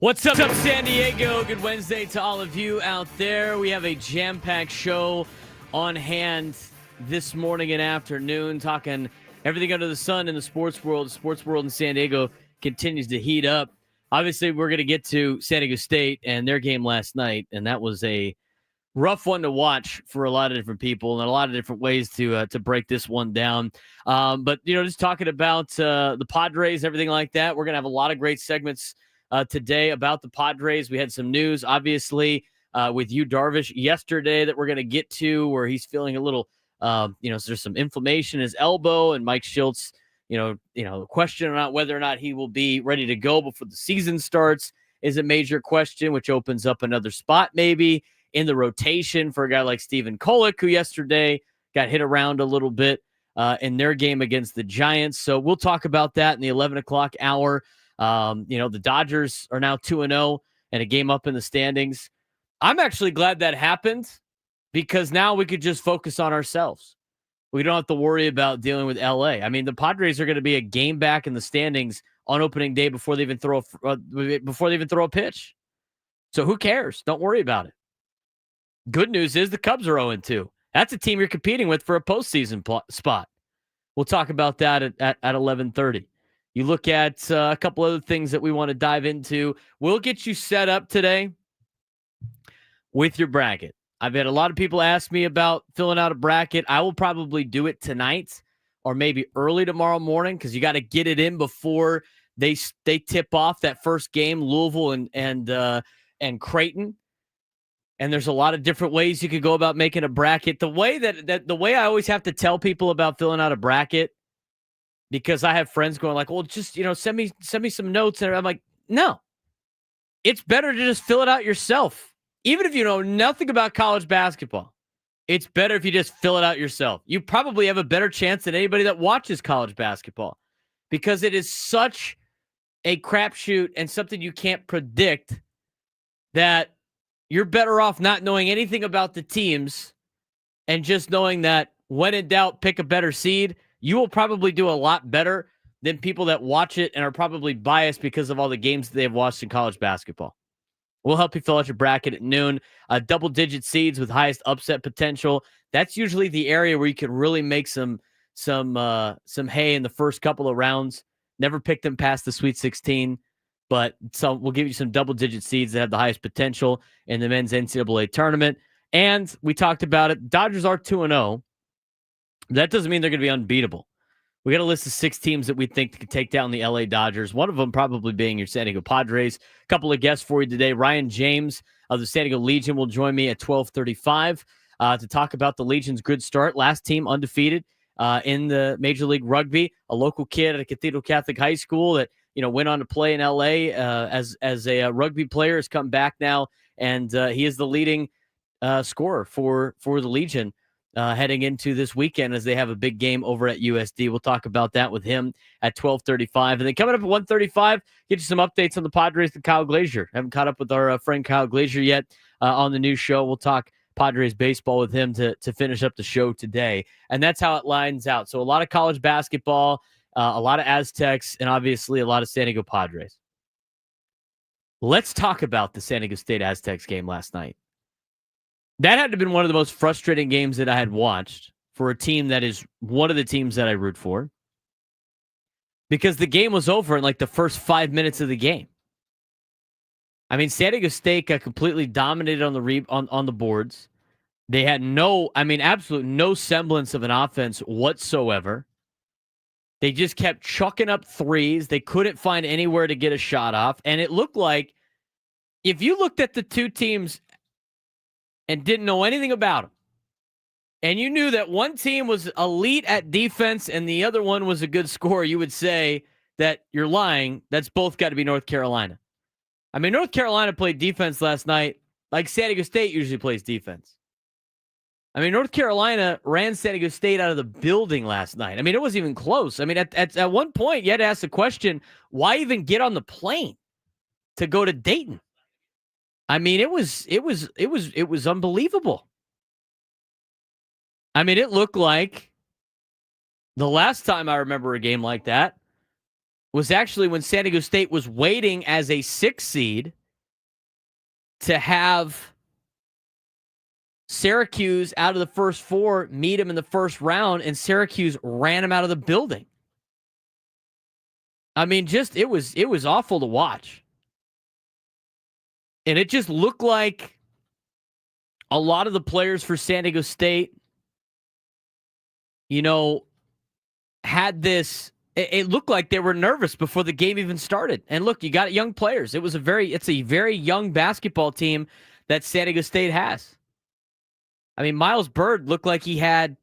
What's up, San Diego? Good Wednesday to all of you out there. We have a jam-packed show on hand this morning and afternoon, talking everything under the sun in the sports world. The sports world in San Diego continues to heat up. Obviously, we're going to get to San Diego State and their game last night, and that was a rough one to watch for a lot of different people and a lot of different ways to break this one down. But, just talking about the Padres, everything like that, we're going to have a lot of great segments today about the Padres. We had some news, obviously, with Yu Darvish yesterday that we're going to get to, where he's feeling a little, so there's some inflammation in his elbow, and Mike Schultz, question about whether or not he will be ready to go before the season starts is a major question, which opens up another spot maybe in the rotation for a guy like Stephen Kolek, who yesterday got hit around a little bit in their game against the Giants. So we'll talk about that in the 11 o'clock hour. The Dodgers are now 2-0 and a game up in the standings. I'm actually glad that happened because now we could just focus on ourselves. We don't have to worry about dealing with LA. I mean, the Padres are going to be a game back in the standings on opening day before they even throw a pitch. So who cares? Don't worry about it. Good news is the Cubs are 0-2. That's a team you're competing with for a postseason spot. We'll talk about that at 11:30. You look at a couple other things that we want to dive into. We'll get you set up today with your bracket. I've had a lot of people ask me about filling out a bracket. I will probably do it tonight or maybe early tomorrow morning because you got to get it in before they tip off that first game, Louisville and Creighton. And there's a lot of different ways you could go about making a bracket. The way I always have to tell people about filling out a bracket, because I have friends going like, well, just, send me some notes. And I'm like, no, it's better to just fill it out yourself. Even if you know nothing about college basketball, it's better if you just fill it out yourself. You probably have a better chance than anybody that watches college basketball because it is such a crapshoot and something you can't predict that you're better off not knowing anything about the teams and just knowing that when in doubt, pick a better seed. You will probably do a lot better than people that watch it and are probably biased because of all the games that they've watched in college basketball. We'll help you fill out your bracket at noon. Double-digit seeds with highest upset potential. That's usually the area where you can really make some hay in the first couple of rounds. Never pick them past the Sweet 16, but we'll give you some double-digit seeds that have the highest potential in the men's NCAA tournament. And we talked about it. Dodgers are 2-0. That doesn't mean they're going to be unbeatable. We got a list of 6 teams that we think could take down the LA Dodgers. One of them probably being your San Diego Padres. A couple of guests for you today. Ryan James of the San Diego Legion will join me at 12:35 to talk about the Legion's good start. Last team undefeated in the Major League Rugby. A local kid at a Cathedral Catholic high school that went on to play in LA as a rugby player, has come back now, and he is the leading scorer for the Legion. Heading into this weekend as they have a big game over at USD. We'll talk about that with him at 12:35. And then coming up at 1:35, get you some updates on the Padres and Kyle Glaser. Haven't caught up with our friend Kyle Glaser yet on the new show. We'll talk Padres baseball with him to finish up the show today. And that's how it lines out. So a lot of college basketball, a lot of Aztecs, and obviously a lot of San Diego Padres. Let's talk about the San Diego State Aztecs game last night. That had to have been one of the most frustrating games that I had watched for a team that is one of the teams that I root for, because the game was over in like the first 5 minutes of the game. I mean, San Diego State got completely dominated on the boards. They had absolute no semblance of an offense whatsoever. They just kept chucking up threes. They couldn't find anywhere to get a shot off. And it looked like if you looked at the two teams and didn't know anything about them, and you knew that one team was elite at defense and the other one was a good scorer, you would say that you're lying. That's both got to be North Carolina. I mean, North Carolina played defense last night like San Diego State usually plays defense. I mean, North Carolina ran San Diego State out of the building last night. I mean, it wasn't even close. I mean, at one point, you had to ask the question, why even get on the plane to go to Dayton? I mean, it was unbelievable. I mean, it looked like the last time I remember a game like that was actually when San Diego State was waiting as a 6 seed to have Syracuse out of the first 4 meet him in the first round, and Syracuse ran him out of the building. I mean, it was awful to watch. And it just looked like a lot of the players for San Diego State, had this. It looked like they were nervous before the game even started. And look, you got young players. It's a very young basketball team that San Diego State has. I mean, Miles Bird looked like he had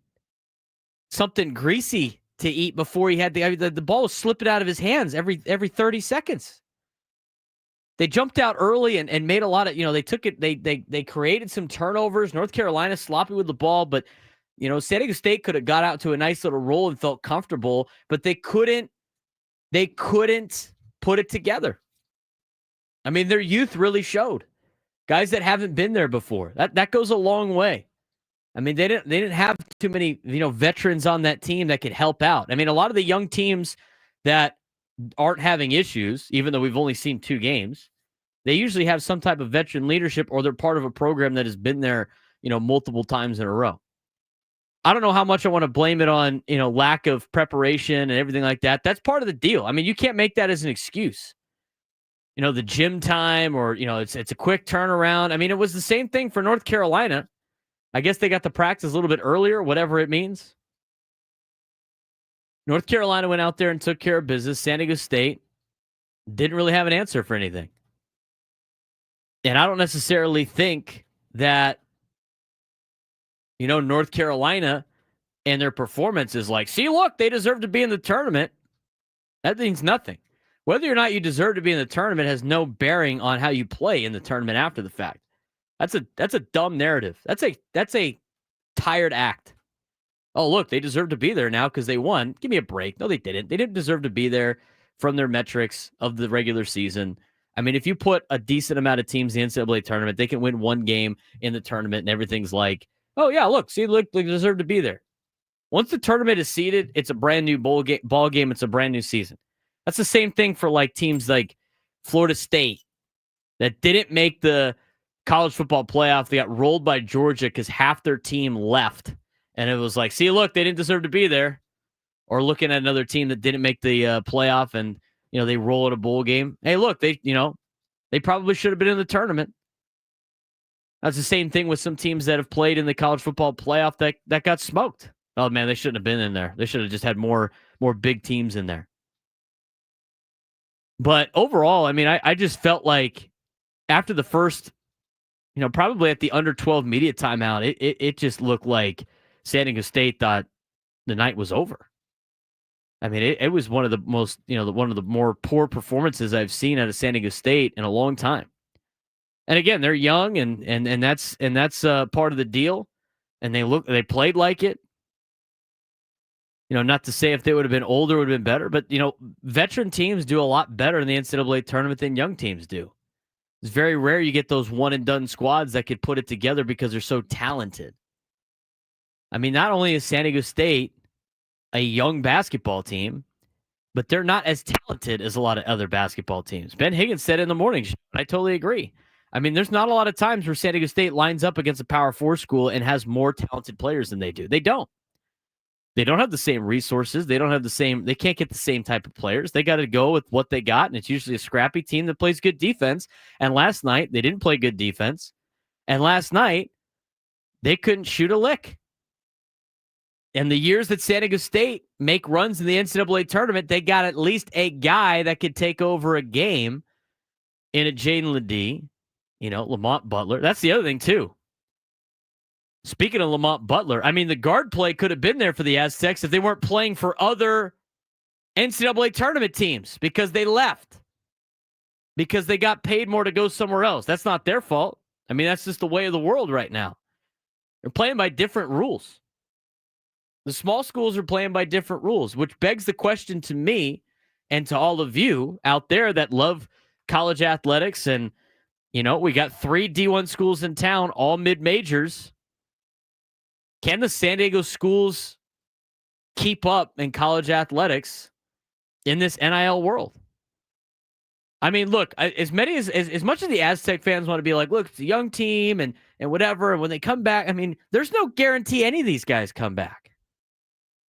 something greasy to eat before he had the ball was slipping out of his hands every 30 seconds. They jumped out early and made a lot of, they took it, they created some turnovers. North Carolina sloppy with the ball, but San Diego State could have got out to a nice little roll and felt comfortable, but they couldn't put it together. I mean, their youth really showed. Guys that haven't been there before. That goes a long way. I mean, they didn't have too many, veterans on that team that could help out. I mean, a lot of the young teams that aren't having issues, even though we've only seen 2 games, they usually have some type of veteran leadership, or they're part of a program that has been there, multiple times in a row. I don't know how much I want to blame it on, lack of preparation and everything like that. That's part of the deal. I mean, you can't make that as an excuse. The gym time, or, it's a quick turnaround. I mean, it was the same thing for North Carolina. I guess they got to practice a little bit earlier, whatever it means. North Carolina went out there and took care of business. San Diego State didn't really have an answer for anything. And I don't necessarily think that, North Carolina and their performance is like, see, look, they deserve to be in the tournament. That means nothing. Whether or not you deserve to be in the tournament has no bearing on how you play in the tournament after the fact. That's a dumb narrative. That's a tired act. Oh, look, they deserve to be there now because they won. Give me a break. No, they didn't. They didn't deserve to be there from their metrics of the regular season. I mean, if you put a decent amount of teams in the NCAA tournament, they can win 1 game in the tournament, and everything's like, oh, yeah, look, they deserve to be there. Once the tournament is seeded, it's a brand new ball game. It's a brand new season. That's the same thing for teams like Florida State that didn't make the college football playoff. They got rolled by Georgia because half their team left. And it was like, see, look, they didn't deserve to be there. Or looking at another team that didn't make the playoff and, they roll at a bowl game. Hey, look, they probably should have been in the tournament. That's the same thing with some teams that have played in the college football playoff that got smoked. Oh, man, they shouldn't have been in there. They should have just had more big teams in there. But overall, I mean, I just felt like after the first, probably at the under 12 media timeout, it just looked like San Diego State thought the night was over. I mean, it was one of the most, one of the more poor performances I've seen out of San Diego State in a long time. And again, they're young, and that's part of the deal. And they played like it. Not to say if they would have been older, it would have been better, but veteran teams do a lot better in the NCAA tournament than young teams do. It's very rare you get those one and done squads that could put it together because they're so talented. I mean, not only is San Diego State a young basketball team, but they're not as talented as a lot of other basketball teams. Ben Higgins said in the morning show, and I totally agree. I mean, there's not a lot of times where San Diego State lines up against a Power 4 school and has more talented players than they do. They don't. They don't have the same resources. They can't get the same type of players. They got to go with what they got, and it's usually a scrappy team that plays good defense. And last night, they didn't play good defense. And last night, they couldn't shoot a lick. And the years that San Diego State make runs in the NCAA tournament, they got at least a guy that could take over a game in a Jaden Ledee, Lamont Butler. That's the other thing, too. Speaking of Lamont Butler, I mean, the guard play could have been there for the Aztecs if they weren't playing for other NCAA tournament teams because they left. Because they got paid more to go somewhere else. That's not their fault. I mean, that's just the way of the world right now. They're playing by different rules. The small schools are playing by different rules, which begs the question to me and to all of you out there that love college athletics. And, we got 3 D1 schools in town, all mid-majors. Can the San Diego schools keep up in college athletics in this NIL world. I mean, look, as much as the Aztec fans want to be like, look, it's a young team and whatever, and when they come back, I mean, there's no guarantee any of these guys come back.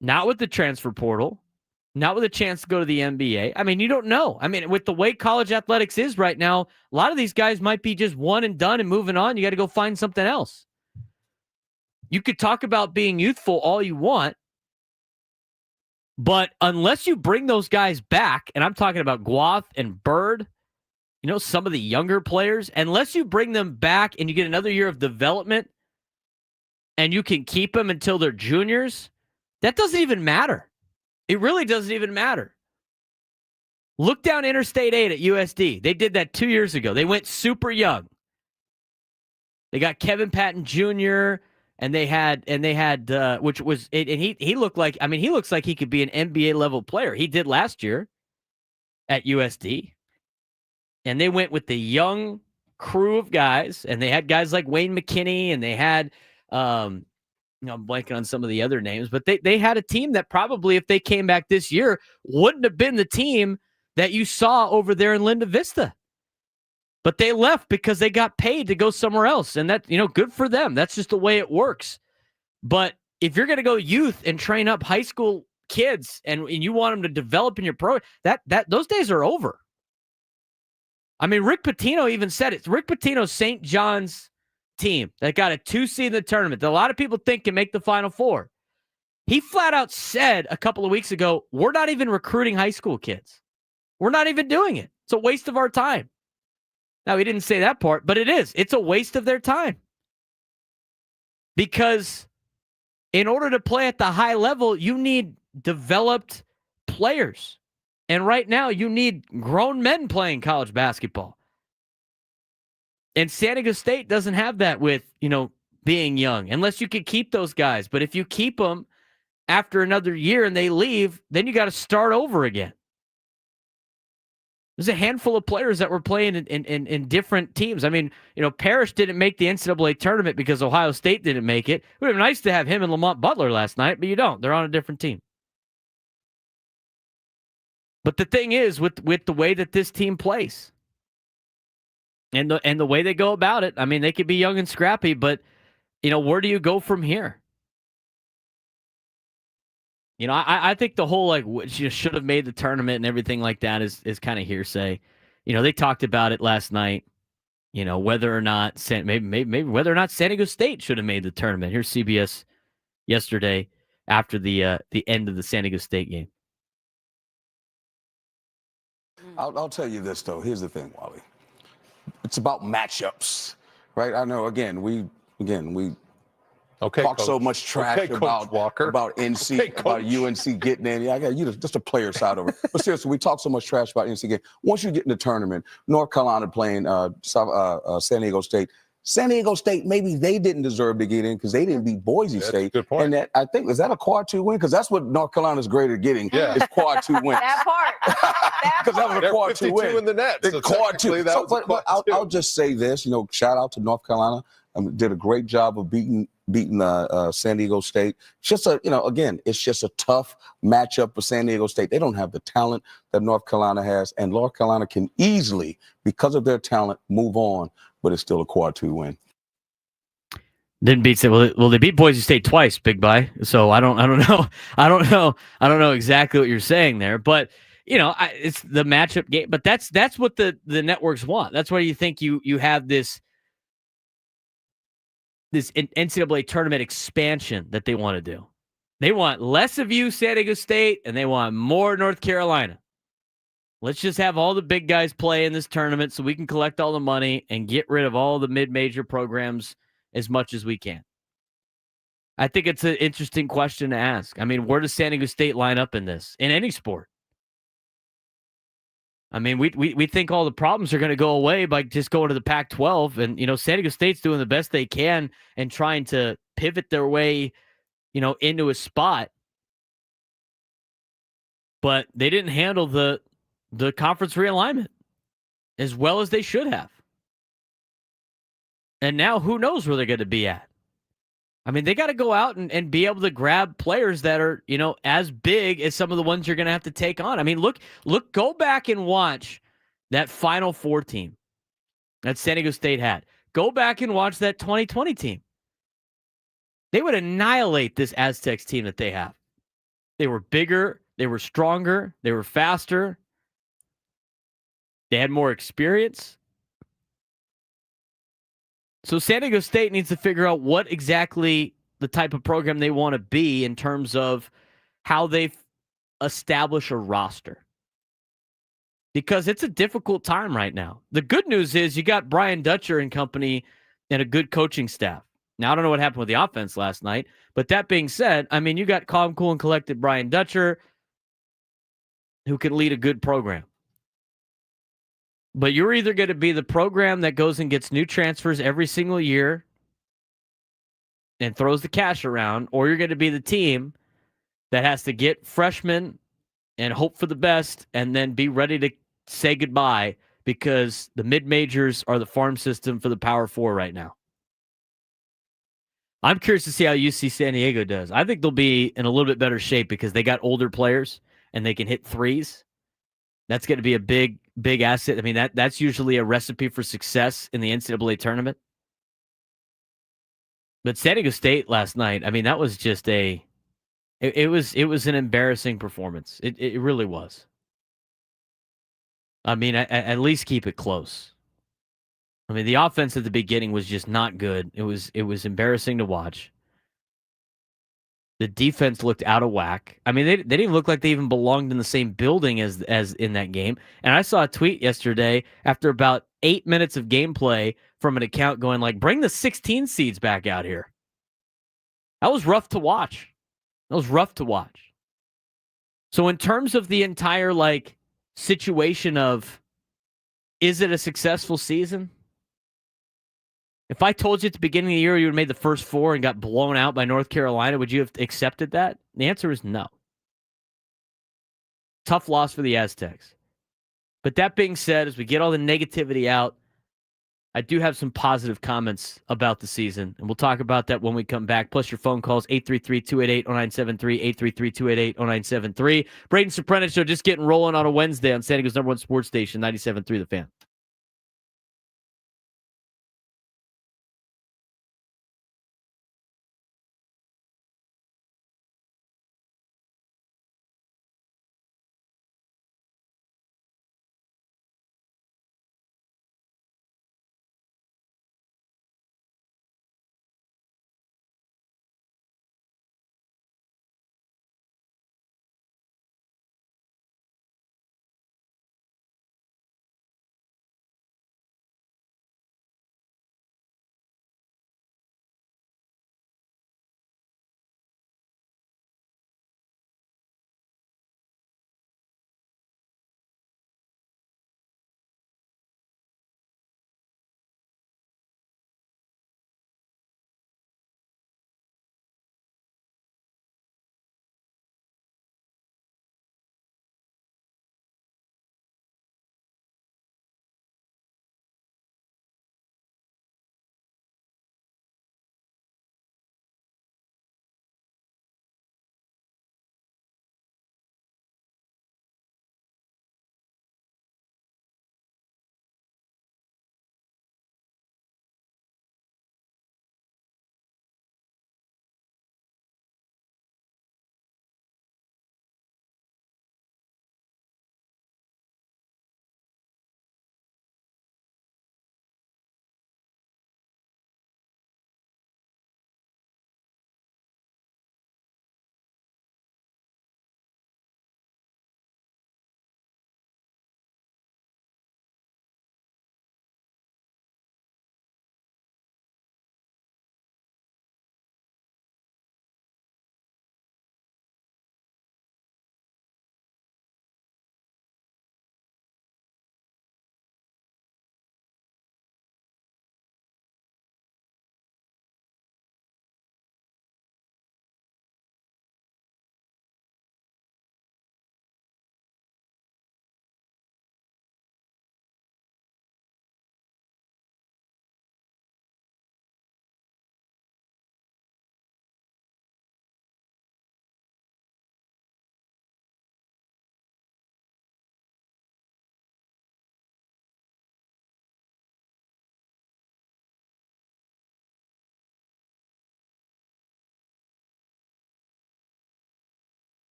Not with the transfer portal, not with a chance to go to the NBA. I mean, you don't know. I mean, with the way college athletics is right now, a lot of these guys might be just one and done and moving on. You got to go find something else. You could talk about being youthful all you want, but unless you bring those guys back, and I'm talking about Guath and Bird, some of the younger players, unless you bring them back and you get another year of development and you can keep them until they're juniors, that doesn't even matter. It really doesn't even matter. Look down Interstate 8 at USD. They did that 2 years ago. They went super young. They got Kevin Patton Jr., and they had which was, and he looked like, he looks like he could be an NBA level player. He did last year at USD. And they went with the young crew of guys, and they had guys like Wayne McKinney, and they had, I'm blanking on some of the other names, but they had a team that probably, if they came back this year, wouldn't have been the team that you saw over there in Linda Vista. But they left because they got paid to go somewhere else. And that, good for them. That's just the way it works. But if you're going to go youth and train up high school kids and you want them to develop in your pro, that those days are over. I mean, Rick Pitino even said it. Rick Pitino's St. John's team that got a 2 seed in the tournament that a lot of people think can make the Final Four. He flat out said a couple of weeks ago, we're not even recruiting high school kids. We're not even doing it. It's a waste of our time. Now, he didn't say that part, but it is. It's a waste of their time. Because in order to play at the high level, you need developed players. And right now, you need grown men playing college basketball. And San Diego State doesn't have that with, being young, unless you could keep those guys. But if you keep them after another year and they leave, then you got to start over again. There's a handful of players that were playing in different teams. I mean, Parrish didn't make the NCAA tournament because Ohio State didn't make it. It would have been nice to have him and Lamont Butler last night, but you don't. They're on a different team. But the thing is, with the way that this team plays and the way they go about it, I mean, they could be young and scrappy, but, where do you go from here? I think the whole, should have made the tournament and everything like that is kind of hearsay. They talked about it last night, whether or not maybe whether or not San Diego State should have made the tournament. Here's CBS yesterday after the end of the San Diego State game. I'll tell you this, though. Here's the thing, Wally. It's about matchups, right? I know, again, we talk so much trash about NC, about UNC getting in. Yeah, I got just a player side over it. But seriously, we talk so much trash about NC getting. Once you get in the tournament, North Carolina playing San Diego State. San Diego State, maybe they didn't deserve to get in because they didn't beat Boise State. Good point. And I think, is that a quad 2 win? Because that's what North Carolina's great at getting. Yeah. Is quad 2 wins. That part. Because that was a quad 2 win. In the net. The quad 2. I'll just say this, shout out to North Carolina. Did a great job of beating San Diego State. It's just again, it's just a tough matchup for San Diego State. They don't have the talent that North Carolina has, and North Carolina can easily, because of their talent, move on. But it's still a quad 2 win. Didn't beat well. They beat Boise State twice, Big Bye. So I don't know. I don't know exactly what you're saying there, but it's the matchup game. But that's what the networks want. That's why you think you have this NCAA tournament expansion that they want to do. They want less of you, San Diego State, and they want more North Carolina. Let's just have all the big guys play in this tournament so we can collect all the money and get rid of all the mid-major programs as much as we can. I think it's an interesting question to ask. I mean, where does San Diego State line up in this, in any sport? I mean, we think all the problems are going to go away by just going to the Pac-12. And, San Diego State's doing the best they can and trying to pivot their way, into a spot. But they didn't handle the conference realignment as well as they should have. And now who knows where they're going to be at. I mean, they got to go out and be able to grab players that are, as big as some of the ones you're going to have to take on. I mean, go back and watch that Final Four team that San Diego State had. Go back and watch that 2020 team. They would annihilate this Aztecs team that they have. They were bigger. They were stronger. They were faster. They had more experience. So San Diego State needs to figure out what exactly the type of program they want to be in terms of how they establish a roster. Because it's a difficult time right now. The good news is you got Brian Dutcher and company and a good coaching staff. Now, I don't know what happened with the offense last night, but that being said, I mean, you got calm, cool, and collected Brian Dutcher who can lead a good program. But you're either going to be the program that goes and gets new transfers every single year and throws the cash around, or you're going to be the team that has to get freshmen and hope for the best and then be ready to say goodbye because the mid-majors are the farm system for the Power Four right now. I'm curious to see how UC San Diego does. I think they'll be in a little bit better shape because they got older players and they can hit threes. That's going to be a big, big asset. I mean, that's usually a recipe for success in the NCAA tournament. But San Diego State last night, I mean, that was just it was an embarrassing performance. It really was. I mean, at least keep it close. I mean, the offense at the beginning was just not good. It was embarrassing to watch. The defense looked out of whack. I mean, they didn't even look like they even belonged in the same building as in that game. And I saw a tweet yesterday after about 8 minutes of gameplay from an account going like, bring the 16 seeds back out here. That was rough to watch. So in terms of the entire situation of, is it a successful season? If I told you at the beginning of the year you would have made the first four and got blown out by North Carolina, would you have accepted that? The answer is no. Tough loss for the Aztecs. But that being said, as we get all the negativity out, I do have some positive comments about the season, and we'll talk about that when we come back. Plus your phone calls, 833-288-0973, 833-288-0973. Braden Surprenant Show just getting rolling on a Wednesday on San Diego's #1 sports station, 97.3 The Fan.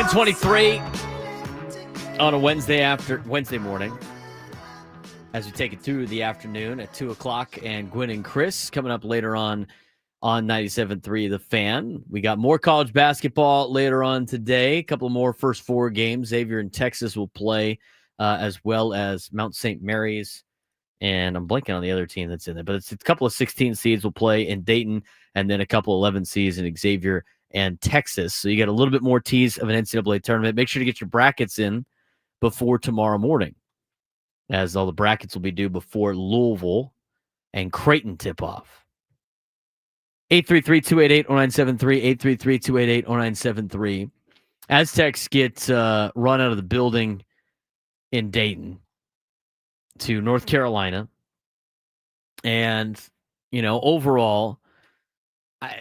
10:23 on a Wednesday morning. As we take it through the afternoon at 2 o'clock, and Gwen and Chris coming up later on 97.3 The Fan. We got more college basketball later on today. A couple more first four games. Xavier and Texas will play, as well as Mount St. Mary's. And I'm blanking on the other team that's in there. But it's a couple of 16 seeds will play in Dayton, and then a couple 11 seeds in Xavier and Texas. So you get a little bit more tease of an NCAA tournament. Make sure to get your brackets in before tomorrow morning, as all the brackets will be due before Louisville and Creighton tip-off. 833-288-0973, 833-288-0973. Aztecs get run out of the building in Dayton to North Carolina. And, overall,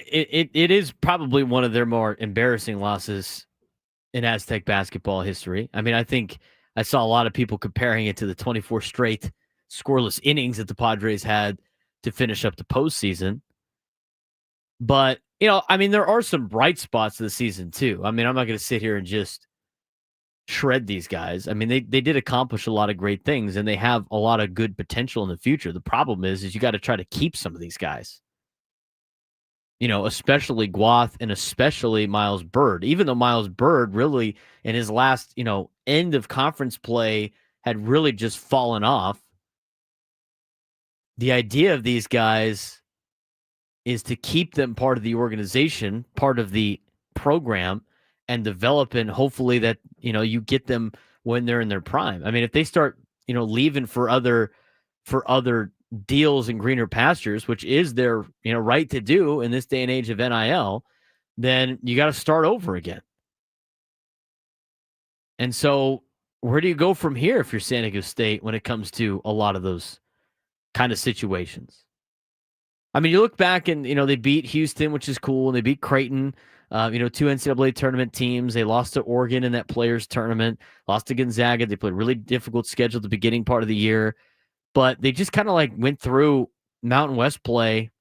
it is probably one of their more embarrassing losses in Aztec basketball history. I mean, I think I saw a lot of people comparing it to the 24 straight scoreless innings that the Padres had to finish up the postseason. But, there are some bright spots of the season, too. I mean, I'm not going to sit here and just shred these guys. I mean, they did accomplish a lot of great things, and they have a lot of good potential in the future. The problem is you got to try to keep some of these guys. Especially Guath and especially Miles Byrd. Even though Miles Byrd really, in his last, end of conference play, had really just fallen off. The idea of these guys is to keep them part of the organization, part of the program, and develop, and hopefully that, you get them when they're in their prime. I mean, if they start, leaving for other deals and greener pastures, which is their, right to do in this day and age of NIL, then you got to start over again. And so where do you go from here if you're San Diego State when it comes to a lot of those kind of situations? I mean, you look back and, they beat Houston, which is cool, and they beat Creighton, two NCAA tournament teams. They lost to Oregon in that players tournament, lost to Gonzaga. They played a really difficult schedule at the beginning part of the year, but they just kind of went through Mountain West play,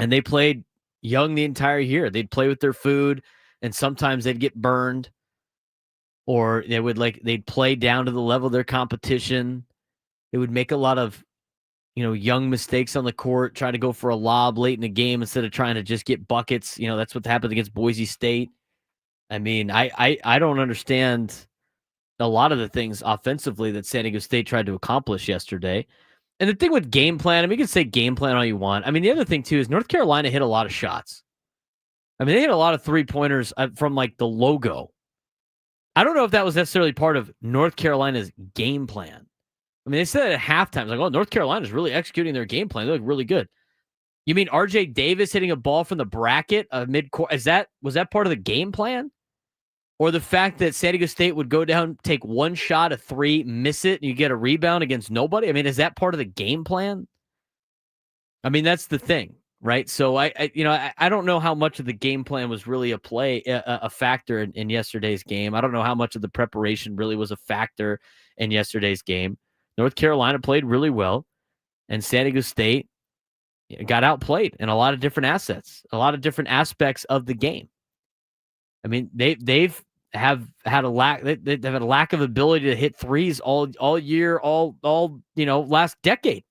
and they played young the entire year. They'd play with their food, and sometimes they'd get burned, or they'd play down to the level of their competition. They would make a lot of young mistakes on the court, trying to go for a lob late in the game instead of trying to just get buckets. That's what happened against Boise State. I mean, I don't understand a lot of the things offensively that San Diego State tried to accomplish yesterday. And the thing with game plan, I mean, you can say game plan all you want. I mean, the other thing, too, is North Carolina hit a lot of shots. I mean, they hit a lot of three-pointers from, the logo. I don't know if that was necessarily part of North Carolina's game plan. I mean, they said at halftime, North Carolina's really executing their game plan. They look really good. You mean R.J. Davis hitting a ball from the bracket mid-court? Was that part of the game plan? Or the fact that San Diego State would go down, take one shot, a three, miss it, and you get a rebound against nobody? I mean, is that part of the game plan? I mean, that's the thing, right? So I don't know how much of the game plan was really a factor in yesterday's game. I don't know how much of the preparation really was a factor in yesterday's game. North Carolina played really well, and San Diego State got outplayed in a lot of different a lot of different aspects of the game. I mean, they've had a lack of ability to hit threes all year, last decade.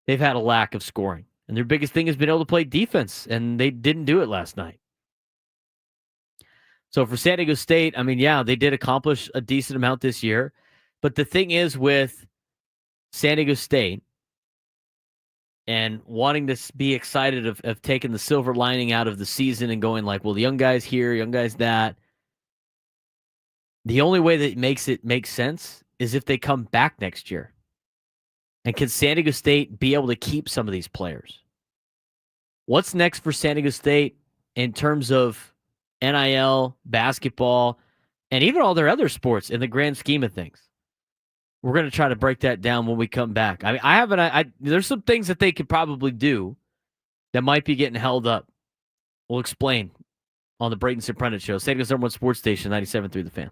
They've had a lack of scoring, and their biggest thing has been able to play defense, and they didn't do it last night. So for San Diego State, I mean, yeah, they did accomplish a decent amount this year. But the thing is with San Diego State and wanting to be excited of taking the silver lining out of the season and going the young guys here, young guys that, the only way that makes it make sense is if they come back next year. And can San Diego State be able to keep some of these players? What's next for San Diego State in terms of NIL, basketball, and even all their other sports in the grand scheme of things? We're going to try to break that down when we come back. I mean, there's some things that they could probably do that might be getting held up. We'll explain on the Braden Surprenant Show. San Diego's #1 sports station, 97.3 The Fan.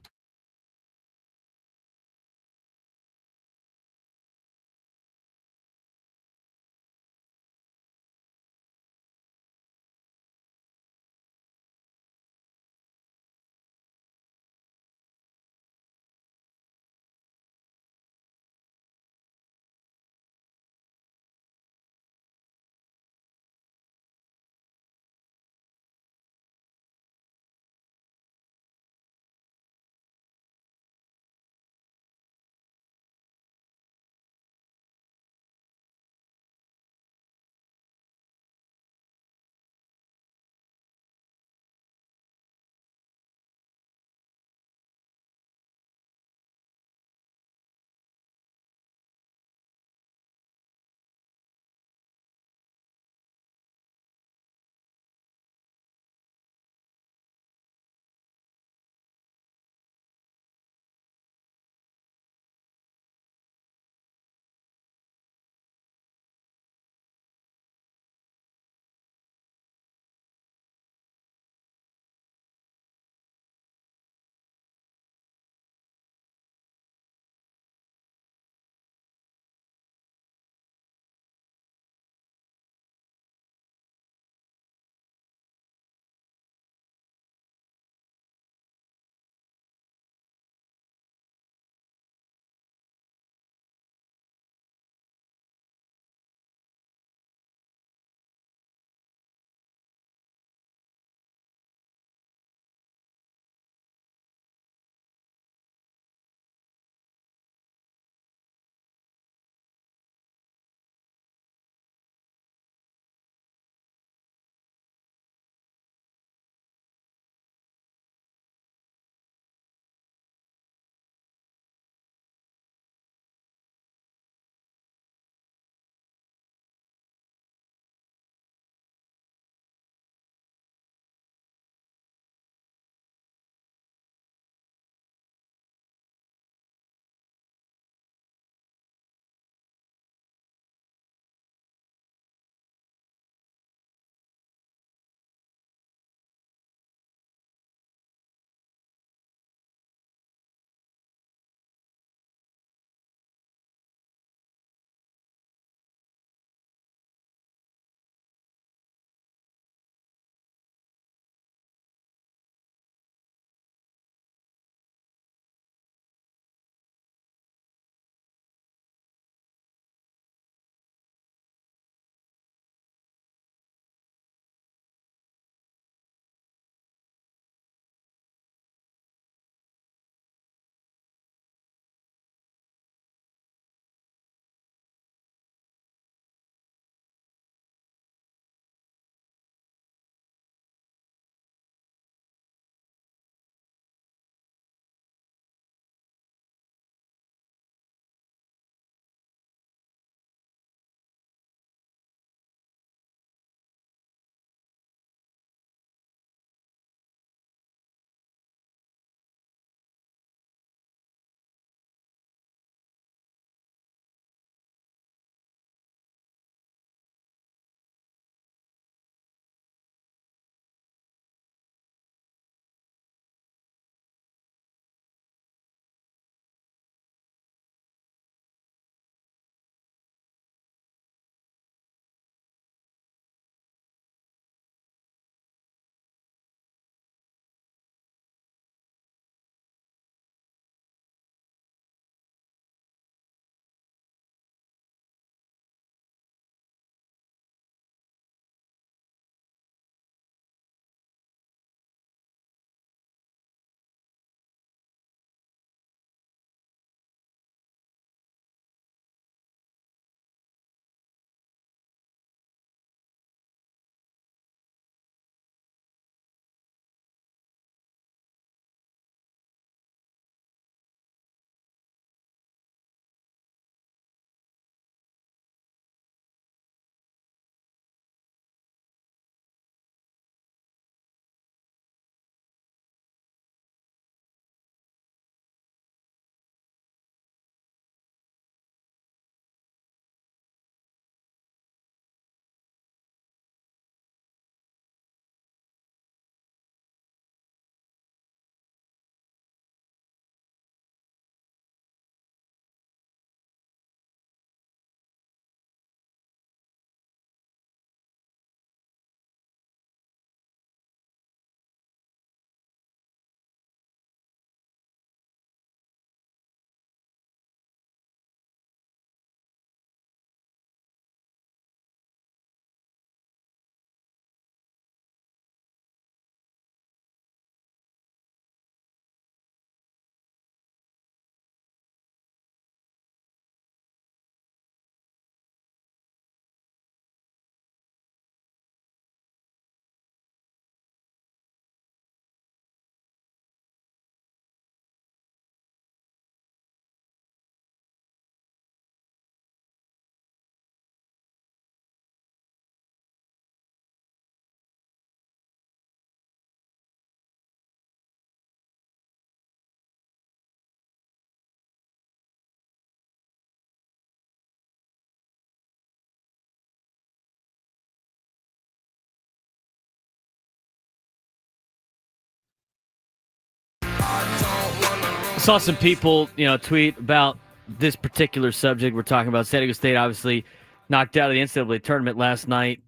Saw some people, tweet about this particular subject. We're talking about San Diego State, obviously knocked out of the NCAA tournament last night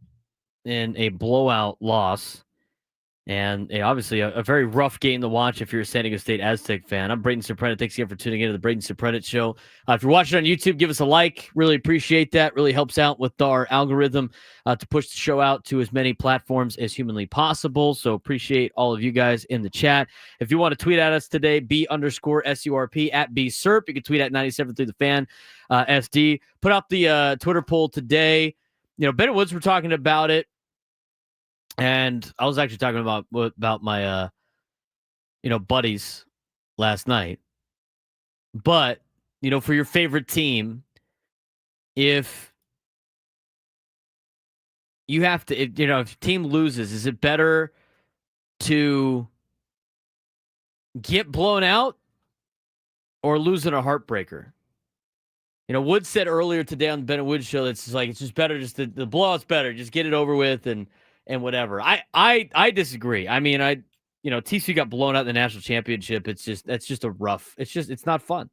in a blowout loss. And obviously a very rough game to watch if you're a San Diego State Aztec fan. I'm Braden Surprenant. Thanks again for tuning in to the Braden Surprenant Show. If you're watching on YouTube, give us a like. Really appreciate that. Really helps out with our algorithm to push the show out to as many platforms as humanly possible. So appreciate all of you guys in the chat. If you want to tweet at us today, B_SURP at BSURP. You can tweet at 97 through the fan SD. Put out the Twitter poll today. Ben and Woods were talking about it. And I was actually talking about my, buddies last night. But, for your favorite team, if you have to, if your team loses, is it better to get blown out or lose in a heartbreaker? Woods said earlier today on the Ben and Woods show, it's just better, just the blowout's better. Just get it over with and whatever. I disagree. I mean, TCU got blown out in the national championship. That's just it's not fun.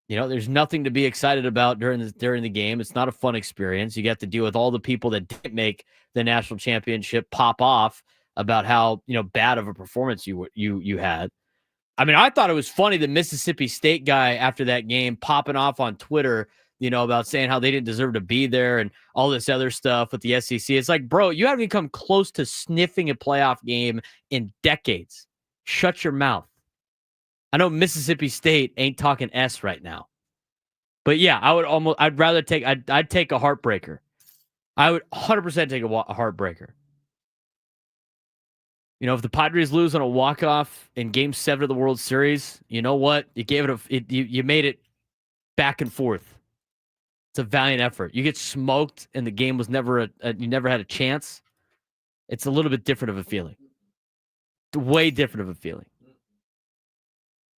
There's nothing to be excited about during the game. It's not a fun experience. You got to deal with all the people that didn't make the national championship pop off about how, bad of a performance you had. I mean, I thought it was funny the Mississippi State guy after that game popping off on Twitter, about saying how they didn't deserve to be there and all this other stuff with the SEC. It's like, bro, you haven't even come close to sniffing a playoff game in decades. Shut your mouth. I know Mississippi State ain't talking S right now. But yeah, I'd take a heartbreaker. I would 100% take a heartbreaker. If the Padres lose on a walk-off in Game 7 of the World Series, you know what? You gave you made it back and forth. It's a valiant effort. You get smoked and the game was never you never had a chance. It's a little bit different of a feeling. Way different of a feeling.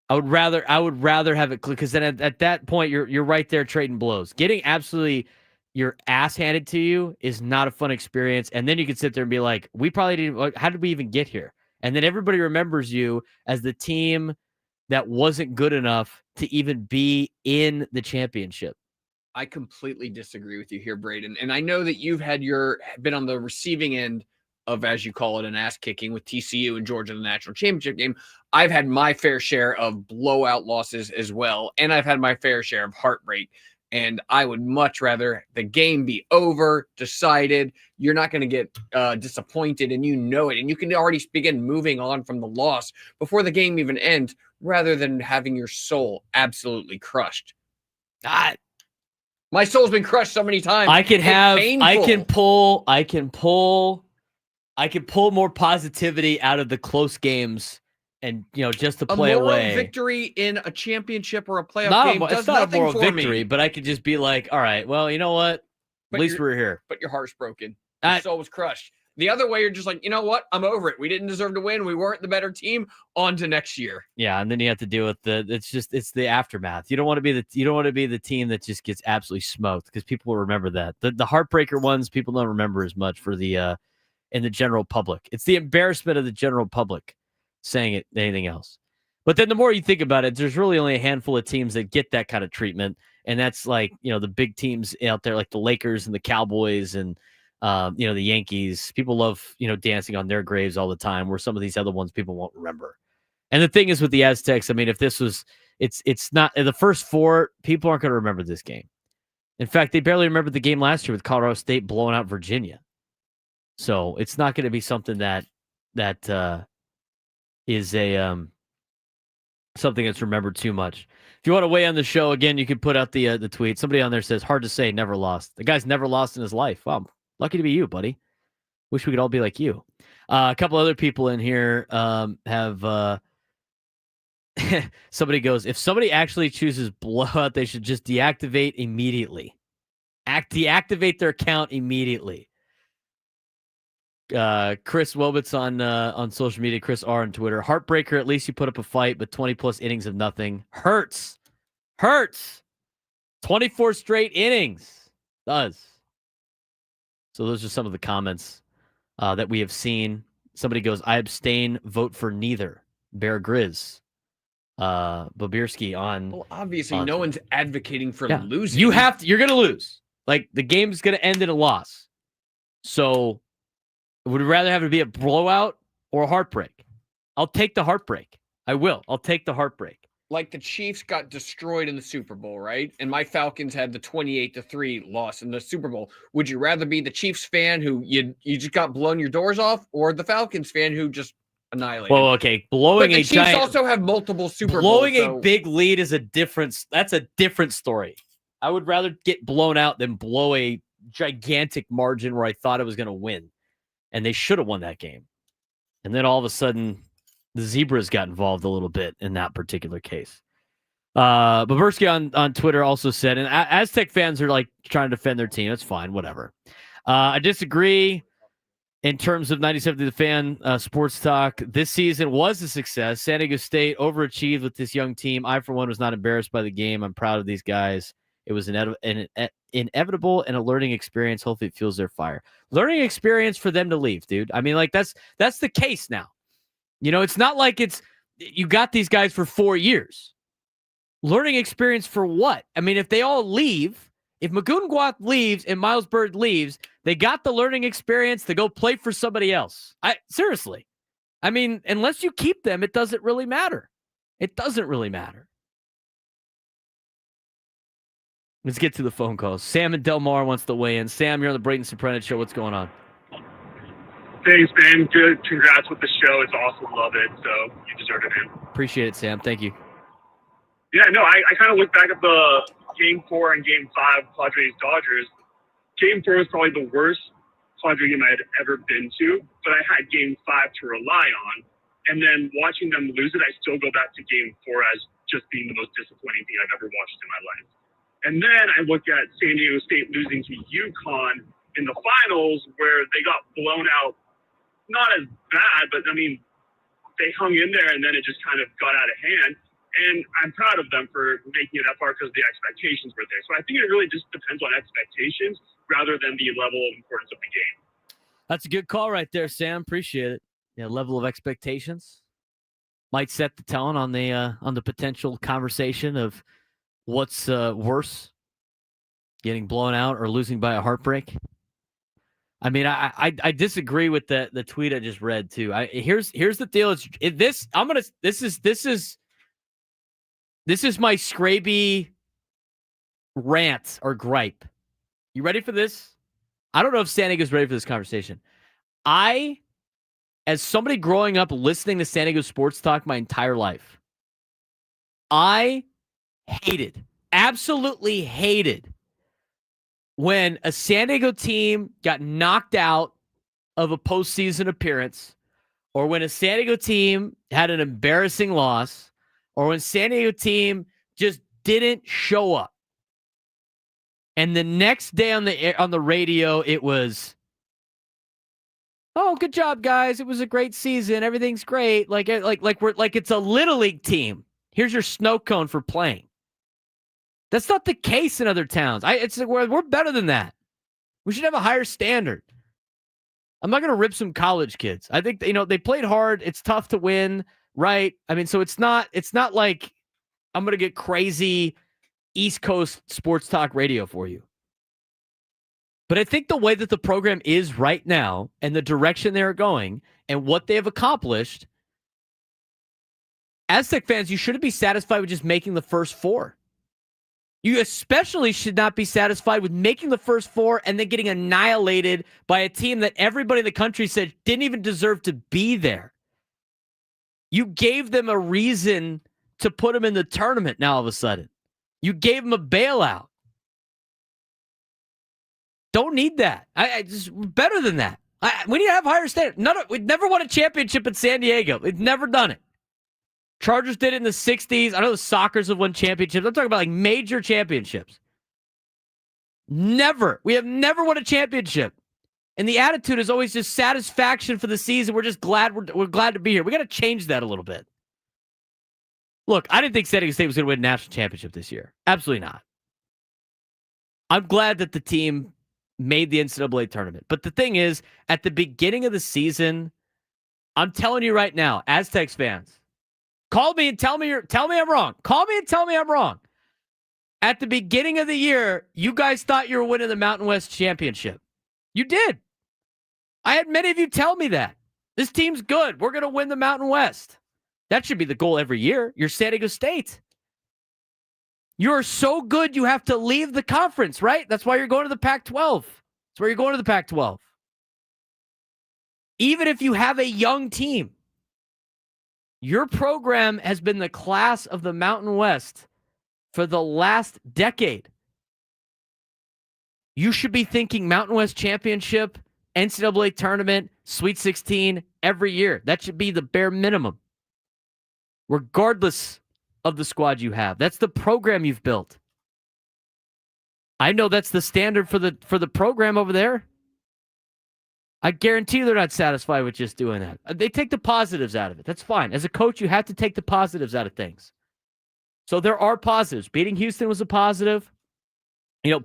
I would rather have it because then at that point you're right there trading blows. Getting absolutely your ass handed to you is not a fun experience. And then you can sit there and be like, we probably didn't. How did we even get here? And then everybody remembers you as the team that wasn't good enough to even be in the championship. I completely disagree with you here, Braden. And I know that you've been on the receiving end of, as you call it, an ass kicking with TCU and Georgia in the national championship game. I've had my fair share of blowout losses as well. And I've had my fair share of heartbreak. And I would much rather the game be over, decided. You're not going to get disappointed, and you know it. And you can already begin moving on from the loss before the game even ends, rather than having your soul absolutely crushed. My soul's been crushed so many times. I can pull more positivity out of the close games and, just to play away. A moral victory in a championship or a playoff game does nothing for me. It's not a moral victory, but I could just be like, all right, well, you know what? At least we're here. But your heart's broken. Your soul was crushed. The other way, you're just like, you know what? I'm over it. We didn't deserve to win. We weren't the better team. On to next year. Yeah, and then you have to deal with it's the aftermath. You don't want to be the team that just gets absolutely smoked, because people will remember that. The heartbreaker ones, people don't remember as much for the in the general public. It's the embarrassment of the general public saying it anything else. But then the more you think about it, there's really only a handful of teams that get that kind of treatment, and that's like, the big teams out there like the Lakers and the Cowboys and the Yankees. People love, dancing on their graves all the time, where some of these other ones people won't remember. And the thing is with the Aztecs, I mean, if this was, it's not the first four, people aren't going to remember this game. In fact, they barely remembered the game last year with Colorado State blowing out Virginia. So it's not going to be something that is a something that's remembered too much. If you want to weigh on the show, again, you can put out the tweet. Somebody on there says, hard to say, never lost. The guy's never lost in his life. Wow, lucky to be you, buddy. Wish we could all be like you. A couple other people in here have somebody goes, if somebody actually chooses blowout, they should just deactivate immediately. Deactivate their account immediately. Chris Wobitz on social media, Chris R on Twitter. Heartbreaker, at least you put up a fight, but 20 plus innings of nothing. Hurts. 24 straight innings. Does. So those are some of the comments that we have seen. Somebody goes, I abstain, vote for neither. Bear Grizz. Bobierski on. Well, obviously, no one's advocating for losing. You're going to lose. Like, the game's going to end in a loss. So, would you rather have it be a blowout or a heartbreak? I'll take the heartbreak. I will. I'll take the heartbreak. Like the Chiefs got destroyed in the Super Bowl, right? And my Falcons had the 28-3 loss in the Super Bowl. Would you rather be the Chiefs fan who you just got blown your doors off, or the Falcons fan who just annihilated? Well, okay, blowing but the a Chiefs giant, also have multiple Super Bowls. Blowing a big lead is that's a different story. I would rather get blown out than blow a gigantic margin where I thought I was going to win, and they should have won that game. And then all of a sudden, the Zebras got involved a little bit in that particular case. Bobierski on Twitter also said, and Aztec fans are like trying to defend their team. That's fine, whatever. I disagree in terms of 97 to the Fan Sports Talk. This season was a success. San Diego State overachieved with this young team. I, for one, was not embarrassed by the game. I'm proud of these guys. It was inevitable and a learning experience. Hopefully it fuels their fire. Learning experience for them to leave, dude. I mean, like, that's the case now. You know, it's not like you got these guys for 4 years. Learning experience for what? I mean, if they all leave, if Magoon leaves and Miles Bird leaves, they got the learning experience to go play for somebody else. Seriously. I mean, unless you keep them, it doesn't really matter. It doesn't really matter. Let's get to the phone calls. Sam and Del Mar wants to weigh in. Sam, you're on the Braden Surprenant show. What's going on? Thanks, man. Good. Congrats with the show. It's awesome. Love it. So you deserve it, man. Appreciate it, Sam. Thank you. Yeah, no, I kind of look back at the Game 4 and Game 5 Padres-Dodgers. Game 4 was probably the worst Padre game I had ever been to, but I had Game 5 to rely on. And then watching them lose it, I still go back to Game 4 as just being the most disappointing thing I've ever watched in my life. And then I look at San Diego State losing to UConn in the finals where they got blown out. Not as bad, but I mean, they hung in there and then it just kind of got out of hand. And I'm proud of them for making it that far because the expectations were there. So I think it really just depends on expectations rather than the level of importance of the game. That's a good call right there, Sam. Appreciate it. Yeah, level of expectations might set the tone on the potential conversation of what's worse, getting blown out or losing by a heartbreak. I mean, I disagree with the tweet I just read too. Here's the deal. This is my Scraby rant or gripe. You ready for this? I don't know if San Diego's ready for this conversation. As somebody growing up listening to San Diego sports talk my entire life, I absolutely hated when a San Diego team got knocked out of a postseason appearance, or when a San Diego team had an embarrassing loss, or when San Diego team just didn't show up. And the next day on the radio, it was, "Oh, good job, guys! It was a great season. Everything's great. Like it's a little league team. Here's your snow cone for playing." That's not the case in other towns. We're better than that. We should have a higher standard. I'm not going to rip some college kids. I think they played hard. It's tough to win, right? I mean, so it's not like I'm going to get crazy East Coast sports talk radio for you. But I think the way that the program is right now and the direction they're going and what they have accomplished, Aztec fans, you shouldn't be satisfied with just making the first four. You especially should not be satisfied with making the first four and then getting annihilated by a team that everybody in the country said didn't even deserve to be there. You gave them a reason to put them in the tournament now all of a sudden. You gave them a bailout. Don't need that. I just better than that. We need to have higher standards. We've never won a championship in San Diego. We've never done it. Chargers did it in the 60s. I know the Sockers have won championships. I'm talking about like major championships. Never. We have never won a championship. And the attitude is always just satisfaction for the season. We're just glad we're glad to be here. We got to change that a little bit. Look, I didn't think San Diego State was going to win a national championship this year. Absolutely not. I'm glad that the team made the NCAA tournament. But the thing is, at the beginning of the season, I'm telling you right now, Aztecs fans, Call me and tell me I'm wrong. Call me and tell me I'm wrong. At the beginning of the year, you guys thought you were winning the Mountain West Championship. You did. I had many of you tell me that. This team's good. We're going to win the Mountain West. That should be the goal every year. You're San Diego State. You're so good you have to leave the conference, right? That's why you're going to the Pac-12. That's where you're going to the Pac-12. Even if you have a young team, your program has been the class of the Mountain West for the last decade. You should be thinking Mountain West Championship, NCAA Tournament, Sweet 16 every year. That should be the bare minimum, regardless of the squad you have. That's the program you've built. I know that's the standard for the program over there. I guarantee they're not satisfied with just doing that. They take the positives out of it. That's fine. As a coach, you have to take the positives out of things. So there are positives. Beating Houston was a positive.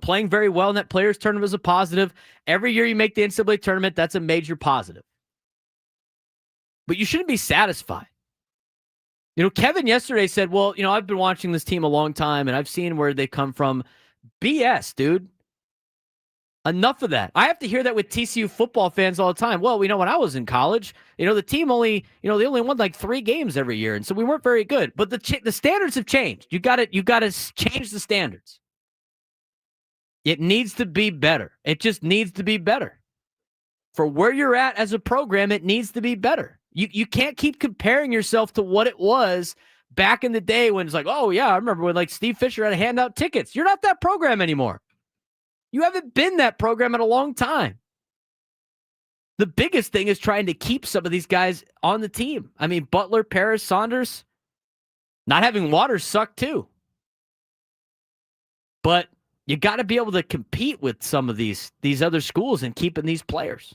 Playing very well in that Players Tournament was a positive. Every year you make the NCAA Tournament, that's a major positive. But you shouldn't be satisfied. Kevin yesterday said, well, I've been watching this team a long time, and I've seen where they come from. BS, dude. Enough of that. I have to hear that with TCU football fans all the time. Well, when I was in college, the team they only won like 3 games every year, and so we weren't very good. But the standards have changed. You got to change the standards. It needs to be better. It just needs to be better. For where you're at as a program, it needs to be better. You can't keep comparing yourself to what it was back in the day when it's like, oh yeah, I remember when like Steve Fisher had to hand out tickets. You're not that program anymore. You haven't been that program in a long time. The biggest thing is trying to keep some of these guys on the team. I mean, Butler, Paris, Saunders, not having Waters sucked too. But you got to be able to compete with some of these other schools and keeping these players.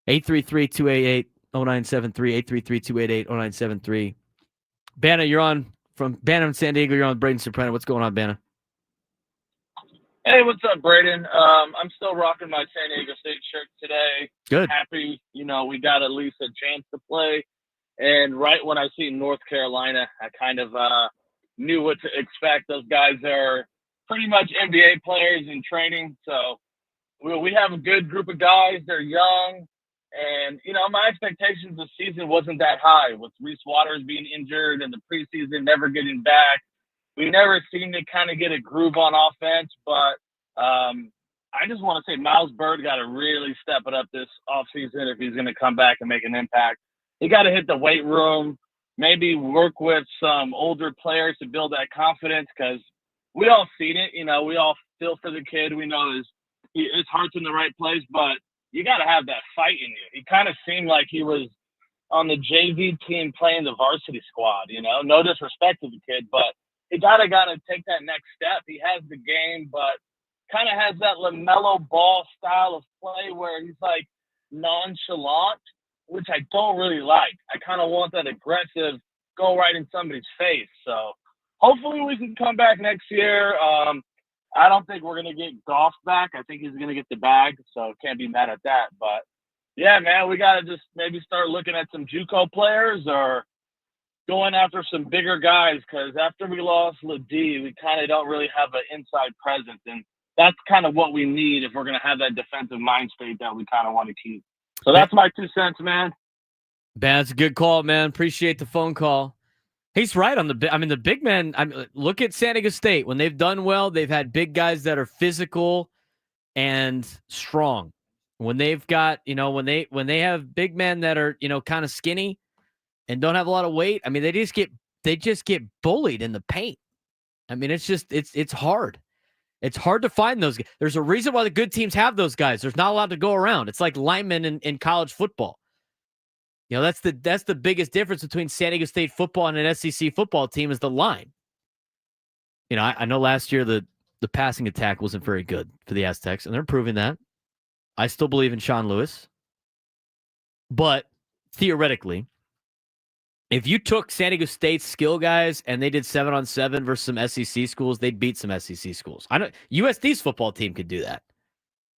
833-288-0973, 833-288-0973. Banna, you're on from Banna in San Diego. You're on Braden Surprenant. What's going on, Banna? Hey, what's up, Braden? I'm still rocking my San Diego State shirt today. Good. Happy, we got at least a chance to play. And right when I see North Carolina, I kind of knew what to expect. Those guys are pretty much NBA players in training. So we have a good group of guys. They're young. And, my expectations this season wasn't that high with Reese Waters being injured and the preseason never getting back. We never seemed to kind of get a groove on offense, but I just want to say Miles Byrd got to really step it up this offseason if he's going to come back and make an impact. He got to hit the weight room, maybe work with some older players to build that confidence because we all seen it. We all feel for the kid. We know his heart's in the right place, but you got to have that fight in you. He kind of seemed like he was on the JV team playing the varsity squad, no disrespect to the kid, but he gotta take that next step. He has the game, but kind of has that LaMelo Ball style of play where he's like nonchalant, which I don't really like. I kind of want that aggressive, go right in somebody's face. So hopefully we can come back next year. I don't think we're going to get Goff back. I think he's going to get the bag, so can't be mad at that. But, yeah, man, we got to just maybe start looking at some JUCO players or going after some bigger guys because after we lost LeDee, we kind of don't really have an inside presence, and that's kind of what we need if we're going to have that defensive mind state that we kind of want to keep. So that's my 2 cents, man. That's a good call, man. Appreciate the phone call. He's right on the big men. Look at San Diego State. When they've done well, they've had big guys that are physical and strong. When they've got, when they have big men that are, kind of skinny and don't have a lot of weight, they just get bullied in the paint. It's hard. It's hard to find those guys. There's a reason why the good teams have those guys. There's not allowed to go around. It's like linemen in college football. That's the biggest difference between San Diego State football and an SEC football team is the line. I know last year the passing attack wasn't very good for the Aztecs, and they're improving that. I still believe in Sean Lewis. But theoretically, if you took San Diego State's skill guys and they did 7-on-7 versus some SEC schools, they'd beat some SEC schools. USD's football team could do that.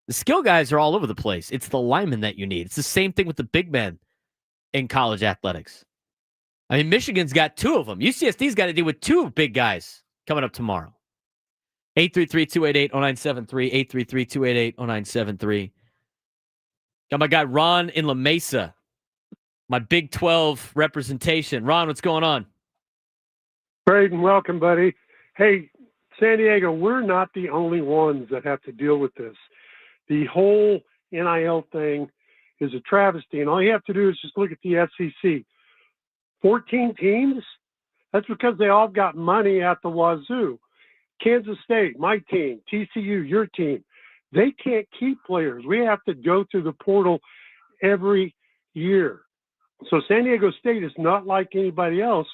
The skill guys are all over the place. It's the linemen that you need. It's the same thing with the big men in college athletics. I mean, Michigan's got 2 of them. UCSD's got to deal with 2 big guys coming up tomorrow. 833-288-0973, 833-288-0973. Got my guy Ron in La Mesa, my Big 12 representation. Ron, what's going on? Braden, welcome, buddy. Hey, San Diego, we're not the only ones that have to deal with this. The whole NIL thing is a travesty, and all you have to do is just look at the SEC. 14 teams? That's because they all got money at the wazoo. Kansas State, my team, TCU, your team, they can't keep players. We have to go through the portal every year. So San Diego State is not like anybody else.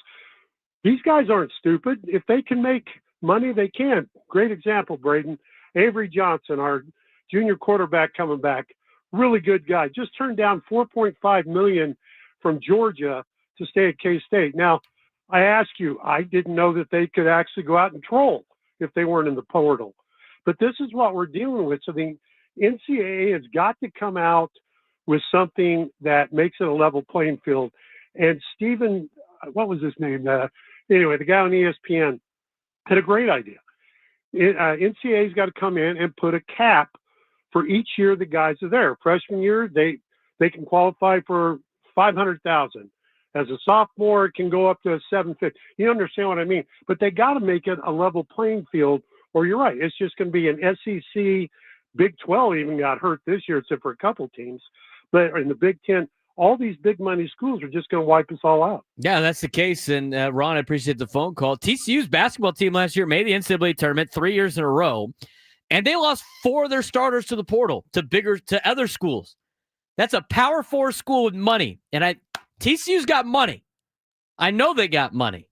These guys aren't stupid. If they can make money, they can. Great example, Braden. Avery Johnson, our junior quarterback coming back, really good guy. Just turned down $4.5 million from Georgia to stay at K-State. Now, I ask you, I didn't know that they could actually go out and troll if they weren't in the portal. But this is what we're dealing with. So the NCAA has got to come out with something that makes it a level playing field. And Stephen, what was his name? Anyway, the guy on ESPN had a great idea. NCAA's got to come in and put a cap for each year the guys are there. Freshman year, they can qualify for $500,000. As a sophomore, it can go up to $750,000. You understand what I mean? But they got to make it a level playing field, or you're right. It's just going to be an SEC. Big 12 even got hurt this year, except for a couple teams. But in the Big 10, all these big money schools are just going to wipe us all out. Yeah, that's the case. And Ron, I appreciate the phone call. TCU's basketball team last year made the NCAA tournament 3 years in a row, and they lost 4 of their starters to the portal to other schools. That's a Power 4 school with money, and TCU's got money. I know they got money.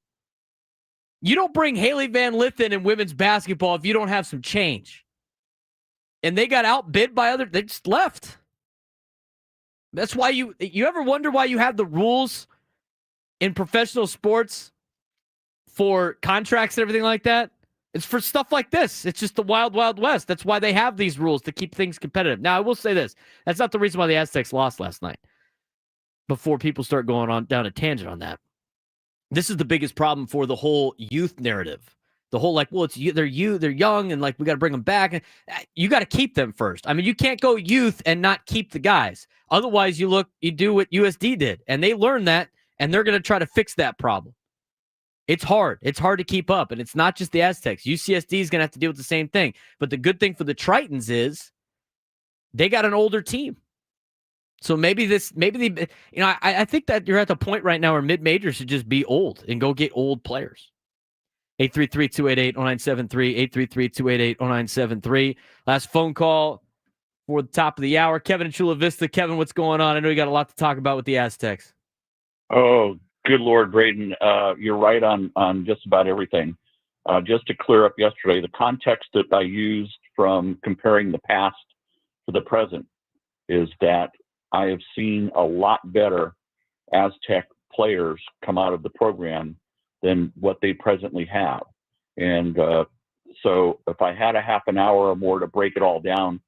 You don't bring Haley Van Lith in women's basketball if you don't have some change. And they got outbid by they just left. That's why you ever wonder why you have the rules in professional sports for contracts and everything like that? It's for stuff like this. It's just the wild, wild west. That's why they have these rules, to keep things competitive. Now, I will say this. That's not the reason why the Aztecs lost last night. Before people start going on down a tangent on that. This is the biggest problem for the whole youth narrative. The whole they're young, and we got to bring them back. You got to keep them first. I mean, you can't go youth and not keep the guys. Otherwise, you do what USD did, and they learned that, and they're going to try to fix that problem. It's hard. It's hard to keep up, and it's not just the Aztecs. UCSD is going to have to deal with the same thing. But the good thing for the Tritons is they got an older team. So I think that you're at the point right now where mid-majors should just be old and go get old players. 833-288-0973, 833-288-0973. Last phone call for the top of the hour. Kevin in Chula Vista. Kevin, what's going on? I know you got a lot to talk about with the Aztecs. Oh, good Lord, Braden. You're right on just about everything. Just to clear up yesterday, the context that I used from comparing the past to the present is that I have seen a lot better Aztec players come out of the program than what they presently have. And so if I had a half an hour or more to break it all down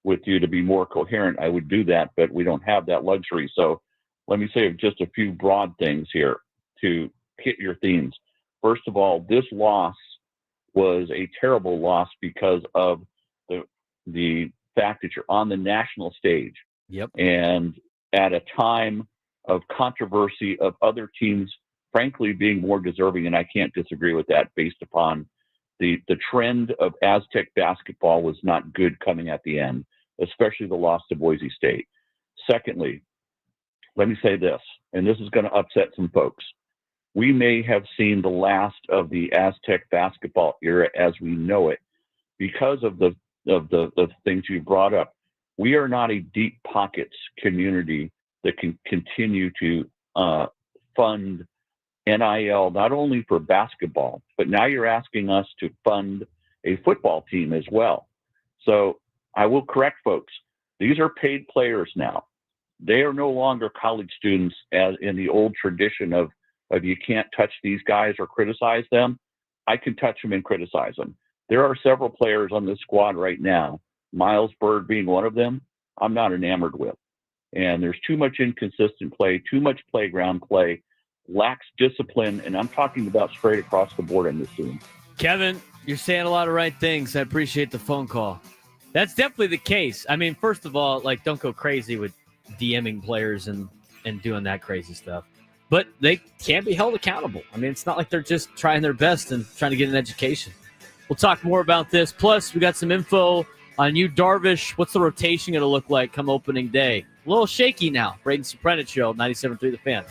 with you to be more coherent, I would do that, but we don't have that luxury. So let me say just a few broad things here to hit your themes. First of all, this loss was a terrible loss because of the fact that you're on the national stage. Yep. And at a time of controversy of other teams, frankly, being more deserving, and I can't disagree with that based upon the trend of Aztec basketball was not good coming at the end, especially the loss to Boise State. Secondly, let me say this, and this is going to upset some folks. We may have seen the last of the Aztec basketball era as we know it because of the things you brought up. We are not a deep pockets community that can continue to fund NIL, not only for basketball, but now you're asking us to fund a football team as well. So I will correct folks. These are paid players now. They are no longer college students as in the old tradition of you can't touch these guys or criticize them. I can touch them and criticize them. There are several players on this squad right now, Miles Bird being one of them, I'm not enamored with. And there's too much inconsistent play, too much playground play lacks discipline, and I'm talking about straight across the board in this team. Kevin, you're saying a lot of right things. I appreciate the phone call. That's definitely the case. I mean, first of all, like, don't go crazy with DMing players and doing that crazy stuff. But they can be held accountable. I mean, it's not like they're just trying their best and trying to get an education. We'll talk more about this. Plus, we got some info on Yu Darvish. What's the rotation going to look like come opening day? A little shaky now. Braden Surprenant Show, 97.3 The Fan.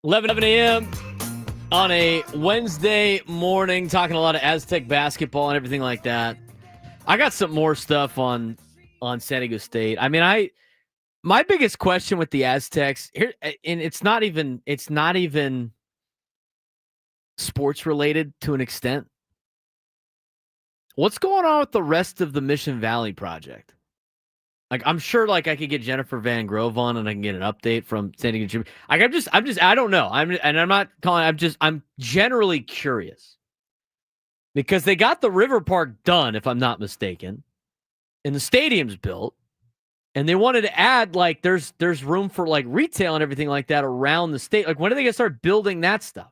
11 a.m. on a Wednesday morning, talking a lot of Aztec basketball and everything like that. I got some more stuff on San Diego State. I mean, my biggest question with the Aztecs here, and it's not even sports related to an extent. What's going on with the rest of the Mission Valley project? Like, I'm sure, like, I could get Jennifer Van Grove on and I can get an update from San Diego Jim. Like, I don't know. I'm generally curious because they got the River Park done, if I'm not mistaken, and the stadium's built, and they wanted to add, like, there's room for, like, retail and everything like that around the state. Like, when are they going to start building that stuff?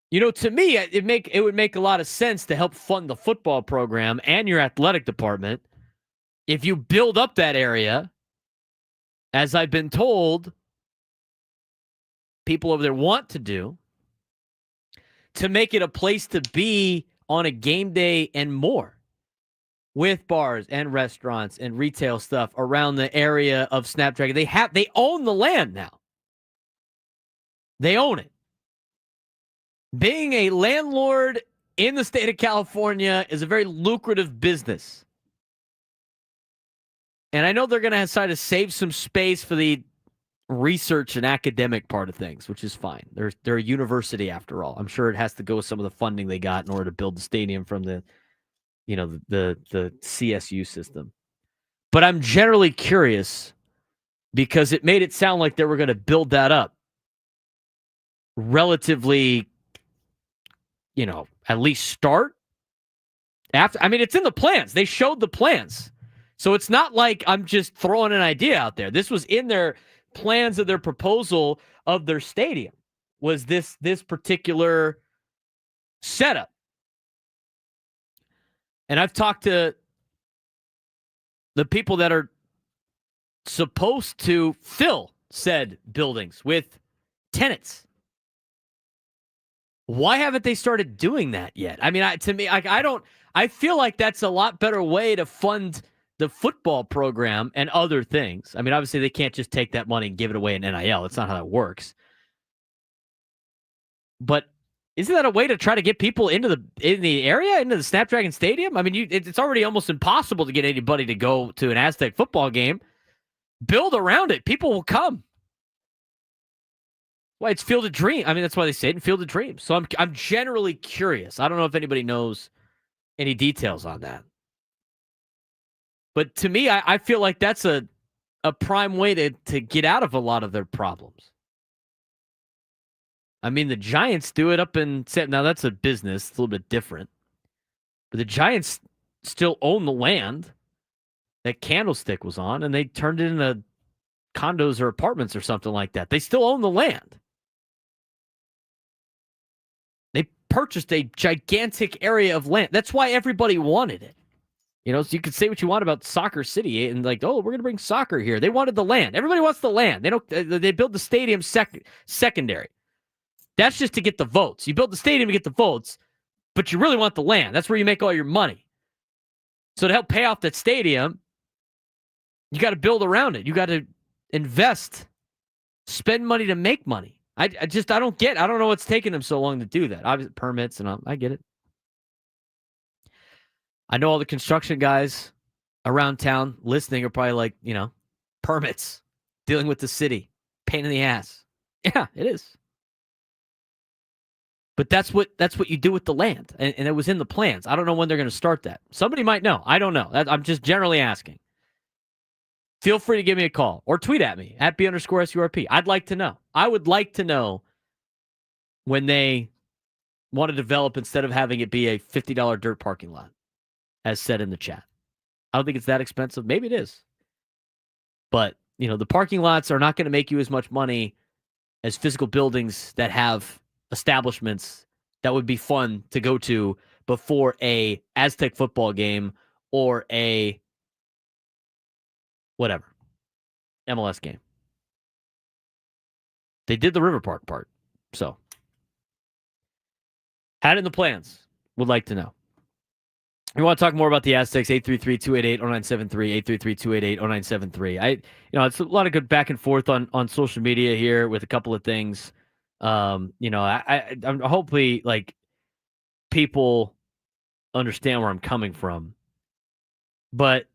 You know, to me, it would make a lot of sense to help fund the football program and your athletic department if you build up that area, as I've been told people over there want to do, to make it a place to be on a game day and more, with bars and restaurants and retail stuff around the area of Snapdragon. They own the land now. They own it. Being a landlord in the state of California is a very lucrative business. And I know they're going to try to save some space for the research and academic part of things, which is fine. They're a university after all. I'm sure it has to go with some of the funding they got in order to build the stadium from the CSU system. But I'm generally curious because it made it sound like they were going to build that up relatively, at least start after. I mean, it's in the plans. They showed the plans. So it's not like I'm just throwing an idea out there. This was in their plans of their proposal of their stadium, was this particular setup. And I've talked to the people that are supposed to fill said buildings with tenants. Why haven't they started doing that yet? I mean, I feel like that's a lot better way to fund the football program and other things. I mean, obviously they can't just take that money and give it away in NIL. That's not how that works. But isn't that a way to try to get people in the area, into the Snapdragon Stadium? I mean, it's already almost impossible to get anybody to go to an Aztec football game. Build around it. People will come. Why, it's Field of Dreams. I mean, that's why they say it in Field of Dreams. So I'm generally curious. I don't know if anybody knows any details on that. But to me, I feel like that's a prime way to get out of a lot of their problems. I mean, the Giants do it up in... Now, that's a business. It's a little bit different. But the Giants still own the land that Candlestick was on, and they turned it into condos or apartments or something like that. They still own the land. They purchased a gigantic area of land. That's why everybody wanted it. So you can say what you want about Soccer City and like, oh, we're going to bring soccer here. They wanted the land. Everybody wants the land. They build the stadium secondary. That's just to get the votes. You build the stadium to get the votes, but you really want the land. That's where you make all your money. So to help pay off that stadium, you got to build around it. You got to invest, spend money to make money. I don't know what's taking them so long to do that. Obviously, permits and all. I get it. I know all the construction guys around town listening are probably like, permits, dealing with the city, pain in the ass. Yeah, it is. But that's what you do with the land, and it was in the plans. I don't know when they're going to start that. Somebody might know. I don't know. I'm just generally asking. Feel free to give me a call or tweet at me at @B_SURP. I'd like to know. I would like to know when they want to develop instead of having it be a $50 dirt parking lot, as said in the chat. I don't think it's that expensive. Maybe it is. But, the parking lots are not going to make you as much money as physical buildings that have establishments that would be fun to go to before a Aztec football game or a whatever MLS game. They did the River Park part. So, had it in the plans. Would like to know. You want to talk more about the Aztecs? 833-288-0973, 833-288-0973. It's a lot of good back and forth on social media here with a couple of things. I'm hopefully like people understand where I'm coming from, but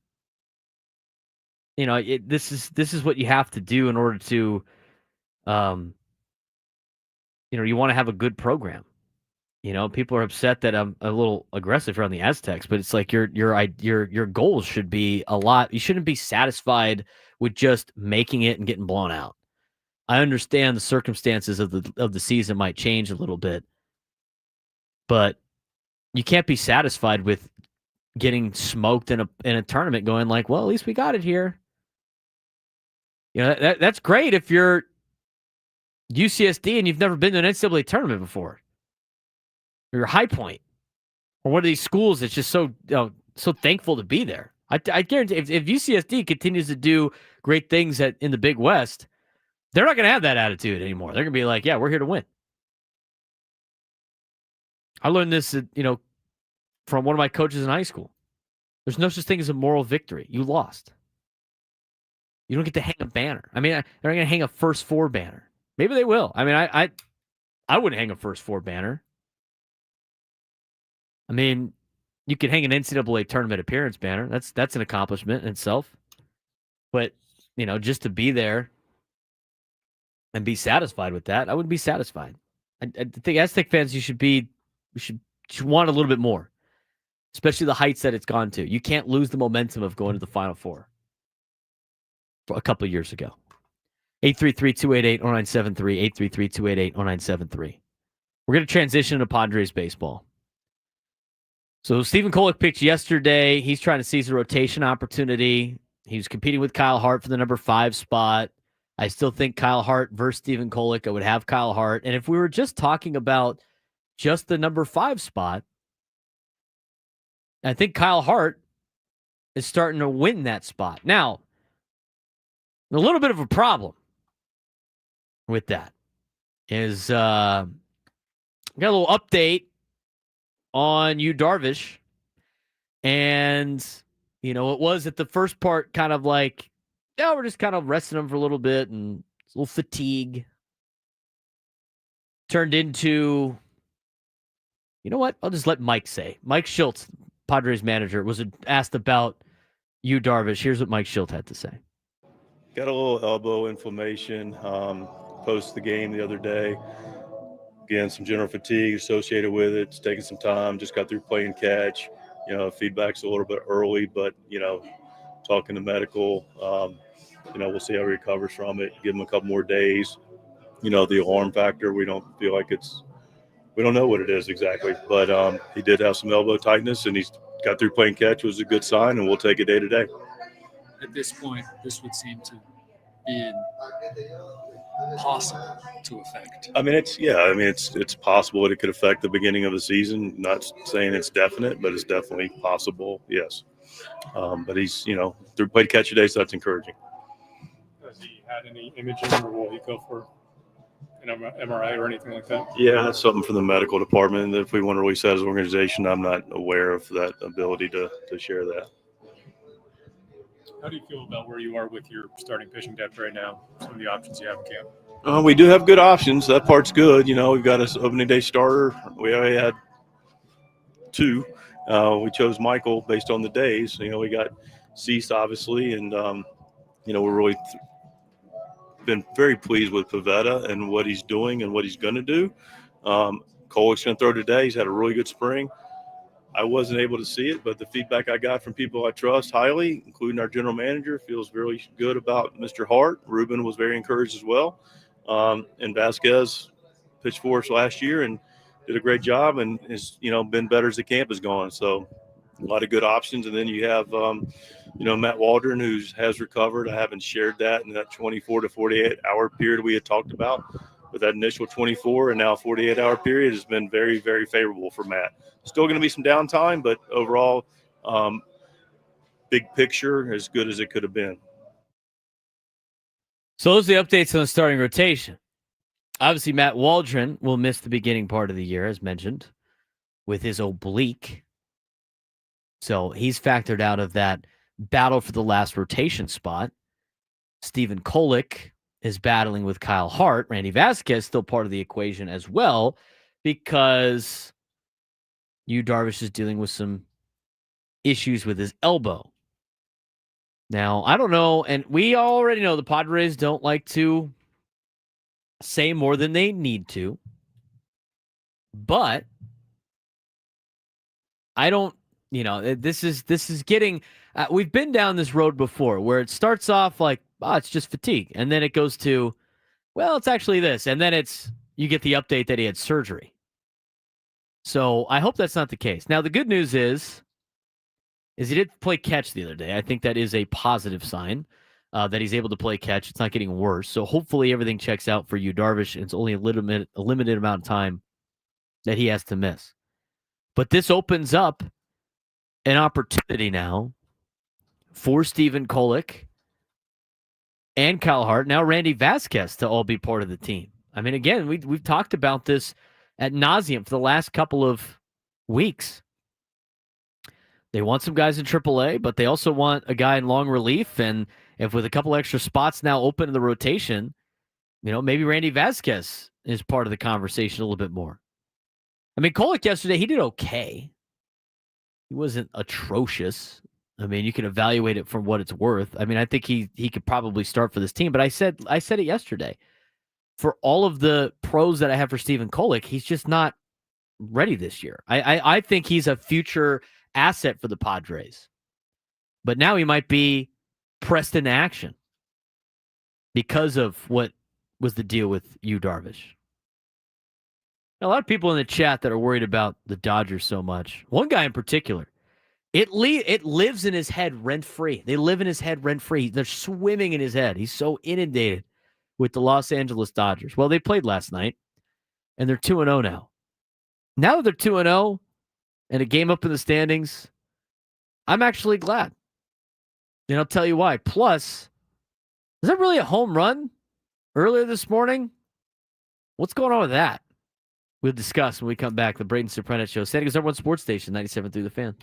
this is what you have to do in order to, you want to have a good program. People are upset that I'm a little aggressive here on the Aztecs, but it's like your goals should be a lot. You shouldn't be satisfied with just making it and getting blown out. I understand the circumstances of the season might change a little bit, but you can't be satisfied with getting smoked in a tournament going like, well, at least we got it here. That's great if you're UCSD and you've never been to an NCAA tournament before. Or your High Point, or one of these schools that's just so thankful to be there. I guarantee if UCSD continues to do great things in the Big West, they're not going to have that attitude anymore. They're going to be like, yeah, we're here to win. I learned this, from one of my coaches in high school. There's no such thing as a moral victory. You lost. You don't get to hang a banner. I mean, they're not going to hang a first four banner. Maybe they will. I mean, I wouldn't hang a first four banner. I mean, you could hang an NCAA tournament appearance banner. That's an accomplishment in itself. But, just to be there and be satisfied with that, I wouldn't be satisfied. I think Aztec fans, you should want a little bit more, especially the heights that it's gone to. You can't lose the momentum of going to the Final Four a couple of years ago. 833-288-0973, 833-288-0973. We're going to transition to Padres baseball. So Stephen Kolek pitched yesterday. He's trying to seize a rotation opportunity. He was competing with Kyle Hart for the number 5 spot. I still think Kyle Hart versus Stephen Kolek, I would have Kyle Hart. And if we were just talking about just the number 5 spot, I think Kyle Hart is starting to win that spot. Now, a little bit of a problem with that is got a little update on Yu Darvish. And, it was at the first part kind of like, yeah, we're just kind of resting him for a little bit and a little fatigue. Turned into, you know what? I'll just let Mike say. Mike Schultz, Padres manager, was asked about Yu Darvish. Here's what Mike Schultz had to say. Got a little elbow inflammation post the game the other day. Again, some general fatigue associated with it. It's taking some time. Just got through playing catch. Feedback's a little bit early, but, talking to medical, we'll see how he recovers from it. Give him a couple more days. The alarm factor, we don't feel like we don't know what it is exactly. But he did have some elbow tightness, and he's got through playing catch, was a good sign, and we'll take it day to day. At this point, this would seem to be possible to affect. I mean, it's possible that it could affect the beginning of the season. Not saying it's definite, but it's definitely possible. Yes. But he's, through played catch today, so that's encouraging. Has he had any imaging, or will he go for an MRI or anything like that? Yeah, that's something from the medical department. If we want to release that as an organization, I'm not aware of that ability to share that. How do you feel about where you are with your starting pitching depth right now? Some of the options you have in camp. We do have good options. That part's good. We've got an opening day starter. We already had 2. We chose Michael based on the days. We got Cease, obviously, and, we're really been very pleased with Pavetta and what he's doing and what he's going to do. Kolek's going to throw today. He's had a really good spring. I wasn't able to see it, but the feedback I got from people I trust highly, including our general manager, feels really good about Mr. Hart. Ruben was very encouraged as well. And Vasquez pitched for us last year and did a great job and has, been better as the camp has gone. So a lot of good options. And then you have, Matt Waldron, who has recovered. I haven't shared that in that 24 to 48 hour period we had talked about. But that initial 24 and now 48-hour period has been very, very favorable for Matt. Still going to be some downtime, but overall, big picture, as good as it could have been. So those are the updates on the starting rotation. Obviously, Matt Waldron will miss the beginning part of the year, as mentioned, with his oblique. So he's factored out of that battle for the last rotation spot. Stephen Kolek is battling with Kyle Hart. Randy Vasquez still part of the equation as well because Yu Darvish is dealing with some issues with his elbow. Now, I don't know, and we already know the Padres don't like to say more than they need to, but I don't, this is getting, we've been down this road before where it starts off like, oh, it's just fatigue. And then it goes to, well, it's actually this. And then you get the update that he had surgery. So I hope that's not the case. Now, the good news is he did play catch the other day. I think that is a positive sign that he's able to play catch. It's not getting worse. So hopefully everything checks out for Yu Darvish. It's only a limited amount of time that he has to miss. But this opens up an opportunity now for Stephen Kolek and Kyle Hart, now Randy Vasquez, to all be part of the team. I mean, again, we've talked about this ad nauseum for the last couple of weeks. They want some guys in AAA, but they also want a guy in long relief. And if with a couple extra spots now open in the rotation, maybe Randy Vasquez is part of the conversation a little bit more. I mean, Kolek yesterday, he did okay. He wasn't atrocious. I mean, you can evaluate it from what it's worth. I mean, I think he could probably start for this team. But I said it yesterday. For all of the pros that I have for Stephen Kolek, he's just not ready this year. I think he's a future asset for the Padres. But now he might be pressed into action because of what was the deal with Yu Darvish. A lot of people in the chat that are worried about the Dodgers so much. One guy in particular. It lives in his head rent-free. They live in his head rent-free. They're swimming in his head. He's so inundated with the Los Angeles Dodgers. Well, they played last night, and they're 2-0 now. Now that they're 2-0 and a game up in the standings, I'm actually glad. And I'll tell you why. Plus, is that really a home run earlier this morning? What's going on with that? We'll discuss when we come back. The Braden Surprenant Show. San Diego's #1 sports station, 97.3 The Fan.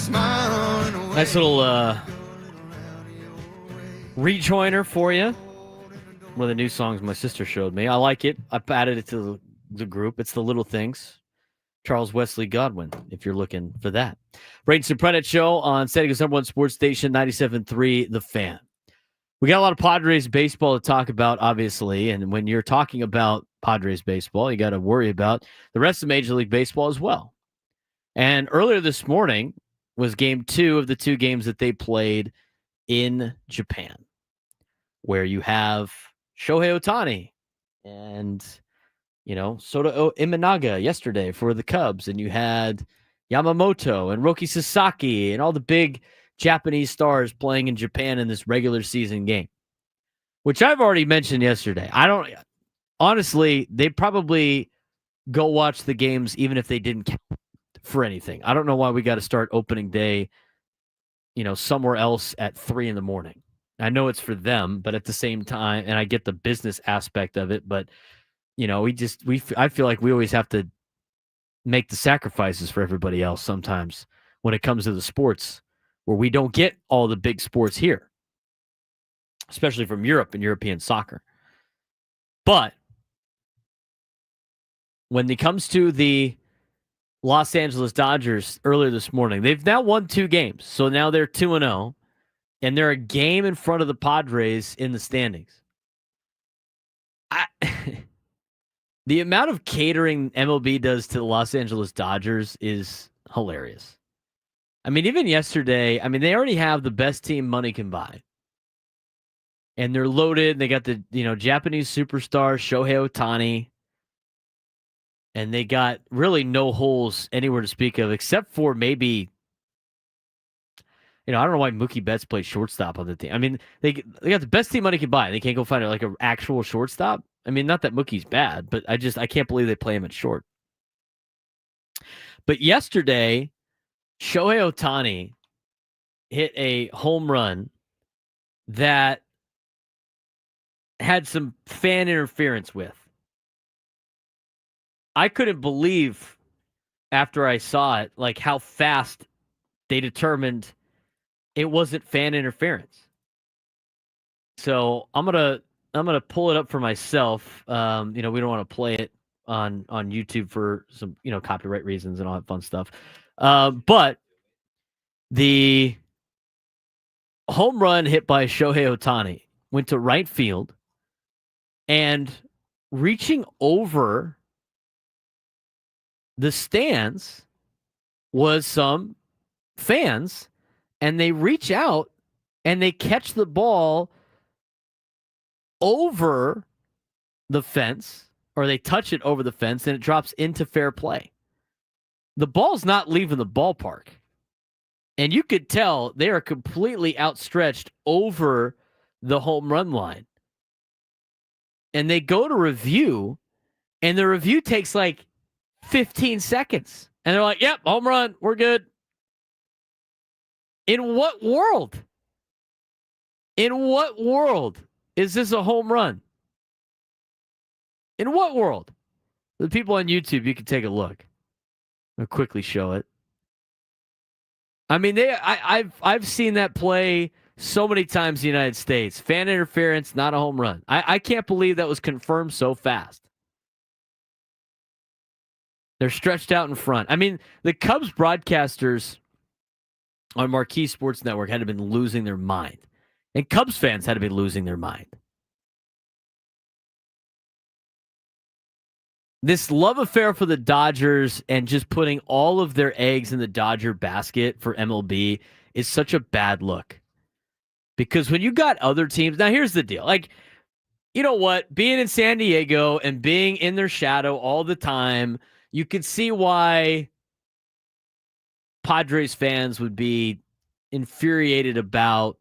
Nice little rejoiner for you. One of the new songs my sister showed me. I like it. I added it to the group. It's The Little Things. Charles Wesley Godwin, if you're looking for that. Braden Surprenant Show on San Diego's #1 sports station, 97.3 The Fan. We got a lot of Padres baseball to talk about, obviously. And when you're talking about Padres baseball, you got to worry about the rest of Major League Baseball as well. And earlier this morning was game 2 of the 2 games that they played in Japan, where you have Shohei Ohtani and, Sota Imanaga yesterday for the Cubs, and you had Yamamoto and Roki Sasaki and all the big Japanese stars playing in Japan in this regular season game, which I've already mentioned yesterday. Honestly, they probably go watch the games even if they didn't count for anything. I don't know why we got to start opening day, somewhere else at 3 a.m. I know it's for them, but at the same time, and I get the business aspect of it, but I feel like we always have to make the sacrifices for everybody else sometimes when it comes to the sports where we don't get all the big sports here, especially from Europe and European soccer. But when it comes to the Los Angeles Dodgers earlier this morning, they've now won 2 games. So now they're 2-0, and they're a game in front of the Padres in the standings. The amount of catering MLB does to the Los Angeles Dodgers is hilarious. I mean, even yesterday, they already have the best team money can buy. And they're loaded. They got the, Japanese superstar Shohei Ohtani. And they got really no holes anywhere to speak of, except for maybe, I don't know why Mookie Betts plays shortstop on the team. They got the best team money can buy. They can't go find an actual shortstop. Not that Mookie's bad, but I can't believe they play him at short. But yesterday, Shohei Ohtani hit a home run that had some fan interference with. I couldn't believe after I saw it, how fast they determined it wasn't fan interference. So I'm gonna pull it up for myself. We don't want to play it on YouTube for some copyright reasons and all that fun stuff. But the home run hit by Shohei Ohtani went to right field, and reaching over the stands was some fans, and they reach out and they catch the ball over the fence, or they touch it over the fence, and it drops into fair play. The ball's not leaving the ballpark. And you could tell they are completely outstretched over the home run line. And they go to review, and the review takes 15 seconds. And they're like, yep, home run, we're good. In what world? In what world is this a home run? In what world? The people on YouTube, you can take a look. I'll quickly show it. I've seen that play so many times in the United States. Fan interference, not a home run. I can't believe that was confirmed so fast. They're stretched out in front. The Cubs broadcasters on Marquee Sports Network had been losing their mind. And Cubs fans had to be losing their mind. This love affair for the Dodgers and just putting all of their eggs in the Dodger basket for MLB is such a bad look. Because when you got other teams, now here's the deal. You know what? Being in San Diego and being in their shadow all the time, you could see why Padres fans would be infuriated about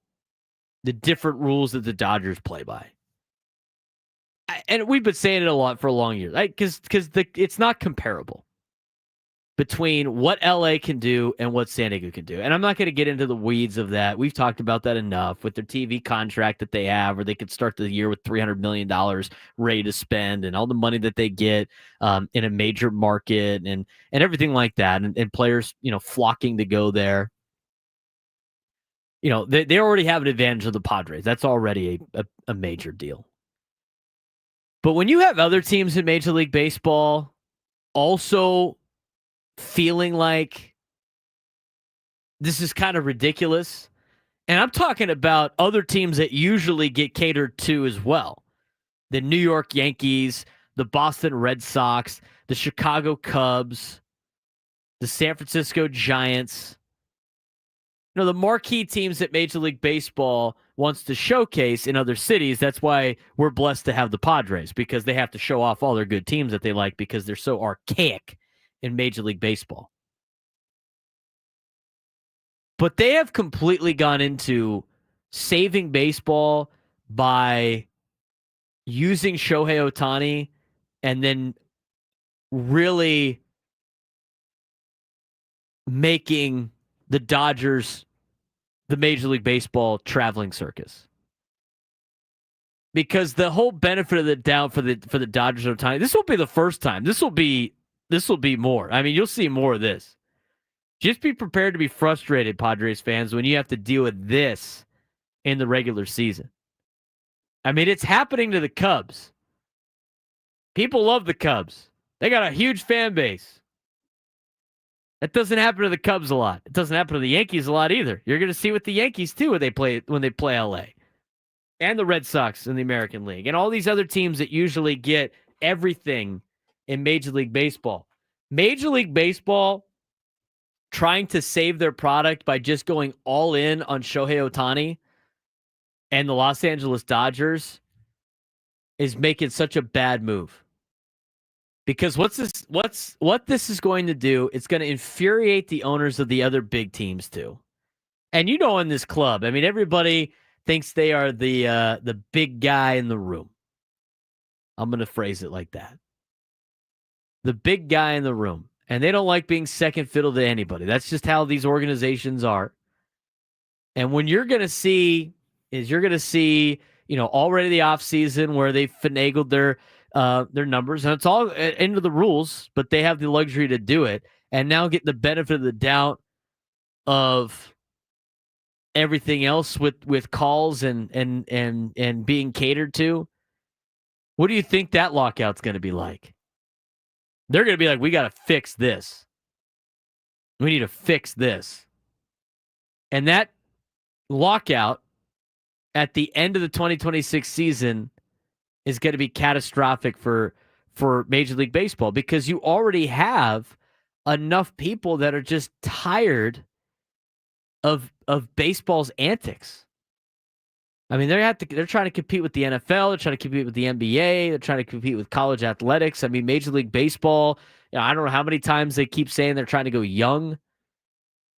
the different rules that the Dodgers play by. And we've been saying it a lot for a long year, right? Because it's not comparable between what LA can do and what San Diego can do. And I'm not going to get into the weeds of that. We've talked about that enough with their TV contract that they have, where they could start the year with $300 million ready to spend, and all the money that they get in a major market and everything like that. And players, flocking to go there. they already have an advantage of the Padres. That's already a major deal. But when you have other teams in Major League Baseball also feeling like this is kind of ridiculous, and I'm talking about other teams that usually get catered to as well. The New York Yankees, the Boston Red Sox, the Chicago Cubs, the San Francisco Giants. The marquee teams that Major League Baseball wants to showcase in other cities. That's why we're blessed to have the Padres, because they have to show off all their good teams that they like because they're so archaic in Major League Baseball. But they have completely gone into saving baseball by using Shohei Ohtani and then really making the Dodgers the Major League Baseball traveling circus. Because the whole benefit of the doubt for the Dodgers and Ohtani, this won't be the first time. This will be more. I mean, you'll see more of this. Just be prepared to be frustrated, Padres fans, when you have to deal with this in the regular season. I mean, it's happening to the Cubs. People love the Cubs. They got a huge fan base. That doesn't happen to the Cubs a lot. It doesn't happen to the Yankees a lot either. You're going to see with the Yankees too when they play LA. And the Red Sox in the American League. And all these other teams that usually get everything in Major League Baseball. Major League Baseball trying to save their product by just going all in on Shohei Ohtani and the Los Angeles Dodgers is making such a bad move. Because what this is going to do, it's going to infuriate the owners of the other big teams too. And in this club, I mean, everybody thinks they are the big guy in the room. I'm going to phrase it like that. The big guy in the room. And they don't like being second fiddle to anybody. That's just how these organizations are. And when you're going to see, already the offseason where they finagled their numbers, and it's all into the rules, but they have the luxury to do it, and now get the benefit of the doubt of everything else with calls and being catered to. What do you think that lockout's going to be like? They're going to be like, we got to fix this. We need to fix this. And that lockout at the end of the 2026 season is going to be catastrophic for Major League Baseball, because you already have enough people that are just tired of baseball's antics. I mean, they're trying to compete with the NFL, they're trying to compete with the NBA, they're trying to compete with college athletics. I mean, Major League Baseball, I don't know how many times they keep saying they're trying to go young.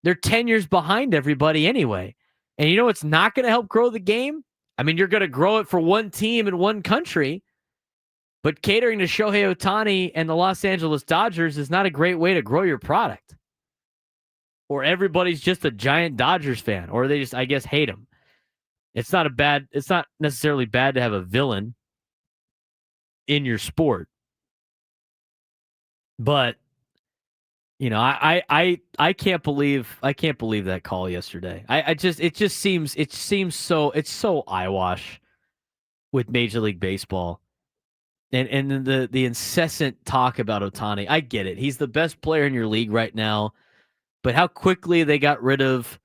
They're 10 years behind everybody anyway. And you know what's not going to help grow the game? I mean, you're going to grow it for one team in one country, but catering to Shohei Ohtani and the Los Angeles Dodgers is not a great way to grow your product. Or everybody's just a giant Dodgers fan, or they just, I guess, hate them. It's not necessarily bad to have a villain in your sport. But I can't believe that call yesterday. It seems so eyewash with Major League Baseball. And the incessant talk about Ohtani. I get it. He's the best player in your league right now. But how quickly they got rid of,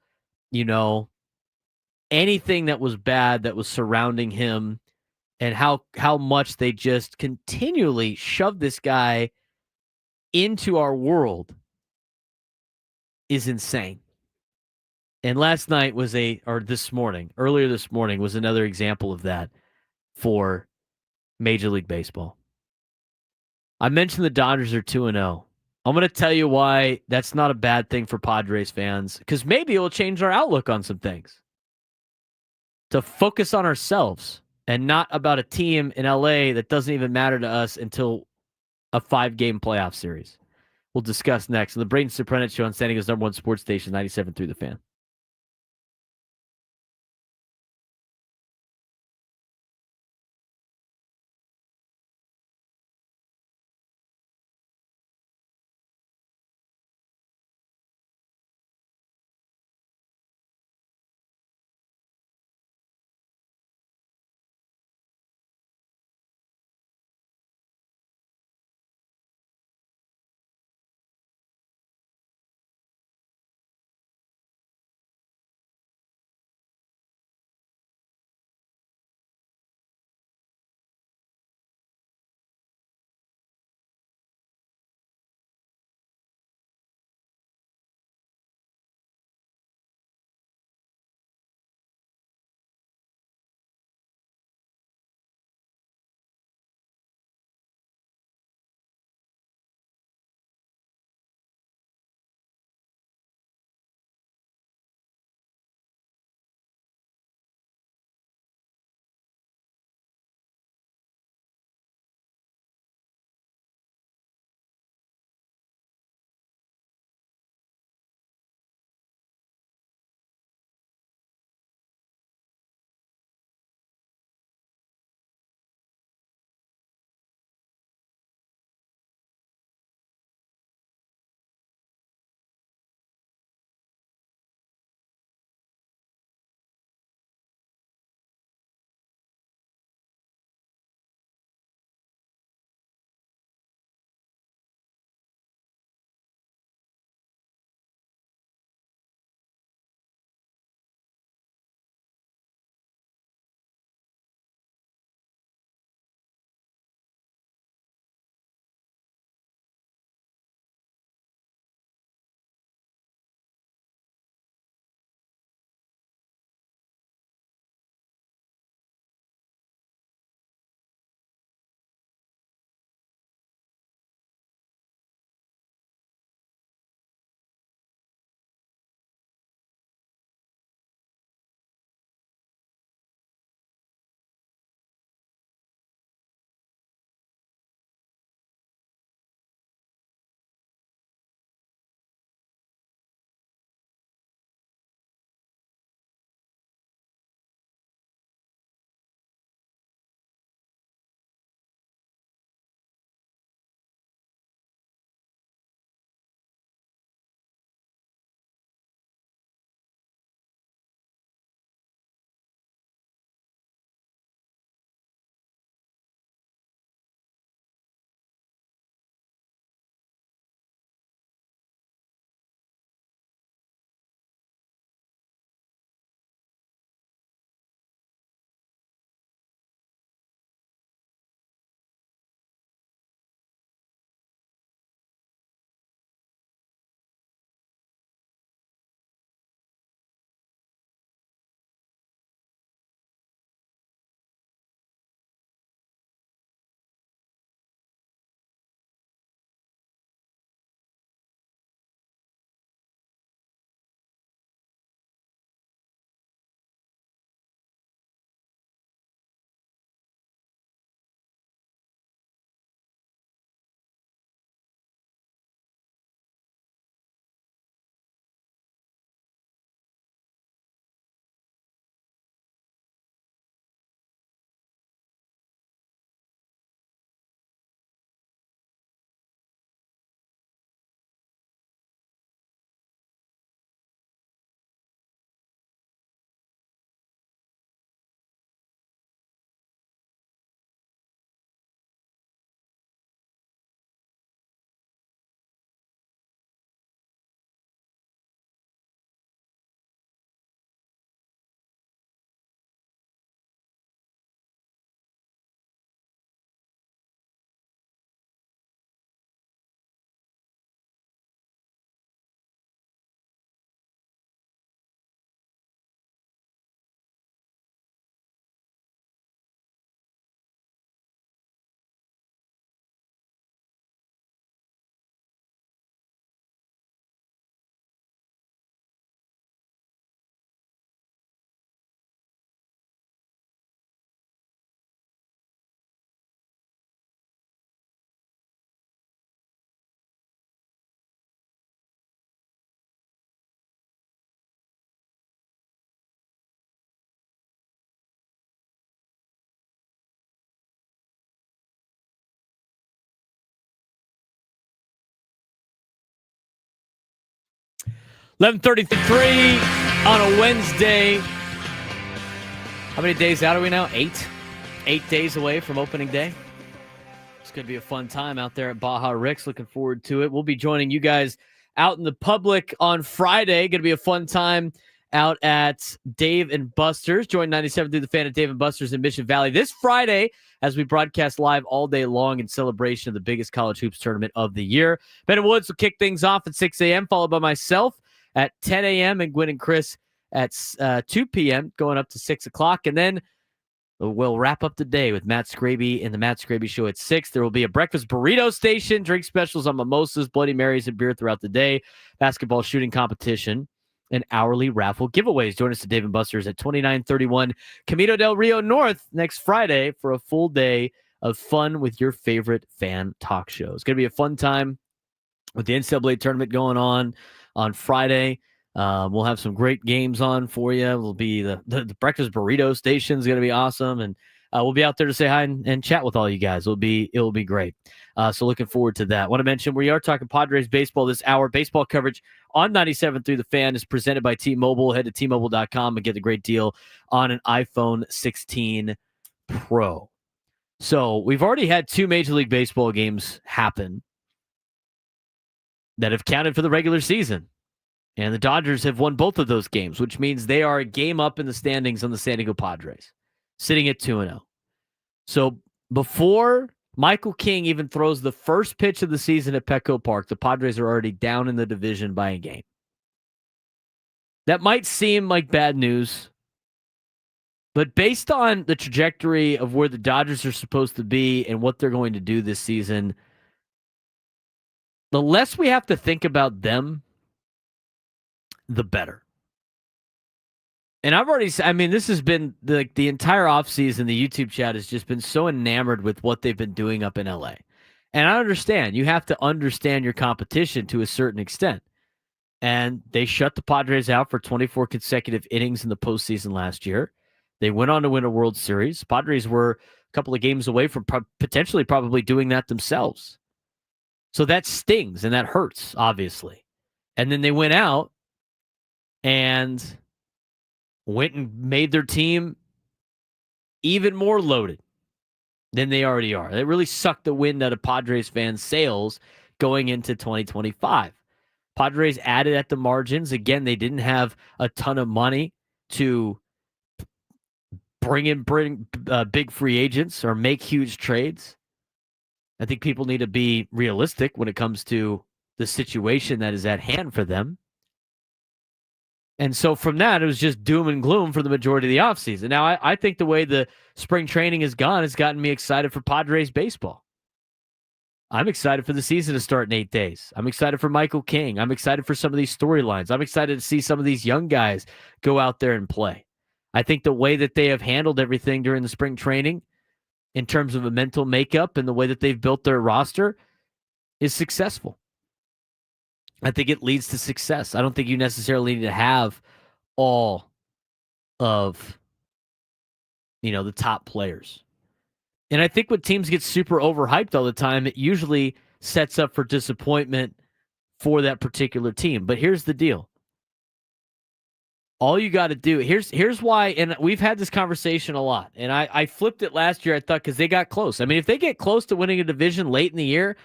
anything that was bad that was surrounding him, and how much they just continually shoved this guy into our world is insane. And last night earlier this morning was another example of that for Major League Baseball. I mentioned the Dodgers are 2-0. I'm going to tell you why that's not a bad thing for Padres fans, because maybe it will change our outlook on some things. To focus on ourselves and not about a team in LA that doesn't even matter to us until a 5-game playoff series. We'll discuss next on the Braden Surprenant Show on San Diego's #1 sports station, 97.3 The Fan. 11:33 on a Wednesday. How many days out are we now? 8. 8 days away from opening day. It's going to be a fun time out there at Baja Rick's. Looking forward to it. We'll be joining you guys out in the public on Friday. Going to be a fun time out at Dave and Buster's. Join 97 through the fan at Dave and Buster's in Mission Valley this Friday as we broadcast live all day long in celebration of the biggest college hoops tournament of the year. Ben and Woods will kick things off at 6 a.m., followed by myself at 10 a.m. and Gwen and Chris at 2 p.m., going up to 6 o'clock. And then we'll wrap up the day with Matt Scraby and the Matt Scraby Show at 6. There will be a breakfast burrito station, drink specials on mimosas, Bloody Marys, and beer throughout the day, basketball shooting competition, and hourly raffle giveaways. Join us at Dave & Buster's at 2931 Camino del Rio North next Friday for a full day of fun with your favorite fan talk show. It's going to be a fun time with the NCAA tournament going on Friday. We'll have some great games on for you. It'll be the breakfast burrito station is going to be awesome, and we'll be out there to say hi and chat with all you guys. It'll be great. So looking forward to that. Want to mention we are talking Padres baseball this hour. Baseball coverage on 97 through the fan is presented by T-Mobile. Head to T-Mobile.com and get a great deal on an iPhone 16 Pro. So we've already had 2 Major League Baseball games happen that have counted for the regular season. And the Dodgers have won both of those games, which means they are a game up in the standings on the San Diego Padres, sitting at 2-0. So before Michael King even throws the first pitch of the season at Petco Park, the Padres are already down in the division by a game. That might seem like bad news, but based on the trajectory of where the Dodgers are supposed to be and what they're going to do this season, the less we have to think about them, the better. And I've already said, I mean, this has been the entire offseason, the YouTube chat has just been so enamored with what they've been doing up in LA. And I understand, you have to understand your competition to a certain extent. And they shut the Padres out for 24 consecutive innings in the postseason last year. They went on to win a World Series. Padres were a couple of games away from potentially probably doing that themselves. So that stings and that hurts, obviously. And then they went out and went and made their team even more loaded than they already are. They really sucked the wind out of Padres fans' sails going into 2025. Padres added at the margins. Again, they didn't have a ton of money to bring big free agents or make huge trades. I think people need to be realistic when it comes to the situation that is at hand for them. And so from that, it was just doom and gloom for the majority of the offseason. Now, I think the way the spring training has gone has gotten me excited for Padres baseball. I'm excited for the season to start in 8 days. I'm excited for Michael King. I'm excited for some of these storylines. I'm excited to see some of these young guys go out there and play. I think the way that they have handled everything during the spring training in terms of a mental makeup and the way that they've built their roster is successful. I think it leads to success. I don't think you necessarily need to have all of, the top players. And I think when teams get super overhyped all the time, it usually sets up for disappointment for that particular team. But here's the deal. All you got to do, here's why, and we've had this conversation a lot, and I flipped it last year, I thought, because they got close. I mean, if they get close to winning a division late in the year,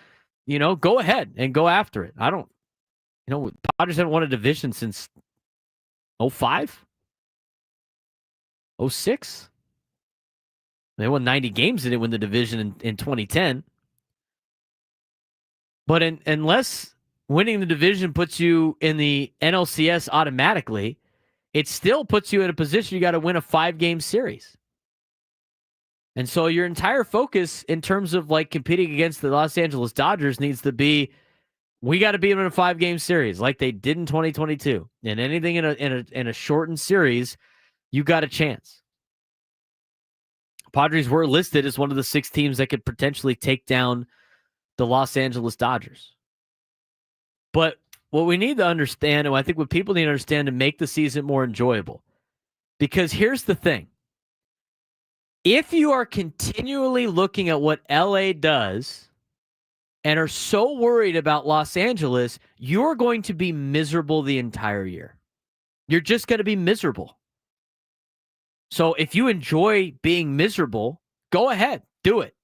go ahead and go after it. Padres haven't won a division since 05? 06? They won 90 games and they win the division in 2010. But unless winning the division puts you in the NLCS automatically, it still puts you in a position you got to win a 5-game series. And so your entire focus in terms of competing against the Los Angeles Dodgers needs to be, we got to beat them in a 5-game series like they did in 2022. And anything in a shortened series, you got a chance. Padres were listed as one of the 6 teams that could potentially take down the Los Angeles Dodgers. But what we need to understand, and I think what people need to understand to make the season more enjoyable, because here's the thing. If you are continually looking at what LA does and are so worried about Los Angeles, you're going to be miserable the entire year. You're just going to be miserable. So if you enjoy being miserable, go ahead, do it.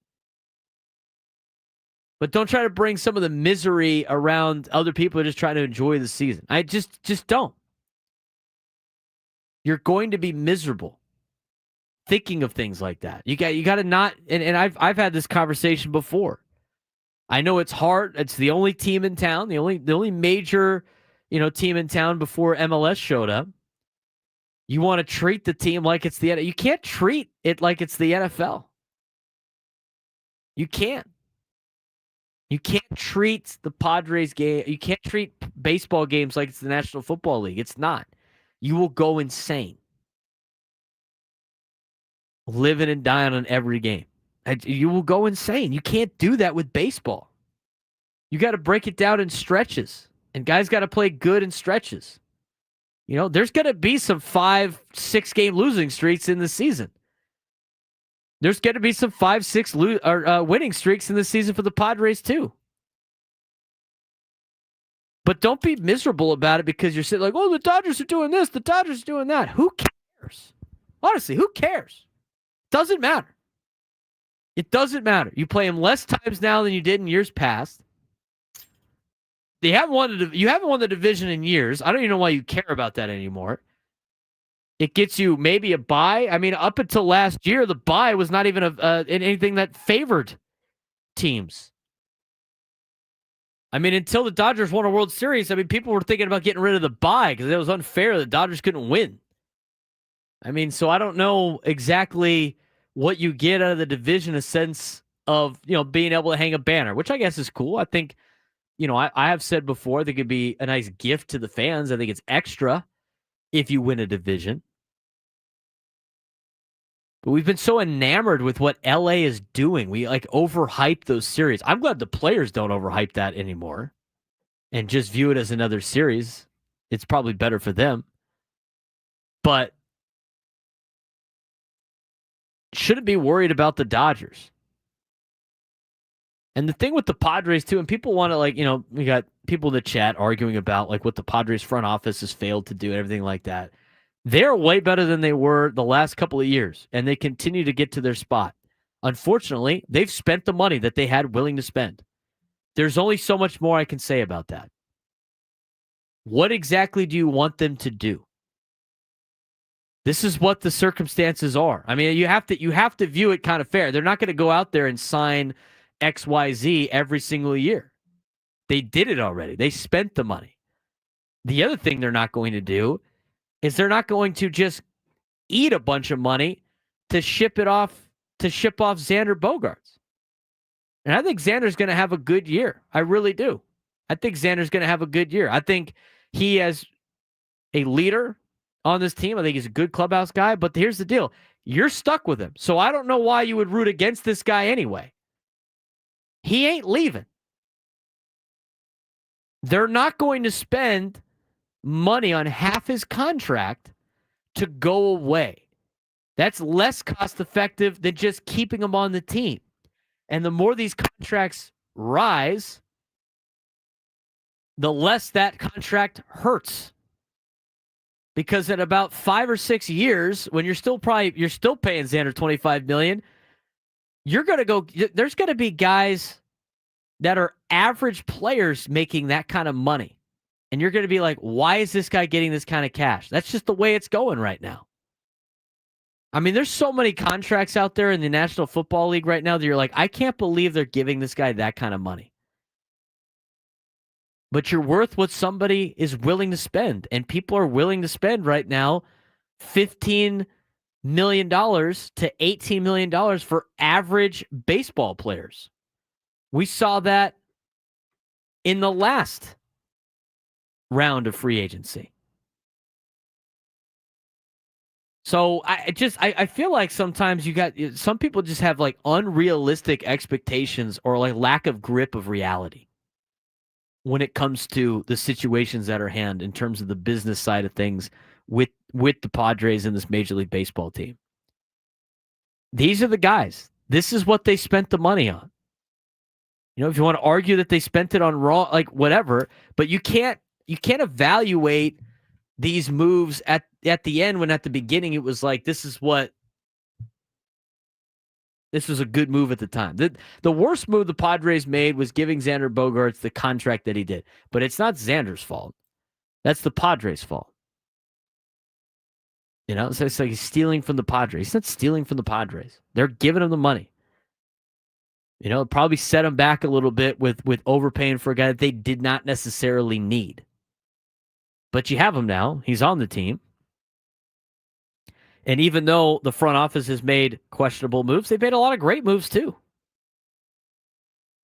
But don't try to bring some of the misery around other people who are just trying to enjoy the season. I just don't. You're going to be miserable thinking of things like that. You got to not, and I've had this conversation before. I know it's hard. It's the only team in town, the only major, team in town before MLS showed up. You want to treat the team like it's the NFL. You can't treat it like it's the NFL. You can't. You can't treat the Padres game. You can't treat baseball games like it's the National Football League. It's not. You will go insane. Living and dying on every game. You will go insane. You can't do that with baseball. You got to break it down in stretches. And guys got to play good in stretches. There's going to be some 5-6 game losing streaks in the season. There's going to be some 5-6 winning streaks in the season for the Padres too. But don't be miserable about it because you're sitting like, oh, the Dodgers are doing this, the Dodgers are doing that. Who cares? Honestly, who cares? Doesn't matter. It doesn't matter. You play them less times now than you did in years past. You haven't won the division in years. I don't even know why you care about that anymore. It gets you maybe a bye. I mean, up until last year, the bye was not even anything that favored teams. I mean, until the Dodgers won a World Series, people were thinking about getting rid of the bye because it was unfair. The Dodgers couldn't win. So I don't know exactly what you get out of the division, a sense of, being able to hang a banner, which I guess is cool. I think, I have said before, I think it'd be a nice gift to the fans. I think it's extra if you win a division. But we've been so enamored with what LA is doing. We overhype those series. I'm glad the players don't overhype that anymore and just view it as another series. It's probably better for them. But shouldn't be worried about the Dodgers. And the thing with the Padres too, and people want to we got people in the chat arguing about what the Padres front office has failed to do and everything like that. They're way better than they were the last couple of years, and they continue to get to their spot. Unfortunately, they've spent the money that they had willing to spend. There's only so much more I can say about that. What exactly do you want them to do? This is what the circumstances are. You have to view it kind of fair. They're not going to go out there and sign XYZ every single year. They did it already. They spent the money. The other thing they're not going to do is they're not going to just eat a bunch of money to ship off Xander Bogaerts. And I think Xander's going to have a good year. I really do. I think Xander's going to have a good year. I think he has a leader on this team. I think he's a good clubhouse guy. But here's the deal. You're stuck with him. So I don't know why you would root against this guy anyway. He ain't leaving. They're not going to spend money on half his contract to go away. That's less cost effective than just keeping him on the team. And the more these contracts rise, the less that contract hurts. Because in about 5 or 6 years, when you're still paying Xander $25 million, there's going to be guys that are average players making that kind of money. And you're going to be like, why is this guy getting this kind of cash? That's just the way it's going right now. There's so many contracts out there in the National Football League right now that you're like, I can't believe they're giving this guy that kind of money. But you're worth what somebody is willing to spend. And people are willing to spend right now $15 million to $18 million for average baseball players. We saw that in the last round of free agency. So I feel like sometimes some people just have unrealistic expectations or lack of grip of reality when it comes to the situations at our hand in terms of the business side of things with the Padres and this Major League Baseball team. These are the guys. This is what they spent the money on. If you want to argue that they spent it on wrong, like whatever, but you can't evaluate these moves at the end when at the beginning it was like this was a good move at the time. The worst move the Padres made was giving Xander Bogaerts the contract that he did, but it's not Xander's fault. That's the Padres' fault. So it's like he's stealing from the Padres. He's not stealing from the Padres. They're giving him the money. Probably set him back a little bit with overpaying for a guy that they did not necessarily need. But you have him now. He's on the team. And even though the front office has made questionable moves, they've made a lot of great moves too.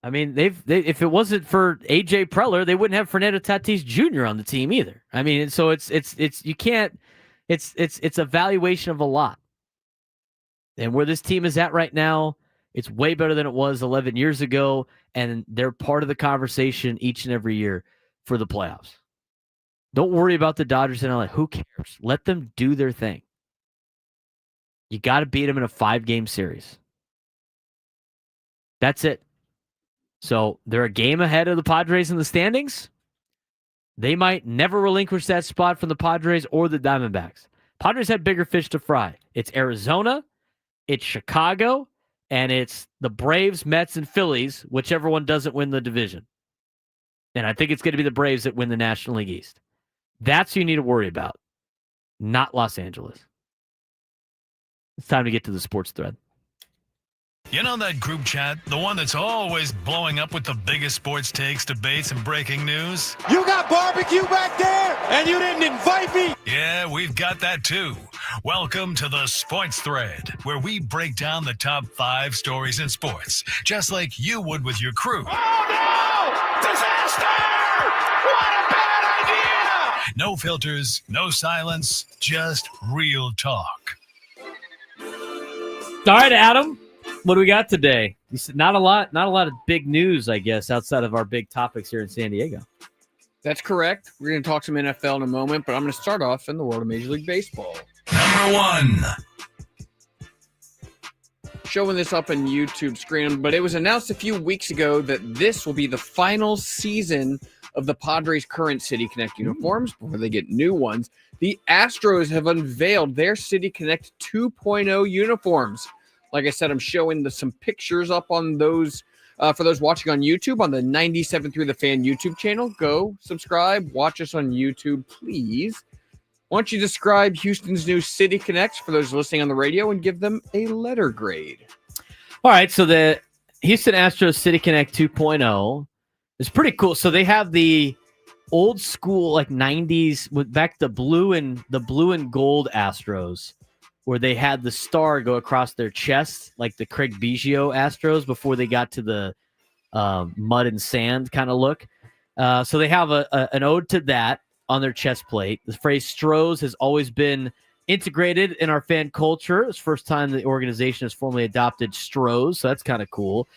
I mean, if it wasn't for AJ Preller, they wouldn't have Fernando Tatis Jr. on the team either. I mean, so it's a valuation of a lot. And where this team is at right now, it's way better than it was 11 years ago, and they're part of the conversation each and every year for the playoffs. Don't worry about the Dodgers in LA. Who cares? Let them do their thing. You got to beat them in a 5-game series. That's it. So they're a game ahead of the Padres in the standings. They might never relinquish that spot from the Padres or the Diamondbacks. Padres have bigger fish to fry. It's Arizona, it's Chicago, and it's the Braves, Mets, and Phillies, whichever one doesn't win the division. And I think it's going to be the Braves that win the National League East. That's who you need to worry about, not Los Angeles. It's time to get to the sports thread. You know that group chat? The one that's always blowing up with the biggest sports takes, debates, and breaking news? You got barbecue back there, and you didn't invite me? Yeah, we've got that too. Welcome to the Sports Thread, where we break down the top 5 stories in sports, just like you would with your crew. Oh no! Disaster! What a bad idea! No filters, no silence, just real talk. All right, Adam. What do we got today? You said not a lot of big news, I guess, outside of our big topics here in San Diego. That's correct. We're going to talk some NFL in a moment, but I'm going to start off in the world of Major League Baseball. Number 1. Showing this up on YouTube screen, but it was announced a few weeks ago that this will be the final season of the Padres' current City Connect uniforms before they get new ones. The Astros have unveiled their City Connect 2.0 uniforms. Like I said, I'm showing some pictures up on those for those watching on YouTube on the 97.3 The Fan YouTube channel. Go subscribe, watch us on YouTube, please. Why don't you describe Houston's new City Connects for those listening on the radio and give them a letter grade? All right, so the Houston Astros City Connect 2.0 is pretty cool. So they have the old school like 90s with back the blue and gold Astros, where they had the star go across their chest, like the Craig Biggio Astros before they got to the mud and sand kind of look. So they have an ode to that on their chest plate. The phrase Stros has always been integrated in our fan culture. It's the first time the organization has formally adopted Stros, so that's kind of cool.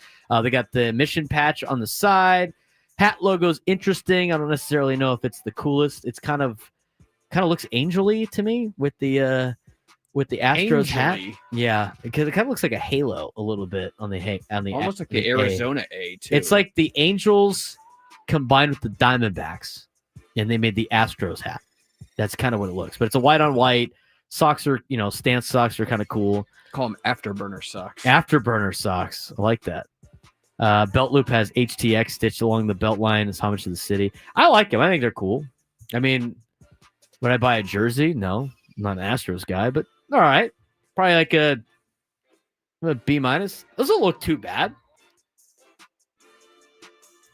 They got the mission patch on the side. Hat logo's interesting. I don't necessarily know if it's the coolest. It's kind of looks angel-y to me with the Astros hat. Yeah, because it kind of looks like a halo a little bit on the almost like the Arizona A too. It's like the Angels combined with the Diamondbacks, and they made the Astros hat. That's kind of what it looks. But it's a white on white. Socks are, stance socks are kind of cool. Call them afterburner socks. Afterburner socks. I like that. Belt loop has HTX stitched along the belt line. It's homage to the city. I like them. I think they're cool. I mean, would I buy a jersey? No, I'm not an Astros guy, but all right. Probably like a B-. Doesn't look too bad.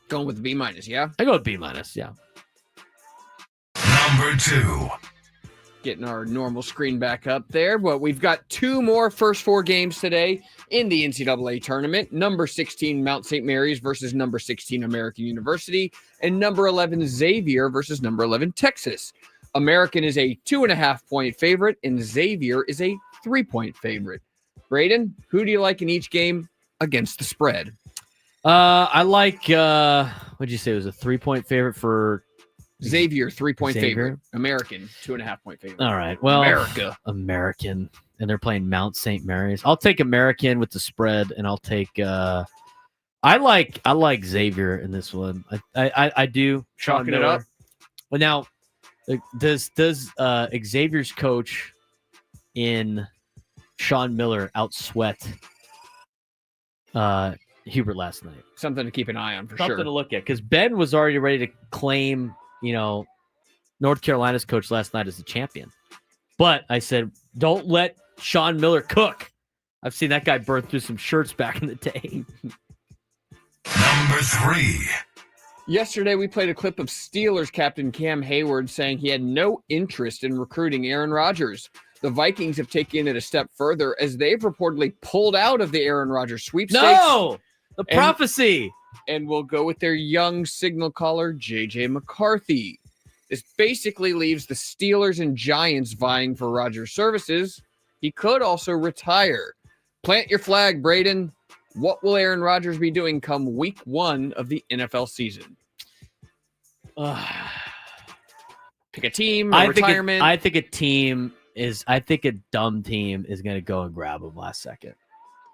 Going with B-, yeah? I go with B-, yeah. Number 2. Getting our normal screen back up there, but we've got 2 more first 4 games today in the NCAA tournament. Number 16, Mount St. Mary's versus number 16, American University, and number 11, Xavier versus number 11, Texas. American is a 2.5-point favorite, and Xavier is a 3-point favorite. Braden, who do you like in each game against the spread? I like, what'd you say? It was a 3-point favorite for Xavier, 3-point favorite. American, 2.5-point favorite. All right. Well, American. And they're playing Mount St. Mary's. I'll take American with the spread, and I'll take I like Xavier in this one. I do. Sean Chalking it Miller. up. But now, does Xavier's coach in Sean Miller outsweat Hubert last night? Something to keep an eye on for Something sure. to look at, because Ben was already ready to claim, North Carolina's coach last night as the champion. But I said, don't let Sean Miller cook. I've seen that guy burn through some shirts back in the day. Number 3. Yesterday, we played a clip of Steelers captain Cam Hayward saying he had no interest in recruiting Aaron Rodgers. The Vikings have taken it a step further as they've reportedly pulled out of the Aaron Rodgers sweepstakes. No! The prophecy! And will go with their young signal caller, J.J. McCarthy. This basically leaves the Steelers and Giants vying for Rodgers' services. He could also retire. Plant your flag, Braden. What will Aaron Rodgers be doing come week 1 of the NFL season? Pick a team, retirement. I think a dumb team is going to go and grab him last second.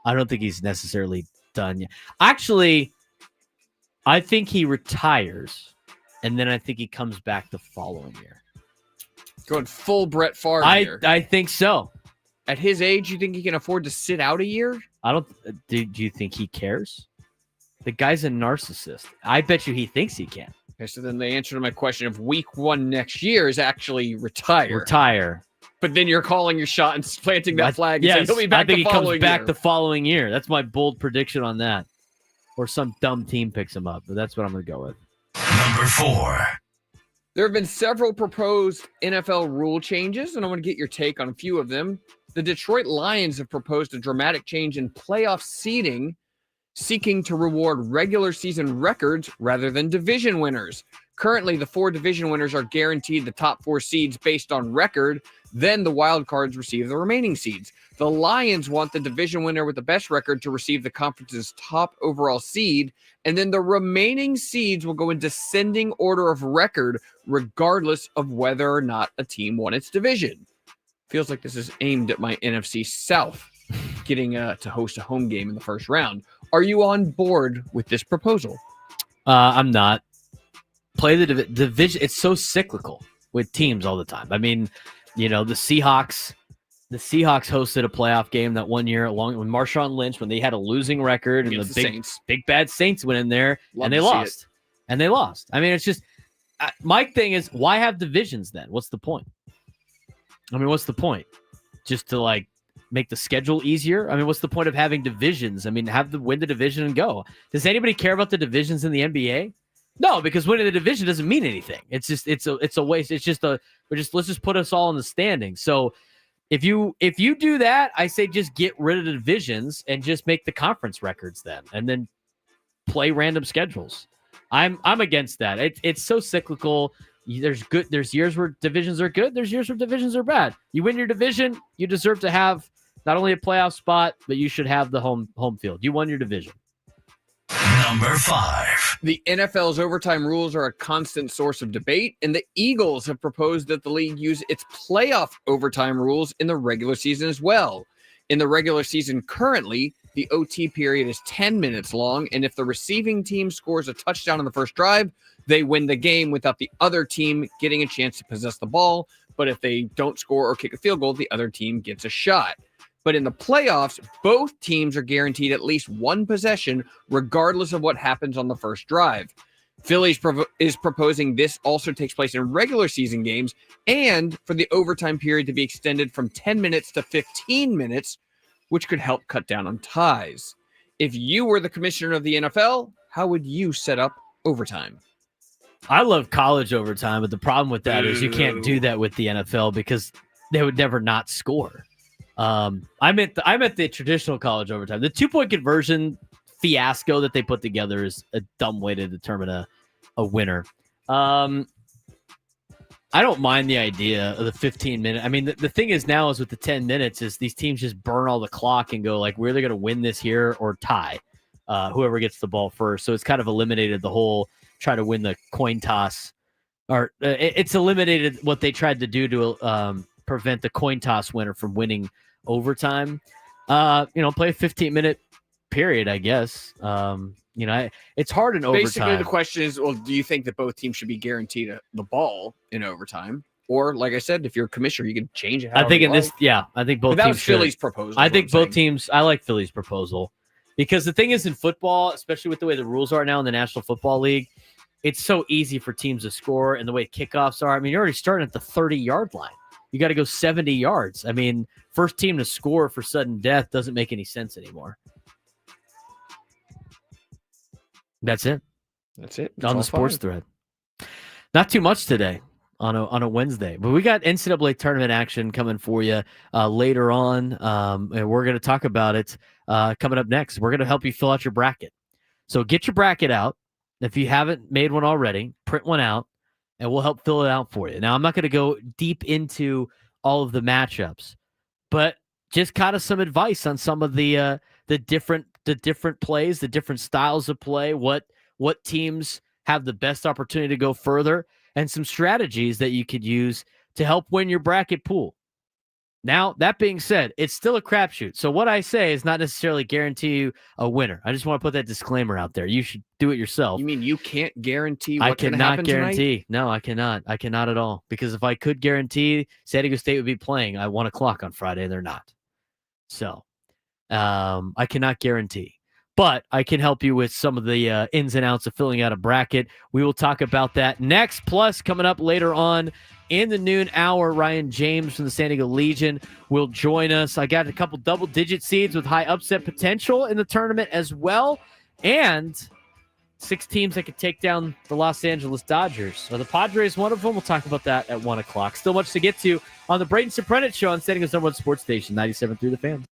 I don't think he's necessarily done yet. Actually, I think he retires, and then I think he comes back the following year. Going full Brett Favre here. I think so. At his age, you think he can afford to sit out a year? I don't. Do you think he cares? The guy's a narcissist. I bet you he thinks he can. Okay, so then the answer to my question of week 1 next year is actually retire. Retire. But then you're calling your shot and planting that flag. And Yes, saying he'll be back I think the he comes following back year. the following year. That's my bold prediction on that. Or some dumb team picks him up, but that's what I'm going to go with. Number 4. There have been several proposed NFL rule changes, and I want to get your take on a few of them. The Detroit Lions have proposed a dramatic change in playoff seeding, seeking to reward regular season records rather than division winners. Currently, the 4 division winners are guaranteed the top 4 seeds based on record. Then the wild cards receive the remaining seeds. The Lions want the division winner with the best record to receive the conference's top overall seed, and then the remaining seeds will go in descending order of record, regardless of whether or not a team won its division. Feels like this is aimed at my NFC South, getting to host a home game in the first round. Are you on board with this proposal? I'm not. Play the division. It's so cyclical with teams all the time. I mean, the Seahawks hosted a playoff game that one year along with Marshawn Lynch when they had a losing record, and the big bad Saints went in there and they lost. And they lost. I mean, it's just my thing is, why have divisions then? What's the point? I mean, what's the point? Just to make the schedule easier? I mean, what's the point of having divisions? I mean, win the division and go. Does anybody care about the divisions in the NBA? No, because winning the division doesn't mean anything. It's just it's a waste. It's just let's just put us all in the standings. So if you do that, I say just get rid of the divisions and just make the conference records then, and then play random schedules. I'm against that. It's so cyclical. There's years where divisions are good. There's years where divisions are bad. You win your division, you deserve to have not only a playoff spot, but you should have the home field. You won your division. Number 5. The NFL's overtime rules are a constant source of debate, and the Eagles have proposed that the league use its playoff overtime rules in the regular season as well. In the regular season currently, the OT period is 10 minutes long, and if the receiving team scores a touchdown on the first drive, they win the game without the other team getting a chance to possess the ball. But if they don't score or kick a field goal, the other team gets a shot. But in the playoffs, both teams are guaranteed at least one possession, regardless of what happens on the first drive. Philly is proposing this also takes place in regular season games, and for the overtime period to be extended from 10 minutes to 15 minutes, which could help cut down on ties. If you were the commissioner of the NFL, how would you set up overtime? I love college overtime, but the problem with that is you can't do that with the NFL because they would never not score. I'm at the traditional college overtime. The 2-point conversion fiasco that they put together is a dumb way to determine a winner. I don't mind the idea of the 15-minute. I mean, the thing is now is with the 10 minutes is these teams just burn all the clock and go we're either going to win this here or tie whoever gets the ball first. So it's kind of eliminated the whole try to win the coin toss, or it's eliminated what they tried to do to prevent the coin toss winner from winning overtime. Play a 15-minute period, I guess. It's hard in Basically, overtime. the question is, well, do you think that both teams should be guaranteed the ball in overtime? Or, like I said, if you're a commissioner, you can change it. I think in this, I think both that teams was should. Philly's proposal. I think both teams. I like Philly's proposal because the thing is, in football, especially with the way the rules are now in the National Football League, it's so easy for teams to score, and the way kickoffs are. I mean, you're already starting at the 30-yard line. You got to go 70 yards. I mean, first team to score for sudden death doesn't make any sense anymore. That's it. That's it. On the sports thread. Not too much today on a Wednesday, but we got NCAA tournament action coming for you later on, and we're going to talk about it coming up next. We're going to help you fill out your bracket. So get your bracket out. If you haven't made one already, print one out, and we'll help fill it out for you. Now, I'm not going to go deep into all of the matchups, but just kind of some advice on some of the different plays, the different styles of play, what teams have the best opportunity to go further, and some strategies that you could use to help win your bracket pool. Now, that being said, it's still a crapshoot. So what I say is not necessarily guarantee you a winner. I just want to put that disclaimer out there. You should do it yourself. You mean you can't guarantee I what's going to happen cannot guarantee. tonight? No, I cannot. I cannot at all. Because if I could guarantee San Diego State would be playing at 1 o'clock on Friday, they're not. So I cannot guarantee. But I can help you with some of the ins and outs of filling out a bracket. We will talk about that next. Plus, coming up later on in the noon hour, Ryan James from the San Diego Legion will join us. I got a couple double-digit seeds with high upset potential in the tournament as well. And 6 teams that could take down the Los Angeles Dodgers. So the Padres, one of them. We'll talk about that at 1 o'clock. Still much to get to on the Braden Surprenant Show on San Diego's #1 sports station, 97.3 The Fan.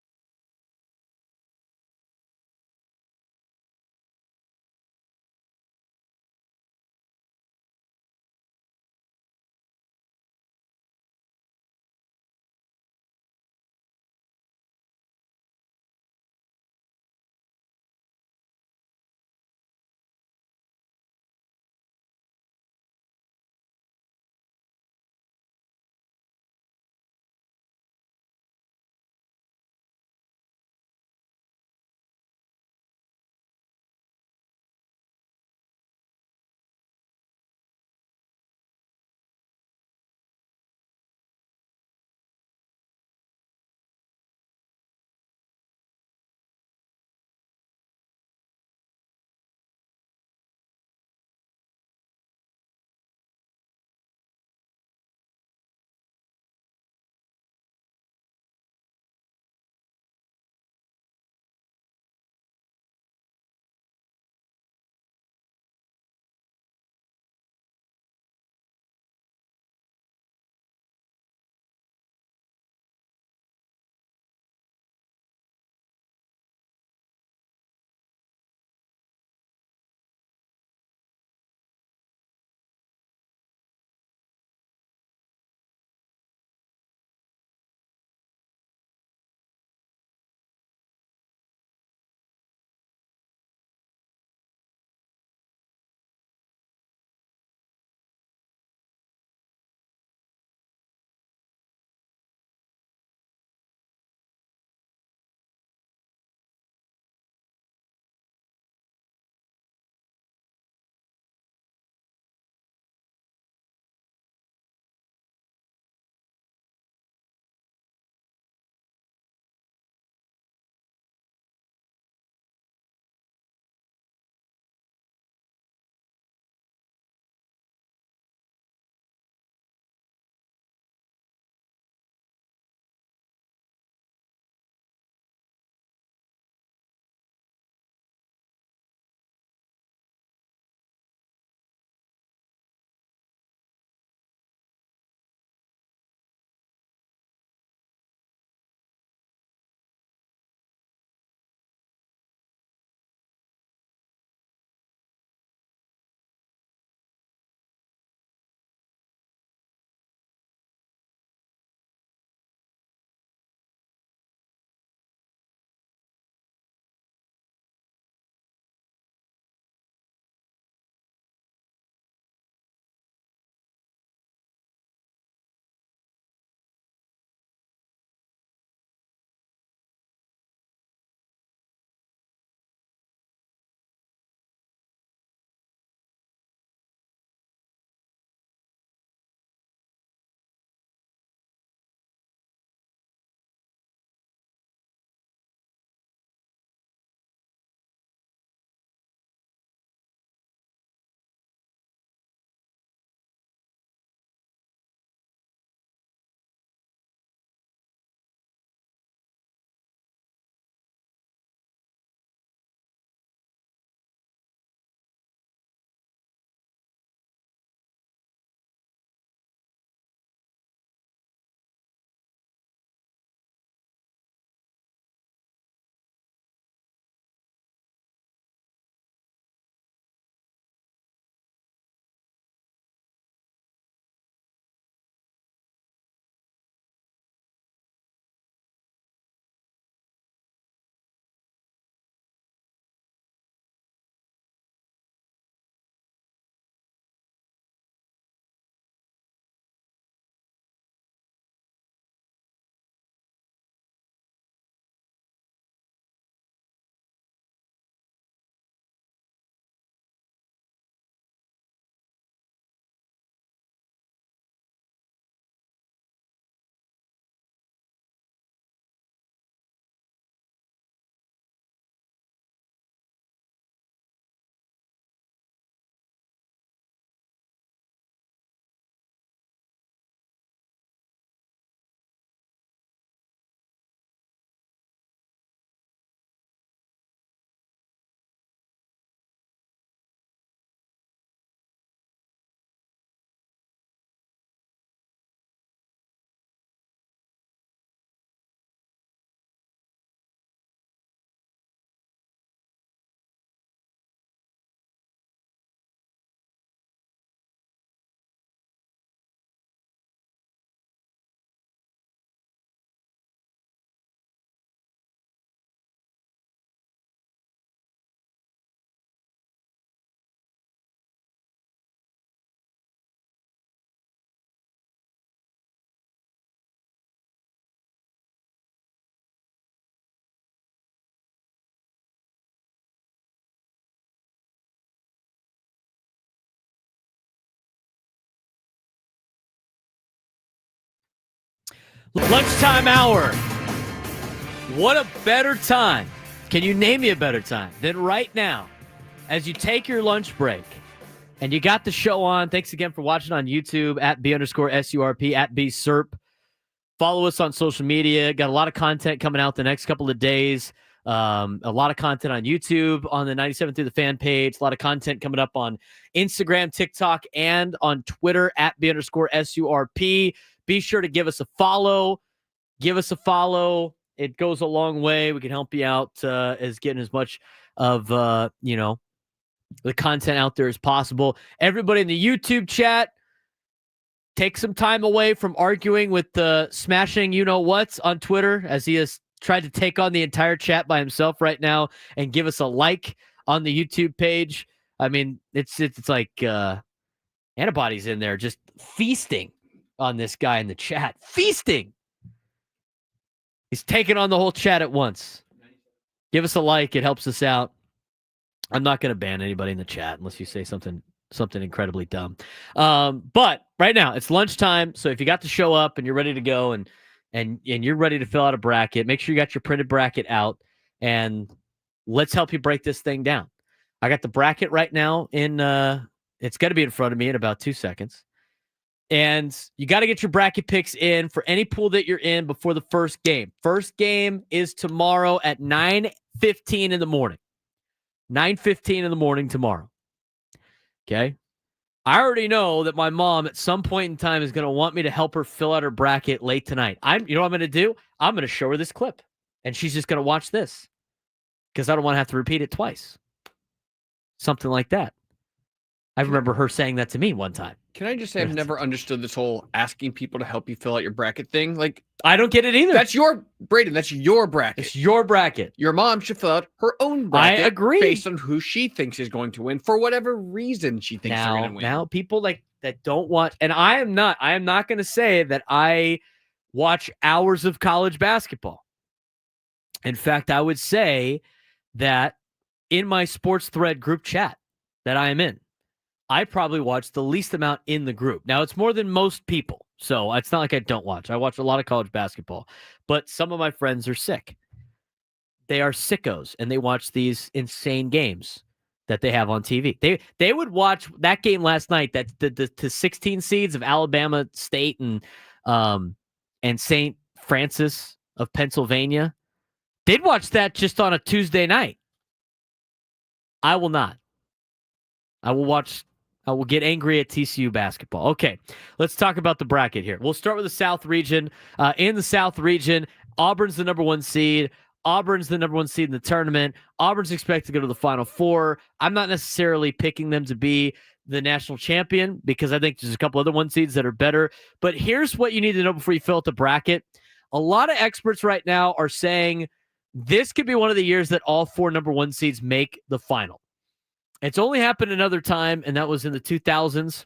Lunchtime hour. What a better time. Can you name me a better time than right now as you take your lunch break and you got the show on? Thanks again for watching on YouTube at B_SURP at BSURP. Follow us on social media. Got a lot of content coming out the next couple of days. A lot of content on YouTube, on the 97 Through the Fan page. A lot of content coming up on Instagram, TikTok, and on Twitter at B_SURP. Be sure to give us a follow. Give us a follow. It goes a long way. We can help you out as getting as much of the content out there as possible. Everybody in the YouTube chat, take some time away from arguing with the smashing you-know-whats on Twitter, as he has tried to take on the entire chat by himself right now, and give us a like on the YouTube page. I mean, it's like Antibodies in there just feasting on this guy in the chat. Feasting! He's taking on the whole chat at once. Give us a like. It helps us out. I'm not going to ban anybody in the chat unless you say something incredibly dumb. But right now, it's lunchtime, so if you got to show up and you're ready to go and you're ready to fill out a bracket, make sure you got your printed bracket out, and let's help you break this thing down. I got the bracket right now it's going to be in front of me in about 2 seconds. And you got to get your bracket picks in for any pool that you're in before the first game. First game is tomorrow at 9:15 in the morning. 9:15 in the morning tomorrow. Okay? I already know that my mom at some point in time is going to want me to help her fill out her bracket late tonight. You know what I'm going to do? I'm going to show her this clip, and she's just going to watch this because I don't want to have to repeat it twice. Something like that. I remember her saying that to me one time. Can I just say I've never understood this whole asking people to help you fill out your bracket thing? Like, I don't get it either. That's your bracket. It's your bracket. Your mom should fill out her own bracket. I agree. Based on who she thinks is going to win for whatever reason she thinks they're going to win. Now people like that don't watch, and I am not going to say that I watch hours of college basketball. In fact, I would say that in my sports thread group chat that I am in, I probably watch the least amount in the group. Now, it's more than most people, so it's not like I don't watch. I watch a lot of college basketball, but some of my friends are sick. They are sickos, and they watch these insane games that they have on TV. They would watch that game last night, that the 16 seeds of Alabama State and St. Francis of Pennsylvania. They'd watch that just on a Tuesday night. I will not. I will get angry at TCU basketball. Okay, let's talk about the bracket here. We'll start with the South region. In the South region, Auburn's the number 1 seed. Auburn's the number 1 seed in the tournament. Auburn's expected to go to the Final Four. I'm not necessarily picking them to be the national champion because I think there's a couple other 1 seeds that are better. But here's what you need to know before you fill out the bracket. A lot of experts right now are saying this could be one of the years that all 4 number 1 seeds make the final. It's only happened another time, and that was in the 2000s.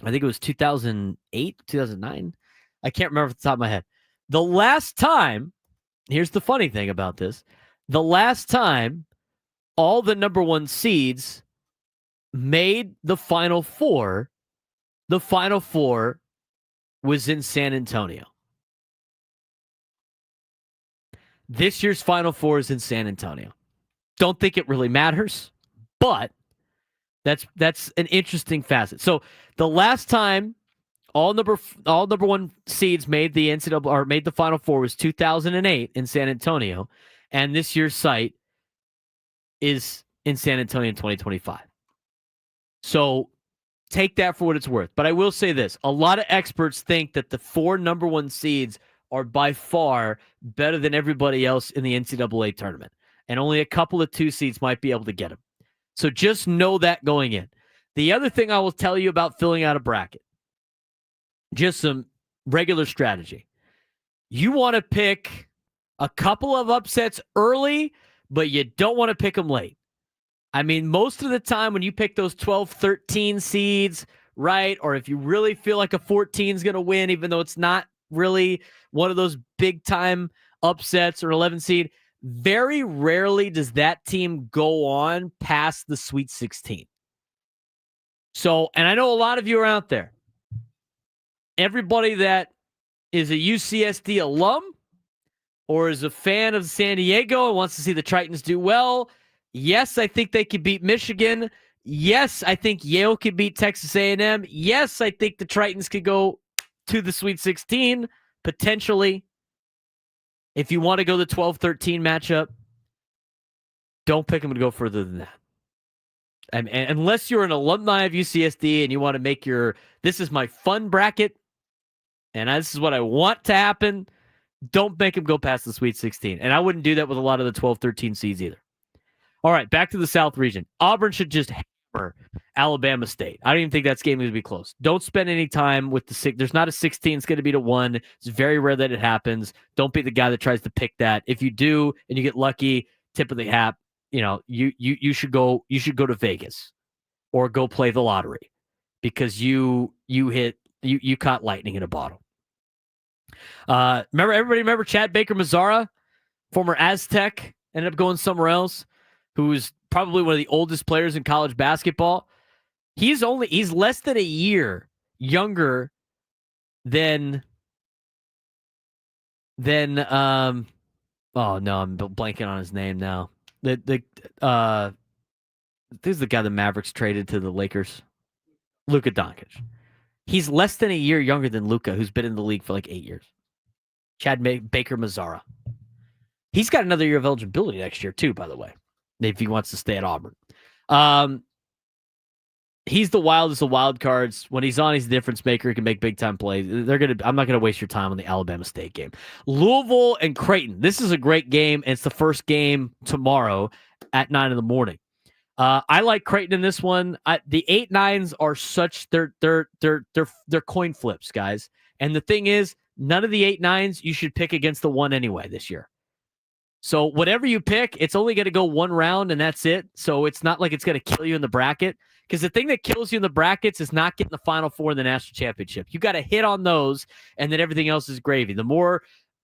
I think it was 2008, 2009. I can't remember off the top of my head. The last time, here's the funny thing about this. The last time all the number 1 seeds made the Final Four was in San Antonio. This year's Final Four is in San Antonio. Don't think it really matters. But that's an interesting facet. So the last time all number 1 seeds made the NCAA or made the Final Four was 2008 in San Antonio, and this year's site is in San Antonio in 2025. So take that for what it's worth. But I will say this: a lot of experts think that the 4 number 1 seeds are by far better than everybody else in the NCAA tournament, and only a couple of 2 seeds might be able to get them. So just know that going in. The other thing I will tell you about filling out a bracket, just some regular strategy. You want to pick a couple of upsets early, but you don't want to pick them late. I mean, most of the time when you pick those 12, 13 seeds, right, or if you really feel like a 14 is going to win, even though it's not really one of those big-time upsets or 11 seed, very rarely does that team go on past the Sweet 16. So, and I know a lot of you are out there. Everybody that is a UCSD alum or is a fan of San Diego and wants to see the Tritons do well. Yes, I think they could beat Michigan. Yes, I think Yale could beat Texas A&M. Yes, I think the Tritons could go to the Sweet 16, potentially. If you want to go the 12-13 matchup, don't pick them to go further than that. And unless you're an alumni of UCSD and you want to make this is my fun bracket, and this is what I want to happen, don't make them go past the Sweet 16. And I wouldn't do that with a lot of the 12-13 seeds either. All right, back to the South region. Auburn should just hammer Alabama State. I don't even think that game is going to be close. Don't spend any time with the 6. There's not a 16. It's going to be to 1. It's very rare that it happens. Don't be the guy that tries to pick that. If you do and you get lucky, tip of the hat, you should go to Vegas or go play the lottery because you caught lightning in a bottle. Remember Chad Baker-Mazara, former Aztec, ended up going somewhere else, who's probably one of the oldest players in college basketball. He's less than a year younger than oh no, I'm blanking on his name now. This is the guy the Mavericks traded to the Lakers, Luka Doncic. He's less than a year younger than Luka, who's been in the league for like 8 years. Chad Baker-Mazara. He's got another year of eligibility next year too, by the way, if he wants to stay at Auburn. He's the wildest of wild cards. When he's on, he's a difference maker. He can make big time plays. I'm not gonna waste your time on the Alabama State game. Louisville and Creighton. This is a great game. It's the first game tomorrow at 9 a.m. I like Creighton in this one. The 8-9s are such they're coin flips, guys. And the thing is, none of the 8-9s you should pick against the 1 anyway this year. So whatever you pick, it's only going to go one round and that's it. So it's not like it's going to kill you in the bracket. Because the thing that kills you in the brackets is not getting the Final Four in the national championship. You got to hit on those, and then everything else is gravy. The more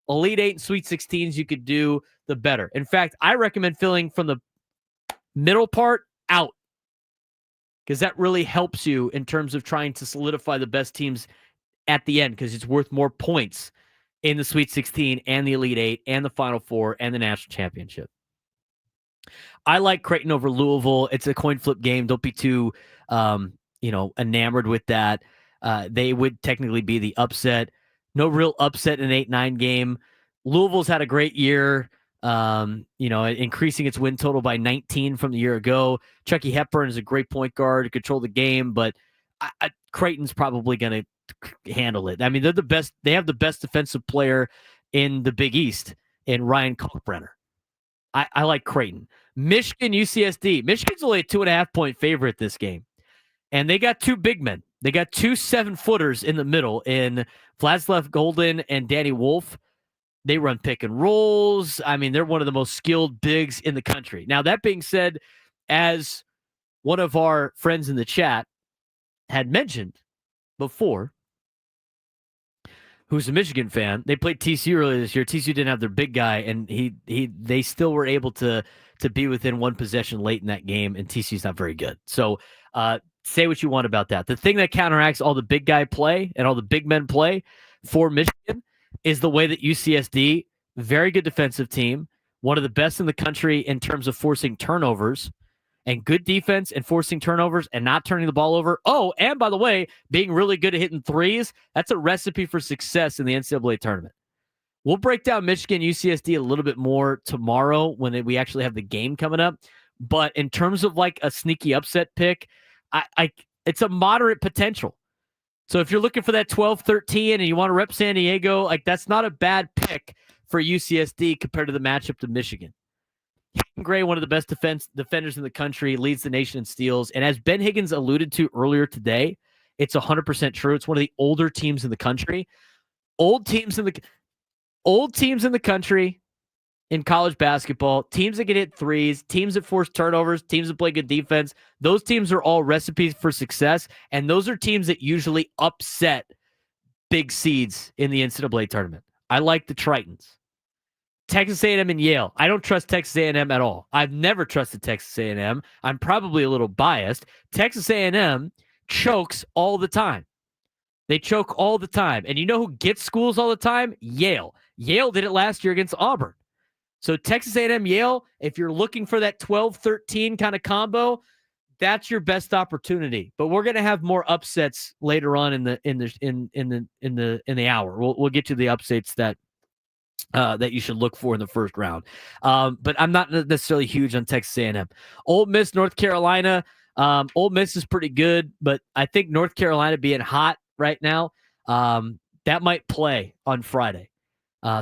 Elite 8 and Sweet 16s you could do, the better. In fact, I recommend filling from the middle part out, because that really helps you in terms of trying to solidify the best teams at the end, because it's worth more points in the Sweet 16 and the Elite 8 and the Final Four and the national championship. I like Creighton over Louisville. It's a coin flip game. Don't be too, enamored with that. They would technically be the upset. No real upset in an 8-9 game. Louisville's had a great year, increasing its win total by 19 from the year ago. Chucky Hepburn is a great point guard to control the game, but Creighton's probably going to handle it. I mean, they're the best. They have the best defensive player in the Big East in Ryan Kalkbrenner. I like Creighton. Michigan, UCSD. Michigan's only a 2.5-point favorite this game. And they got two big men. They got two 7-footers in the middle in Vladislav Golden and Danny Wolf. They run pick and rolls. I mean, they're one of the most skilled bigs in the country. Now, that being said, as one of our friends in the chat had mentioned before, who's a Michigan fan, they played TCU earlier this year. TCU didn't have their big guy, and they still were able to be within one possession late in that game, and TCU's not very good. So say what you want about that. The thing that counteracts all the big guy play and all the big men play for Michigan is the way that UCSD, very good defensive team, one of the best in the country in terms of forcing turnovers, and good defense and forcing turnovers and not turning the ball over. Oh, and by the way, being really good at hitting threes, that's a recipe for success in the NCAA tournament. We'll break down Michigan, UCSD a little bit more tomorrow when we actually have the game coming up. But in terms of like a sneaky upset pick, it's a moderate potential. So if you're looking for that 12-13 and you want to rep San Diego, like that's not a bad pick for UCSD compared to the matchup to Michigan. Hayden Gray, one of the best defenders in the country, leads the nation in steals. And as Ben Higgins alluded to earlier today, it's 100% true. It's one of the older teams in the country. Old teams in the country in college basketball, teams that can hit threes, teams that force turnovers, teams that play good defense. Those teams are all recipes for success, and those are teams that usually upset big seeds in the NCAA tournament. I like the Tritons. Texas A&M and Yale. I don't trust Texas A&M at all. I've never trusted Texas A&M. I'm probably a little biased. Texas A&M chokes all the time. They choke all the time. And you know who gets schools all the time? Yale. Yale did it last year against Auburn. So Texas A&M, Yale, if you're looking for that 12-13 kind of combo, that's your best opportunity. But we're going to have more upsets later on in the hour. We'll get to the upsets that you should look for in the first round. But I'm not necessarily huge on Texas A&M. Ole Miss, North Carolina. Ole Miss is pretty good, but I think North Carolina being hot right now, that might play on Friday.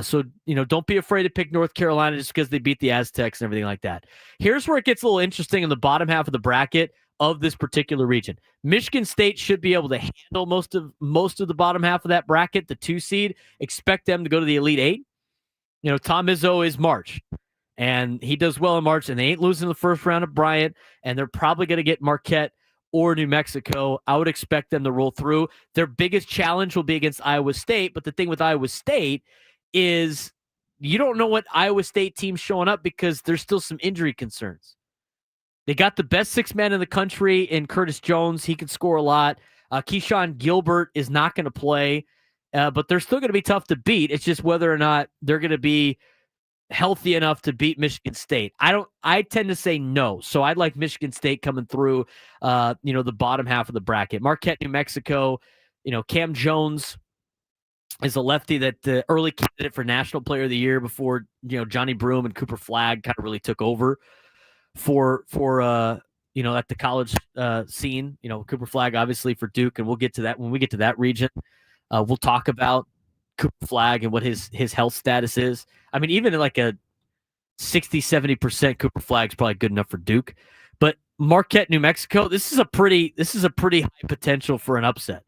So, don't be afraid to pick North Carolina just because they beat the Aztecs and everything like that. Here's where it gets a little interesting in the bottom half of the bracket of this particular region. Michigan State should be able to handle most of the bottom half of that bracket, the 2 seed. Expect them to go to the Elite 8. Tom Izzo is March, and he does well in March, and they ain't losing the first round of Bryant, and they're probably going to get Marquette or New Mexico. I would expect them to roll through. Their biggest challenge will be against Iowa State, but the thing with Iowa State is you don't know what Iowa State team's showing up because there's still some injury concerns. They got the best 6-man in the country in Curtis Jones. He can score a lot. Keyshawn Gilbert is not going to play, but they're still going to be tough to beat. It's just whether or not they're going to be healthy enough to beat Michigan State. I tend to say no. So I'd like Michigan State coming through, the bottom half of the bracket. Marquette, New Mexico, Cam Jones is a lefty that the early candidate for National Player of the Year before, Johnny Broom and Cooper Flagg kind of really took over for at the college scene. Cooper Flagg obviously for Duke, and we'll get to that when we get to that region. We'll talk about Cooper Flagg and what his health status is. I mean, even like a 60-70% Cooper Flagg is probably good enough for Duke. But Marquette, New Mexico, this is a pretty high potential for an upset.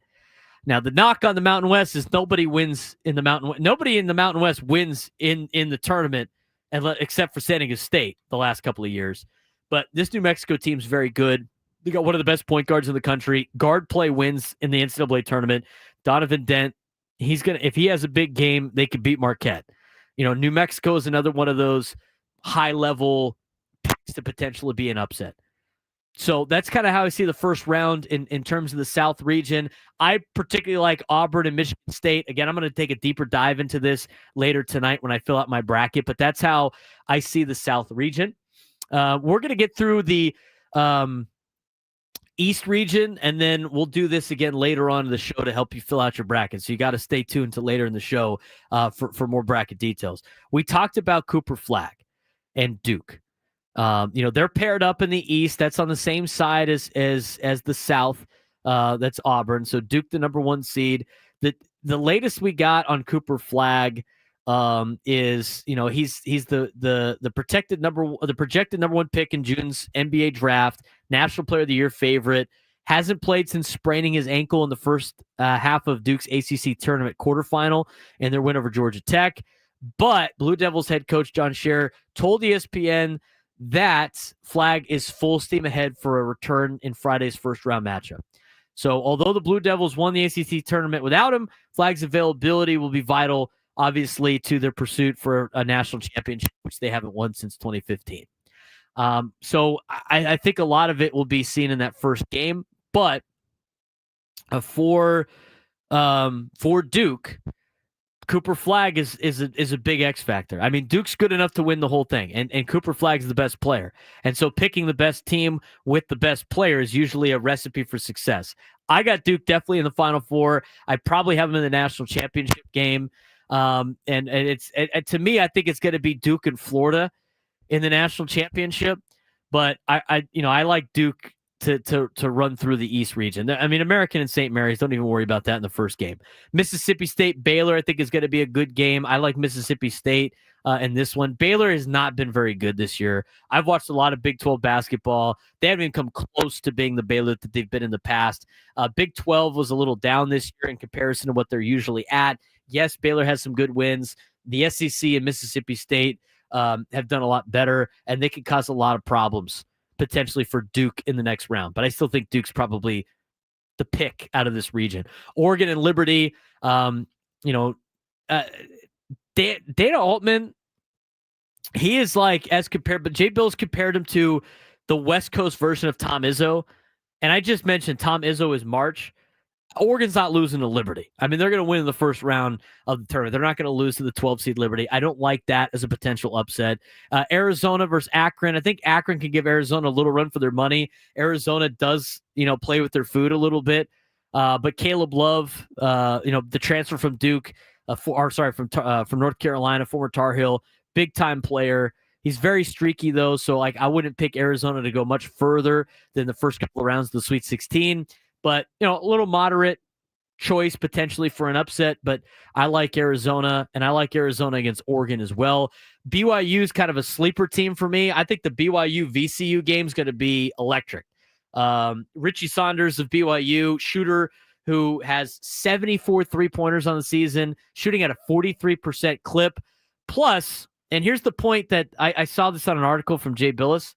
Now, the knock on the Mountain West is nobody wins in the Mountain West. Nobody in the Mountain West wins in the tournament except for San Diego State the last couple of years. But this New Mexico team's very good. They got one of the best point guards in the country. Guard play wins in the NCAA tournament. Donovan Dent, if he has a big game, they could beat Marquette. New Mexico is another one of those high-level picks to potentially be an upset. So that's kind of how I see the first round in terms of the South region. I particularly like Auburn and Michigan State. Again, I'm going to take a deeper dive into this later tonight when I fill out my bracket, but that's how I see the South region. We're going to get through the East region, and then we'll do this again later on in the show to help you fill out your bracket. So you got to stay tuned to later in the show for more bracket details. We talked about Cooper Flagg and Duke. They're paired up in the East. That's on the same side as the South. That's Auburn. So Duke, the number 1 seed. The latest we got on Cooper Flagg is he's the projected number 1 pick in June's NBA draft, National Player of the Year favorite. Hasn't played since spraining his ankle in the first half of Duke's ACC tournament quarterfinal in their win over Georgia Tech. But Blue Devils head coach John Scherer told ESPN that Flagg is full steam ahead for a return in Friday's first round matchup. So although the Blue Devils won the ACC tournament without him, Flagg's availability will be vital, obviously, to their pursuit for a national championship, which they haven't won since 2015. So I think a lot of it will be seen in that first game, but for Duke, Cooper Flagg is a big X factor. I mean, Duke's good enough to win the whole thing, and Cooper Flagg's the best player. And so picking the best team with the best player is usually a recipe for success. I got Duke definitely in the Final Four. I probably have them in the national championship game. And it's to me, I think it's going to be Duke and Florida in the national championship. But I like Duke to run through the East region. I mean, American and St. Mary's, don't even worry about that in the first game. Mississippi State, Baylor, I think is going to be a good game. I like Mississippi State in this one. Baylor has not been very good this year. I've watched a lot of Big 12 basketball. They haven't even come close to being the Baylor that they've been in the past. Big 12 was a little down this year in comparison to what they're usually at. Yes, Baylor has some good wins. The SEC and Mississippi State have done a lot better, and they could cause a lot of problems potentially for Duke in the next round. But I still think Duke's probably the pick out of this region. Oregon and Liberty, Dana Altman, he is like as compared, but Jay Bill's compared him to the West Coast version of Tom Izzo. And I just mentioned Tom Izzo is March. Oregon's not losing to Liberty. I mean, they're going to win in the first round of the tournament. They're not going to lose to the 12 seed Liberty. I don't like that as a potential upset. Arizona versus Akron. I think Akron can give Arizona a little run for their money. Arizona does, play with their food a little bit. But Caleb Love, the transfer from Duke, from North Carolina, former Tar Heel, big time player. He's very streaky though, so I wouldn't pick Arizona to go much further than the first couple of rounds of the Sweet 16. But, a little moderate choice potentially for an upset. But I like Arizona, and I like Arizona against Oregon as well. BYU is kind of a sleeper team for me. I think the BYU VCU game is going to be electric. Richie Saunders of BYU, shooter who has 74 three-pointers on the season, shooting at a 43% clip. Plus, and here's the point that I saw this on an article from Jay Billis,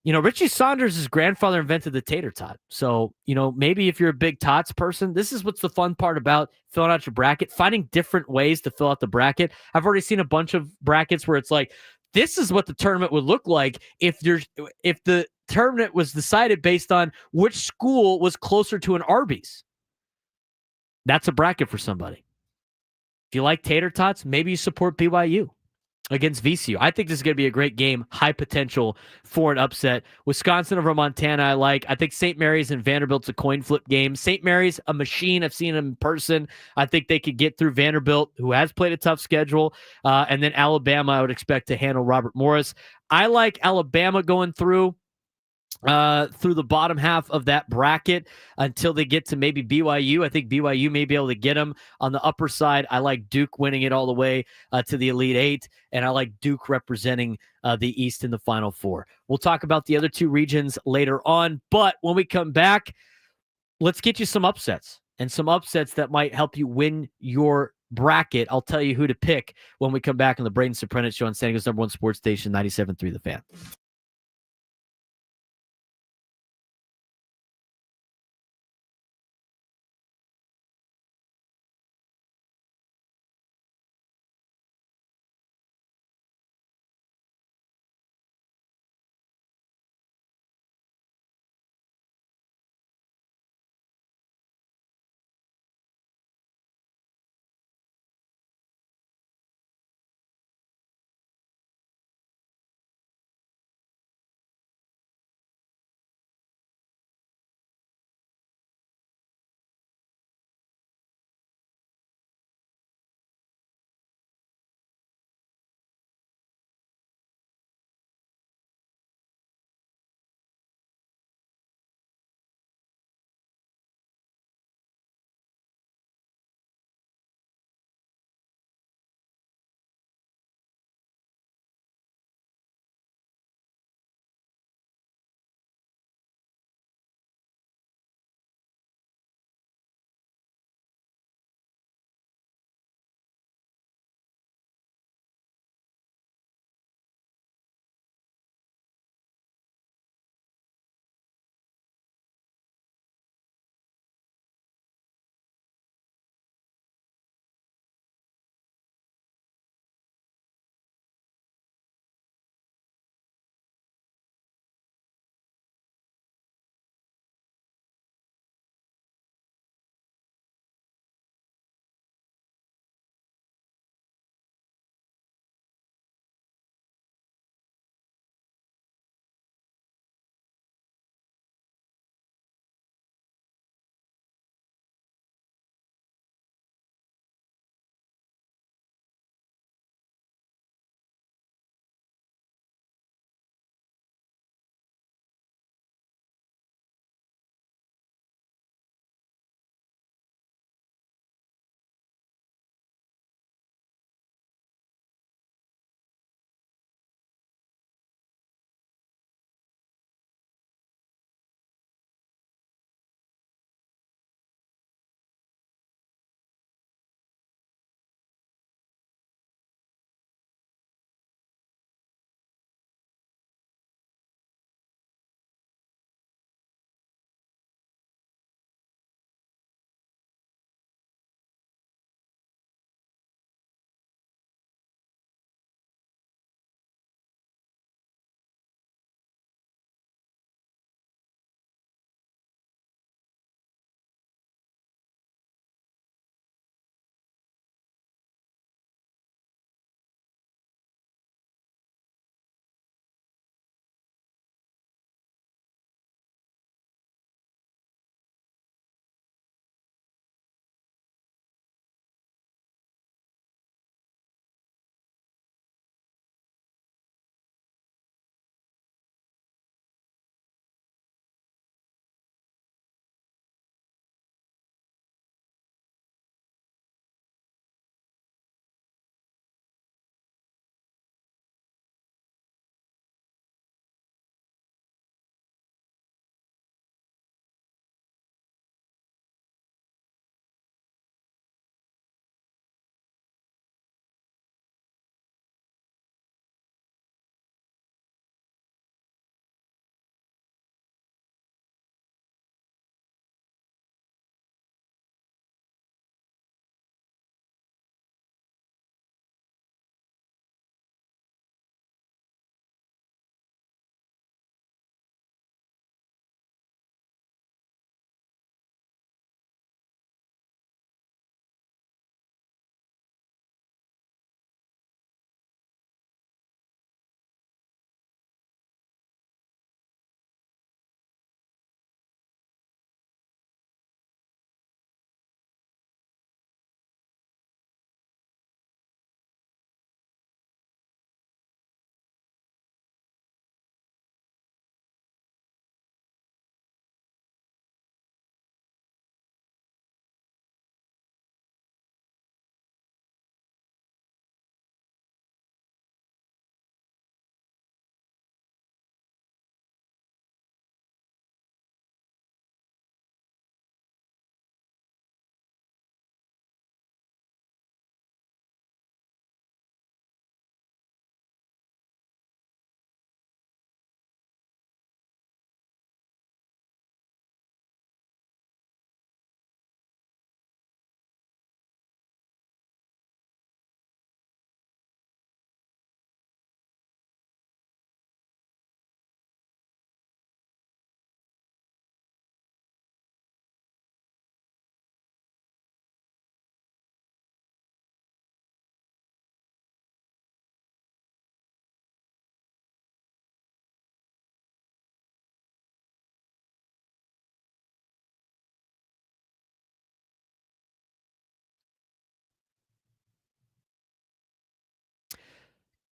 Richie Saunders' grandfather invented the tater tot. So, maybe if you're a big tots person, this is what's the fun part about filling out your bracket, finding different ways to fill out the bracket. I've already seen a bunch of brackets where it's like, this is what the tournament would look like if the tournament was decided based on which school was closer to an Arby's. That's a bracket for somebody. If you like tater tots, maybe you support BYU against VCU. I think this is going to be a great game, high potential for an upset. Wisconsin over Montana, I like. I think St. Mary's and Vanderbilt's a coin flip game. St. Mary's, a machine. I've seen them in person. I think they could get through Vanderbilt, who has played a tough schedule. And then Alabama, I would expect to handle Robert Morris. I like Alabama going through the bottom half of that bracket until they get to maybe BYU. I think BYU may be able to get them on the upper side. I like Duke winning it all the way to the Elite Eight, and I like Duke representing the East in the Final Four. We'll talk about the other two regions later on, but when we come back, let's get you some upsets and some upsets that might help you win your bracket. I'll tell you who to pick when we come back on the Braden Surprenant Show on San Diego's #1 sports station, 97.3 The Fan.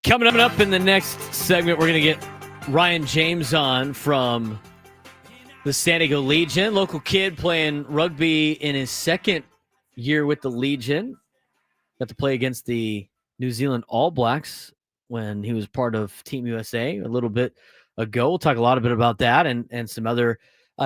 Coming up in the next segment, we're going to get Ryan James on from the San Diego Legion. Local kid playing rugby in his second year with the Legion. Got to play against the New Zealand All Blacks when he was part of Team USA a little bit ago. We'll talk a lot about that and some other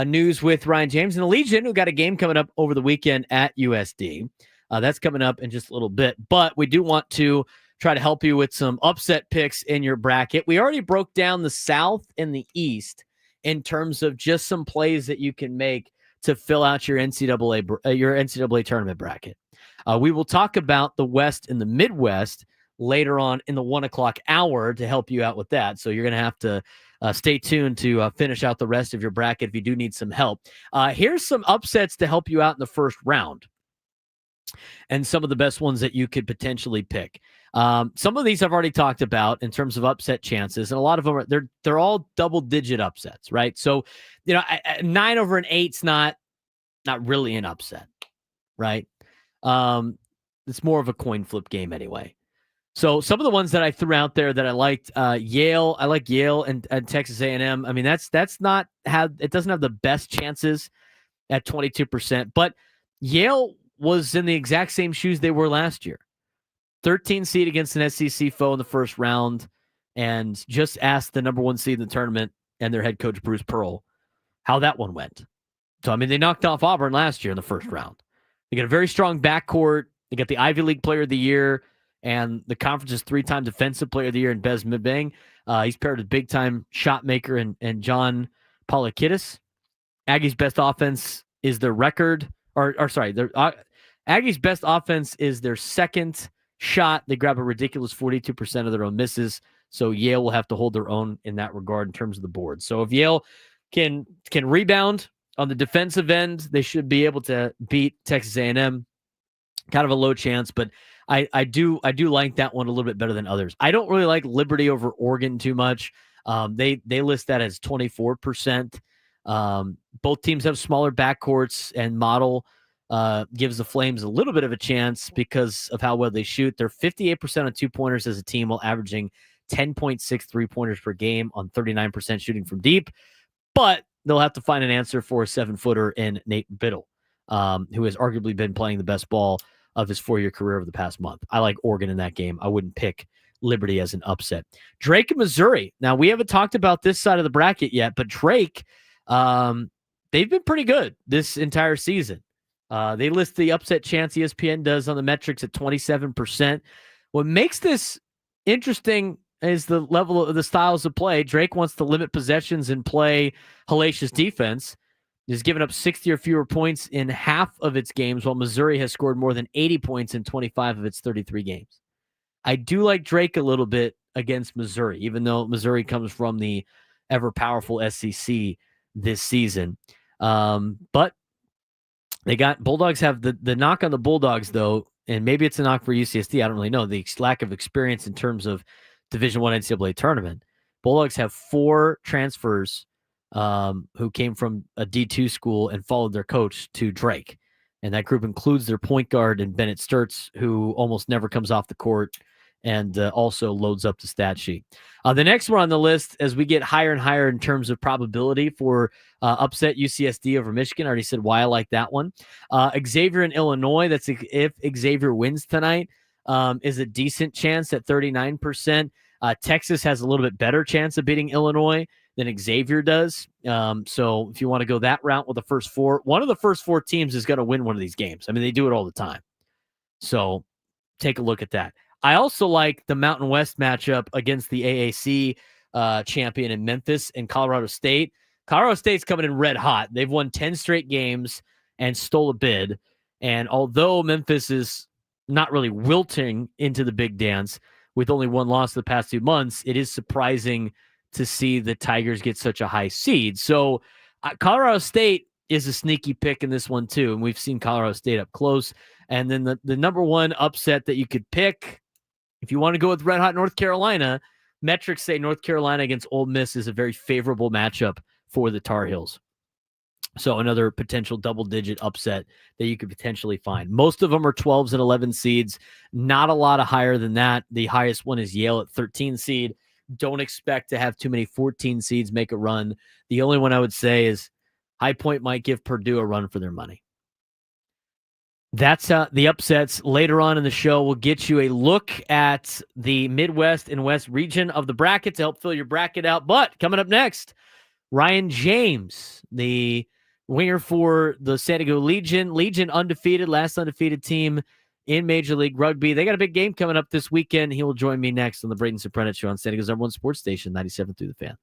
news with Ryan James and the Legion, who got a game coming up over the weekend at USD. That's coming up in just a little bit. But we do want to try to help you with some upset picks in your bracket. We already broke down the South and the East in terms of just some plays that you can make to fill out your NCAA tournament bracket. We will talk about the West and the Midwest later on in the 1 o'clock hour to help you out with that. So you're going to have to stay tuned to finish out the rest of your bracket if you do need some help. Here's some upsets to help you out in the first round and some of the best ones that you could potentially pick. Some of these I've already talked about in terms of upset chances, and a lot of them are they're all double-digit upsets, right? So, 9 over an 8's not really an upset, right? It's more of a coin flip game anyway. So some of the ones that I threw out there that I liked, Yale. I like Yale and Texas A&M. I mean, it doesn't have the best chances at 22%, but Yale was in the exact same shoes they were last year. 13 seed against an SEC foe in the first round, and just asked the number 1 seed in the tournament and their head coach, Bruce Pearl, how that one went. So, I mean, they knocked off Auburn last year in the first round. They got a very strong backcourt. They got the Ivy League Player of the Year and the conference's 3-time Defensive Player of the Year in Bez Mibang. He's paired with big-time shot maker and John Polakidis. Aggie's best offense is their record. Aggie's best offense is their second shot. They grab a ridiculous 42% of their own misses. So Yale will have to hold their own in that regard in terms of the board. So if Yale can rebound on the defensive end, they should be able to beat Texas A&M. Kind of a low chance, but I do like that one a little bit better than others. I don't really like Liberty over Oregon too much. They list that as 24%. Both teams have smaller backcourts, and Model gives the Flames a little bit of a chance because of how well they shoot. They're 58% on 2-pointers as a team, while averaging 10.6 3-pointers per game on 39% shooting from deep. But they'll have to find an answer for a 7-footer in Nate Biddle, who has arguably been playing the best ball of his 4-year career over the past month. I like Oregon in that game. I wouldn't pick Liberty as an upset. Drake and Missouri. Now, we haven't talked about this side of the bracket yet, but Drake, they've been pretty good this entire season. They list the upset chance ESPN does on the metrics at 27%. What makes this interesting is the level of the styles of play. Drake wants to limit possessions and play hellacious defense. He's given up 60 or fewer points in half of its games, while Missouri has scored more than 80 points in 25 of its 33 games. I do like Drake a little bit against Missouri, even though Missouri comes from the ever-powerful SEC this season. But Bulldogs have the knock on the Bulldogs, though, and maybe it's a knock for UCSD. I don't really know. The lack of experience in terms of Division I NCAA tournament. Bulldogs have 4 transfers who came from a D2 school and followed their coach to Drake. And that group includes their point guard and Bennett Sturtz, who almost never comes off the court and also loads up the stat sheet. The next one on the list, as we get higher and higher in terms of probability for upset UCSD over Michigan, I already said why I like that one. Xavier in Illinois, that's if Xavier wins tonight, is a decent chance at 39%. Texas has a little bit better chance of beating Illinois than Xavier does. So if you want to go that route with the first 4, one of the first 4 teams is going to win one of these games. I mean, they do it all the time. So take a look at that. I also like the Mountain West matchup against the AAC champion in Memphis and Colorado State. Colorado State's coming in red hot. They've won 10 straight games and stole a bid. And although Memphis is not really wilting into the big dance with only 1 loss the past 2 months, it is surprising to see the Tigers get such a high seed. So Colorado State is a sneaky pick in this one too, and we've seen Colorado State up close. And then the number 1 upset that you could pick, if you want to go with red hot North Carolina, metrics say North Carolina against Ole Miss is a very favorable matchup for the Tar Heels. So another potential double-digit upset that you could potentially find. Most of them are 12s and 11 seeds. Not a lot of higher than that. The highest one is Yale at 13 seed. Don't expect to have too many 14 seeds make a run. The only one I would say is High Point might give Purdue a run for their money. That's the upsets. Later on in the show, we'll get you a look at the Midwest and West region of the bracket to help fill your bracket out. But coming up next, Ryan James, the winger for the San Diego Legion. Legion undefeated, last undefeated team in Major League Rugby. They got a big game coming up this weekend. He will join me next on the Braden Surprenant Show on San Diego's #1 sports station, 97 through the Fan.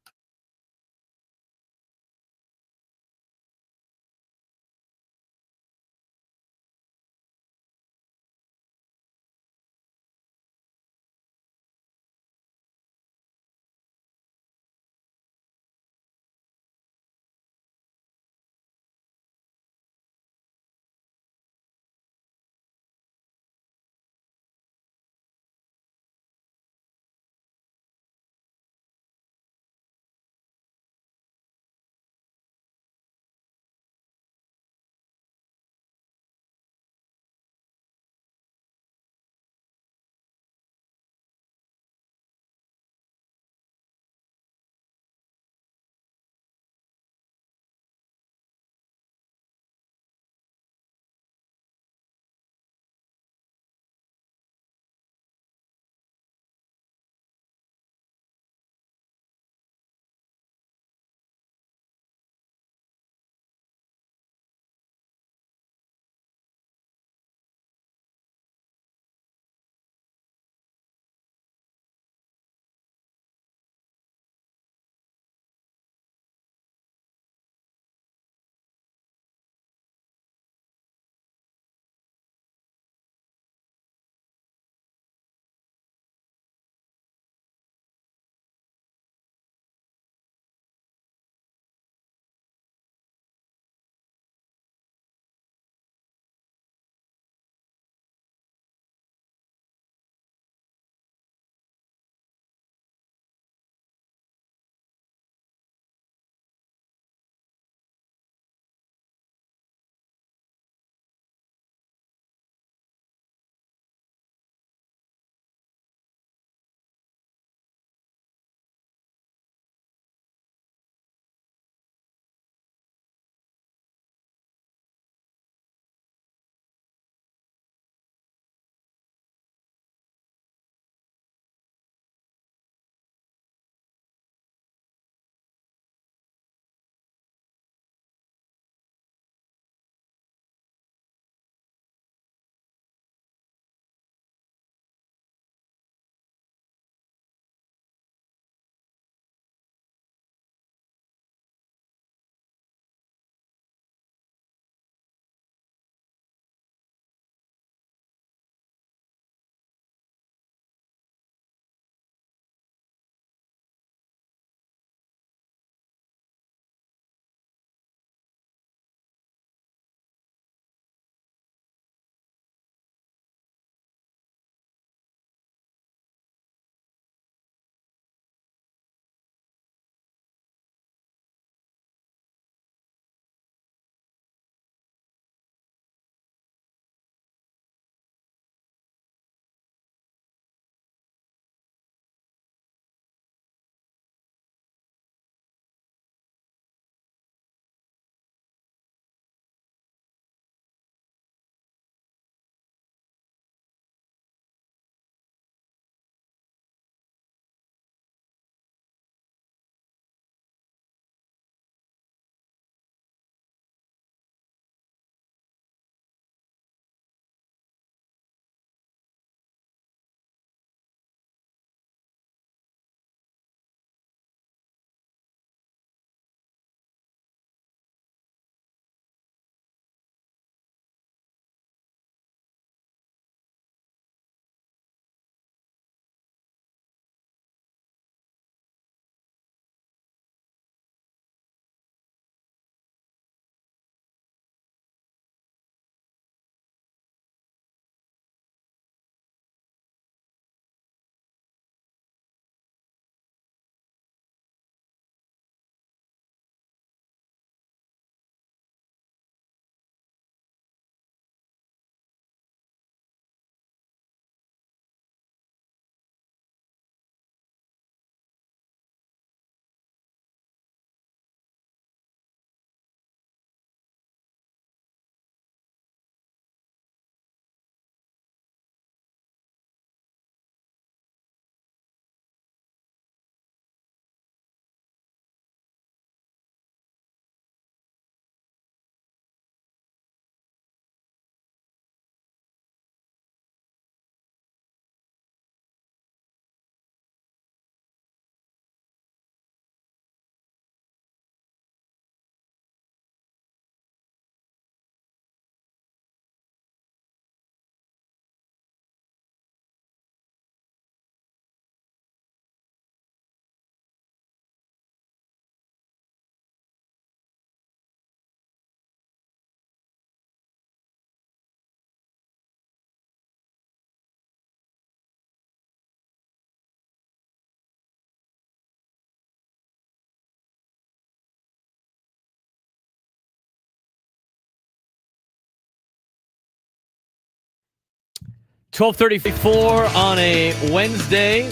12:34 on a Wednesday.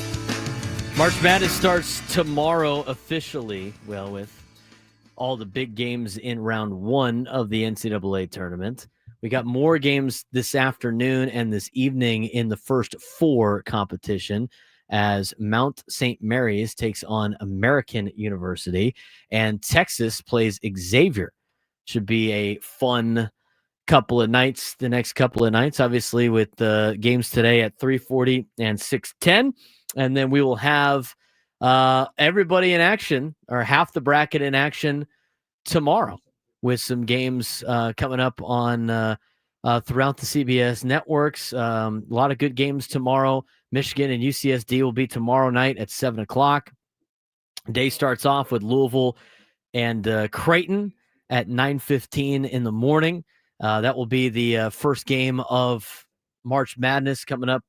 March Madness starts tomorrow officially, well, with all the big games in round one of the NCAA tournament. We got more games this afternoon and this evening in the first four competition as Mount St. Mary's takes on American University and Texas plays Xavier. Should be a fun couple of nights, the next couple of nights, obviously with the games today at 3:40 and 6:10. And then we will have everybody in action, or half the bracket in action tomorrow with some games coming up on throughout the CBS networks. A lot of good games tomorrow. Michigan and UCSD will be tomorrow night at 7 o'clock. Day starts off with Louisville and Creighton at 9:15 in the morning. That will be the first game of March Madness coming up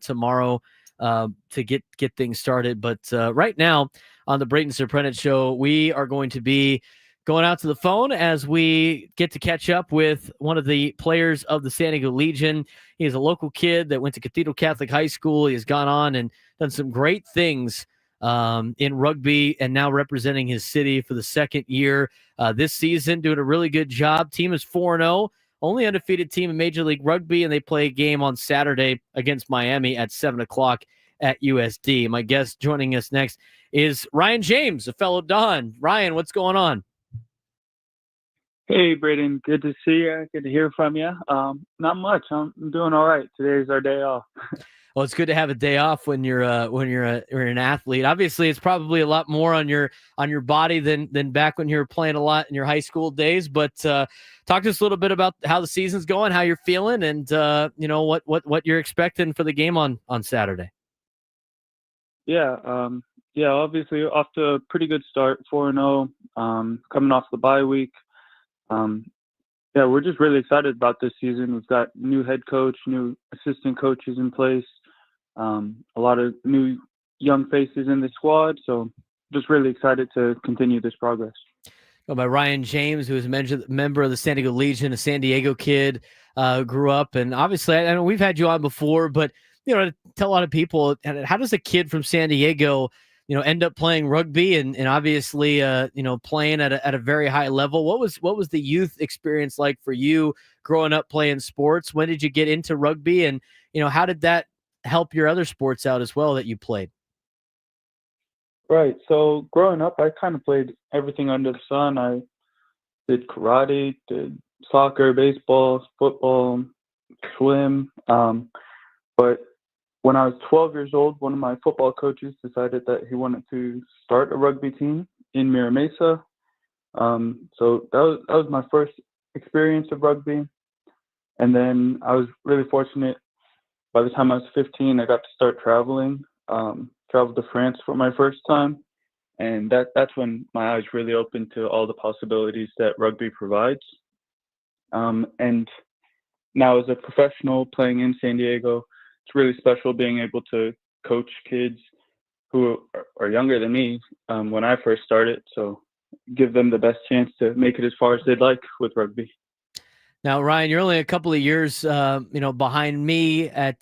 tomorrow to get things started. But right now on the Braden Surprenant Show, we are going to be going out to the phone as we get to catch up with one of the players of the San Diego Legion. He is a local kid that went to Cathedral Catholic High School. He has gone on and done some great things in rugby and now representing his city for the second year this season, doing a really good job. Team is 4-0, only undefeated team in Major League Rugby, and they play a game on Saturday against Miami at 7 o'clock at USD. My guest joining us next is Ryan James, a fellow Don. Ryan, what's going on? Hey, Braden. Good to see you. Good to hear from you. Not much. I'm doing all right. Today's our day off. Well, it's good to have a day off when you're an athlete. Obviously, it's probably a lot more on your body than back when you were playing a lot in your high school days. But talk to us a little bit about how the season's going, how you're feeling, and what you're expecting for the game on Saturday. Yeah, obviously off to a pretty good start, 4-0, coming off the bye week. We're just really excited about this season. We've got new head coach, new assistant coaches in place, a lot of new young faces in the squad. So just really excited to continue this progress. By Ryan James, who is a member of the San Diego Legion, a San Diego kid, grew up. And obviously, I know we've had you on before, but, to tell a lot of people, how does a kid from San Diego end up playing rugby and obviously, playing at a very high level? What was the youth experience like for you growing up playing sports? When did you get into rugby, and how did that help your other sports out as well that you played? Right. So growing up, I kind of played everything under the sun. I did karate, did soccer, baseball, football, swim. But when I was 12 years old, one of my football coaches decided that he wanted to start a rugby team in Mira Mesa. So that was my first experience of rugby. And then I was really fortunate. By the time I was 15, I got to start traveling. Traveled to France for my first time. And that's when my eyes really opened to all the possibilities that rugby provides. And now as a professional playing in San Diego, it's really special being able to coach kids who are younger than me when I first started. So give them the best chance to make it as far as they'd like with rugby. Now, Ryan, you're only a couple of years, behind me at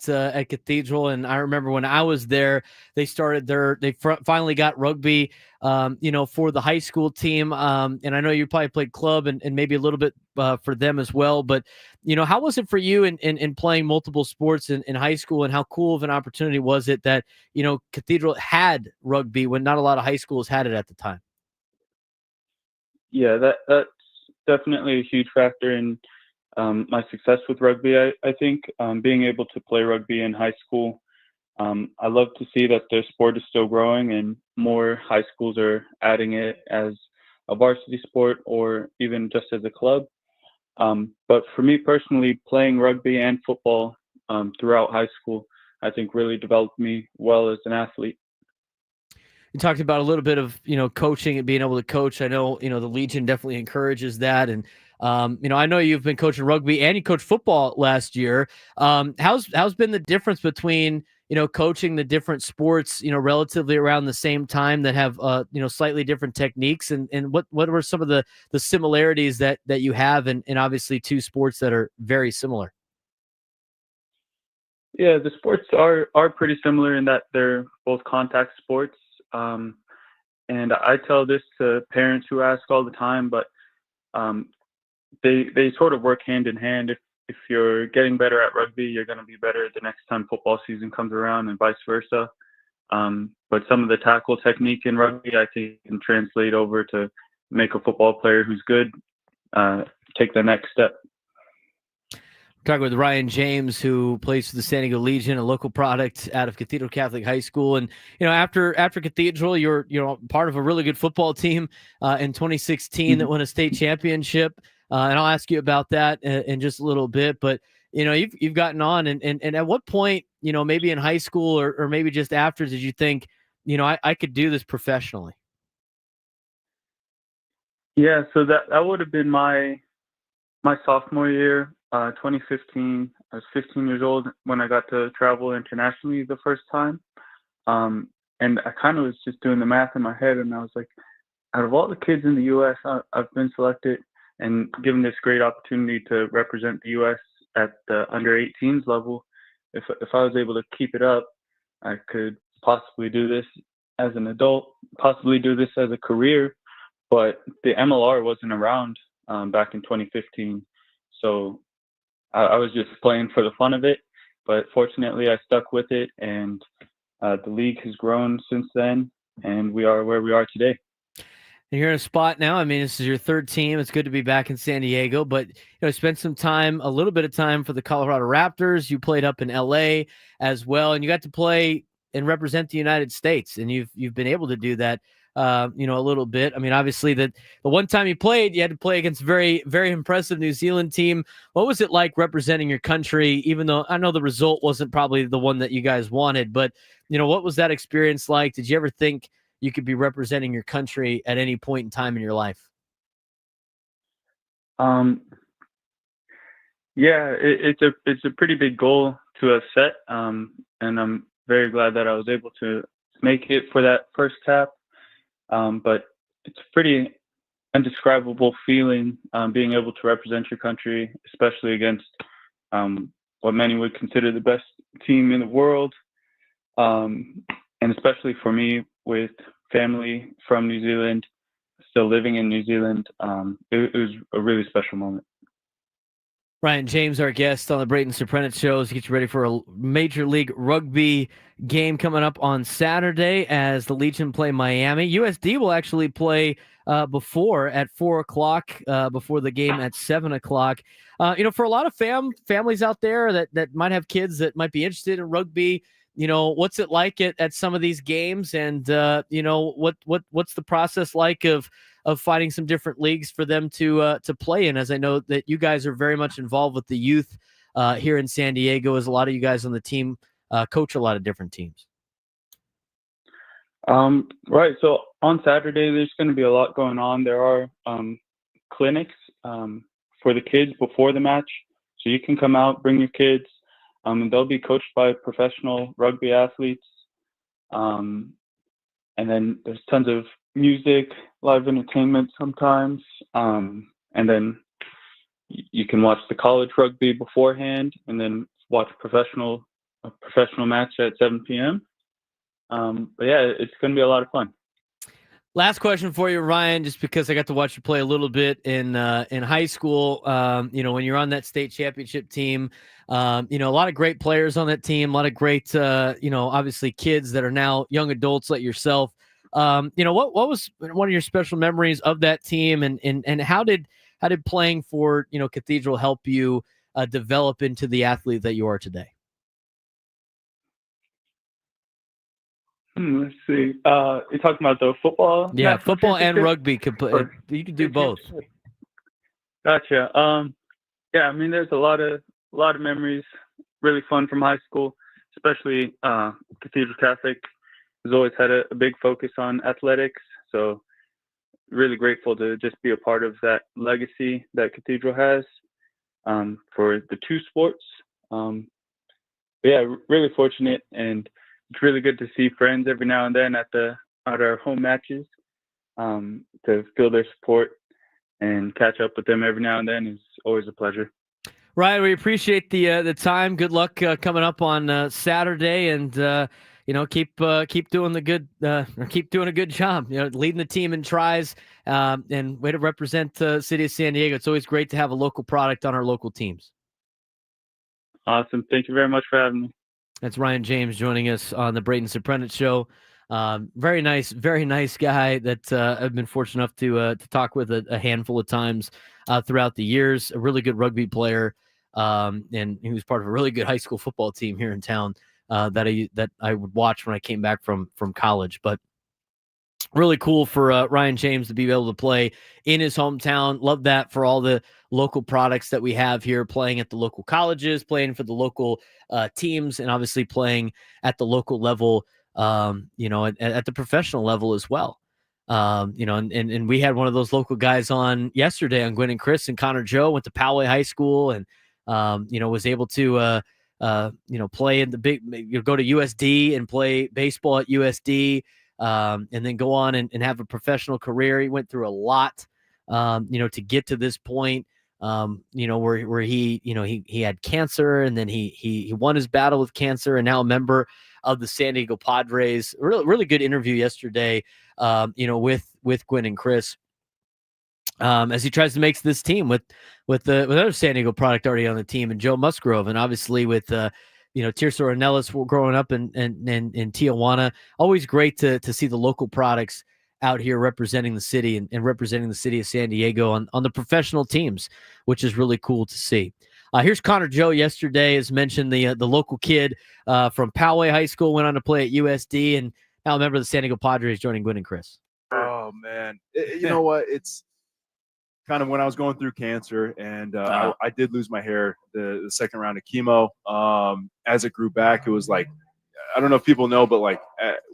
Cathedral, and I remember when I was there, they finally got rugby, for the high school team, and I know you probably played club and maybe a little bit for them as well. But how was it for you in playing multiple sports in high school, and how cool of an opportunity was it that Cathedral had rugby when not a lot of high schools had it at the time? Yeah, that's definitely a huge factor in my success with rugby. I think being able to play rugby in high school, I love to see that the sport is still growing and more high schools are adding it as a varsity sport or even just as a club. But for me personally, playing rugby and football throughout high school, I think really developed me well as an athlete. You talked about a little bit of, coaching and being able to coach. I know, the Legion definitely encourages that. And, I know you've been coaching rugby and you coached football last year. How's been the difference between, coaching the different sports, relatively around the same time that have, slightly different techniques, and what were some of the similarities that you have in obviously two sports that are very similar? Yeah, the sports are pretty similar in that they're both contact sports. And I tell this to parents who ask all the time, but they sort of work hand in hand. If you're getting better at rugby, you're going to be better the next time football season comes around, and vice versa. But some of the tackle technique in rugby, I think, can translate over to make a football player who's good take the next step. Talking with Ryan James, who plays for the San Diego Legion, a local product out of Cathedral Catholic High School. And, after Cathedral, you're, part of a really good football team in 2016 that won a state championship. And I'll ask you about that in just a little bit. But, you've gotten on. And at what point, maybe in high school or maybe just after, did you think, I could do this professionally? Yeah, so that would have been my sophomore year. 2015, I was 15 years old when I got to travel internationally the first time. And I kind of was just doing the math in my head, and I was like, out of all the kids in the U.S., I've been selected and given this great opportunity to represent the U.S. at the under 18s level. If I was able to keep it up, I could possibly do this as an adult, possibly do this as a career. But the MLR wasn't around back in 2015. So I was just playing for the fun of it, but fortunately I stuck with it, and the league has grown since then, and we are where we are today. And you're in a spot now. I mean, this is your third team. It's good to be back in San Diego, but spent a little bit of time for the Colorado Raptors. You played up in LA as well, and you got to play and represent the United States, and you've been able to do that. A little bit. I mean, obviously the one time you played, you had to play against a very, very impressive New Zealand team. What was it like representing your country, even though I know the result wasn't probably the one that you guys wanted, but, what was that experience like? Did you ever think you could be representing your country at any point in time in your life? Yeah, it's a pretty big goal to have set. And I'm very glad that I was able to make it for that first cap. But it's a pretty indescribable feeling being able to represent your country, especially against what many would consider the best team in the world. And especially for me, with family from New Zealand, still living in New Zealand, it was a really special moment. Ryan James, our guest on the Braden Surprenant show, to get you ready for a Major League Rugby game coming up on Saturday as the Legion play Miami. USD will actually play before at 4 o'clock, before the game at 7 o'clock. For a lot of families out there that might have kids that might be interested in rugby, what's it like at some of these games, and what's the process like of finding some different leagues for them to play in, as I know that you guys are very much involved with the youth here in San Diego, as a lot of you guys on the team coach a lot of different teams. Right. So on Saturday, there's going to be a lot going on. There are clinics for the kids before the match. So you can come out, bring your kids. They'll be coached by professional rugby athletes. And then there's tons of music, live entertainment sometimes. And then you can watch the college rugby beforehand and then watch a professional match at 7 p.m. But yeah, it's going to be a lot of fun. Last question for you, Ryan, just because I got to watch you play a little bit in high school. When you're on that state championship team, a lot of great players on that team, a lot of great, obviously kids that are now young adults like yourself. What was one of your special memories of that team, and how did playing for, Cathedral help you develop into the athlete that you are today? Let's see. You're talking about the football? Yeah, football and rugby. You can do both. Gotcha. Yeah, I mean, there's a lot of memories. Really fun from high school, especially Cathedral Catholic has always had a big focus on athletics. So really grateful to just be a part of that legacy that Cathedral has for the two sports. Yeah, really fortunate, and it's really good to see friends every now and then at our home matches, to feel their support and catch up with them every now and then is always a pleasure. Ryan, we appreciate the time. Good luck coming up on Saturday, and keep doing the good or keep doing a good job. Leading the team in tries, and way to represent City of San Diego. It's always great to have a local product on our local teams. Awesome. Thank you very much for having me. That's Ryan James joining us on the Braden Surprenant show. Very nice guy that I've been fortunate enough to talk with a handful of times throughout the years. A really good rugby player, and he was part of a really good high school football team here in town that I would watch when I came back from college. But really cool for Ryan James to be able to play in his hometown. Love that for all the local products that we have here, playing at the local colleges, playing for the local teams, and obviously playing at the local level, at the professional level as well. And we had one of those local guys on yesterday on Gwen and Chris, and Connor Joe went to Poway High School and, was able to, play in the big, go to USD and play baseball at USD. And then go on and have a professional career. He went through a lot, to get to this point, where he had cancer, and then he won his battle with cancer, and now a member of the San Diego Padres. Really good interview yesterday, with Gwen and Chris, as he tries to make this team with other San Diego product already on the team, and Joe Musgrove, and obviously with Tirso Ornelas growing up in Tijuana. Always great to see the local products out here representing the city and representing the city of San Diego on the professional teams, which is really cool to see. Here's Connor Joe yesterday, as mentioned, the local kid from Poway High School, went on to play at USD, and now a member of the San Diego Padres, joining Gwen and Chris. Oh, man. You know what? It's kind of when I was going through cancer, and I did lose my hair the second round of chemo. As it grew back, it was like, I don't know if people know, but like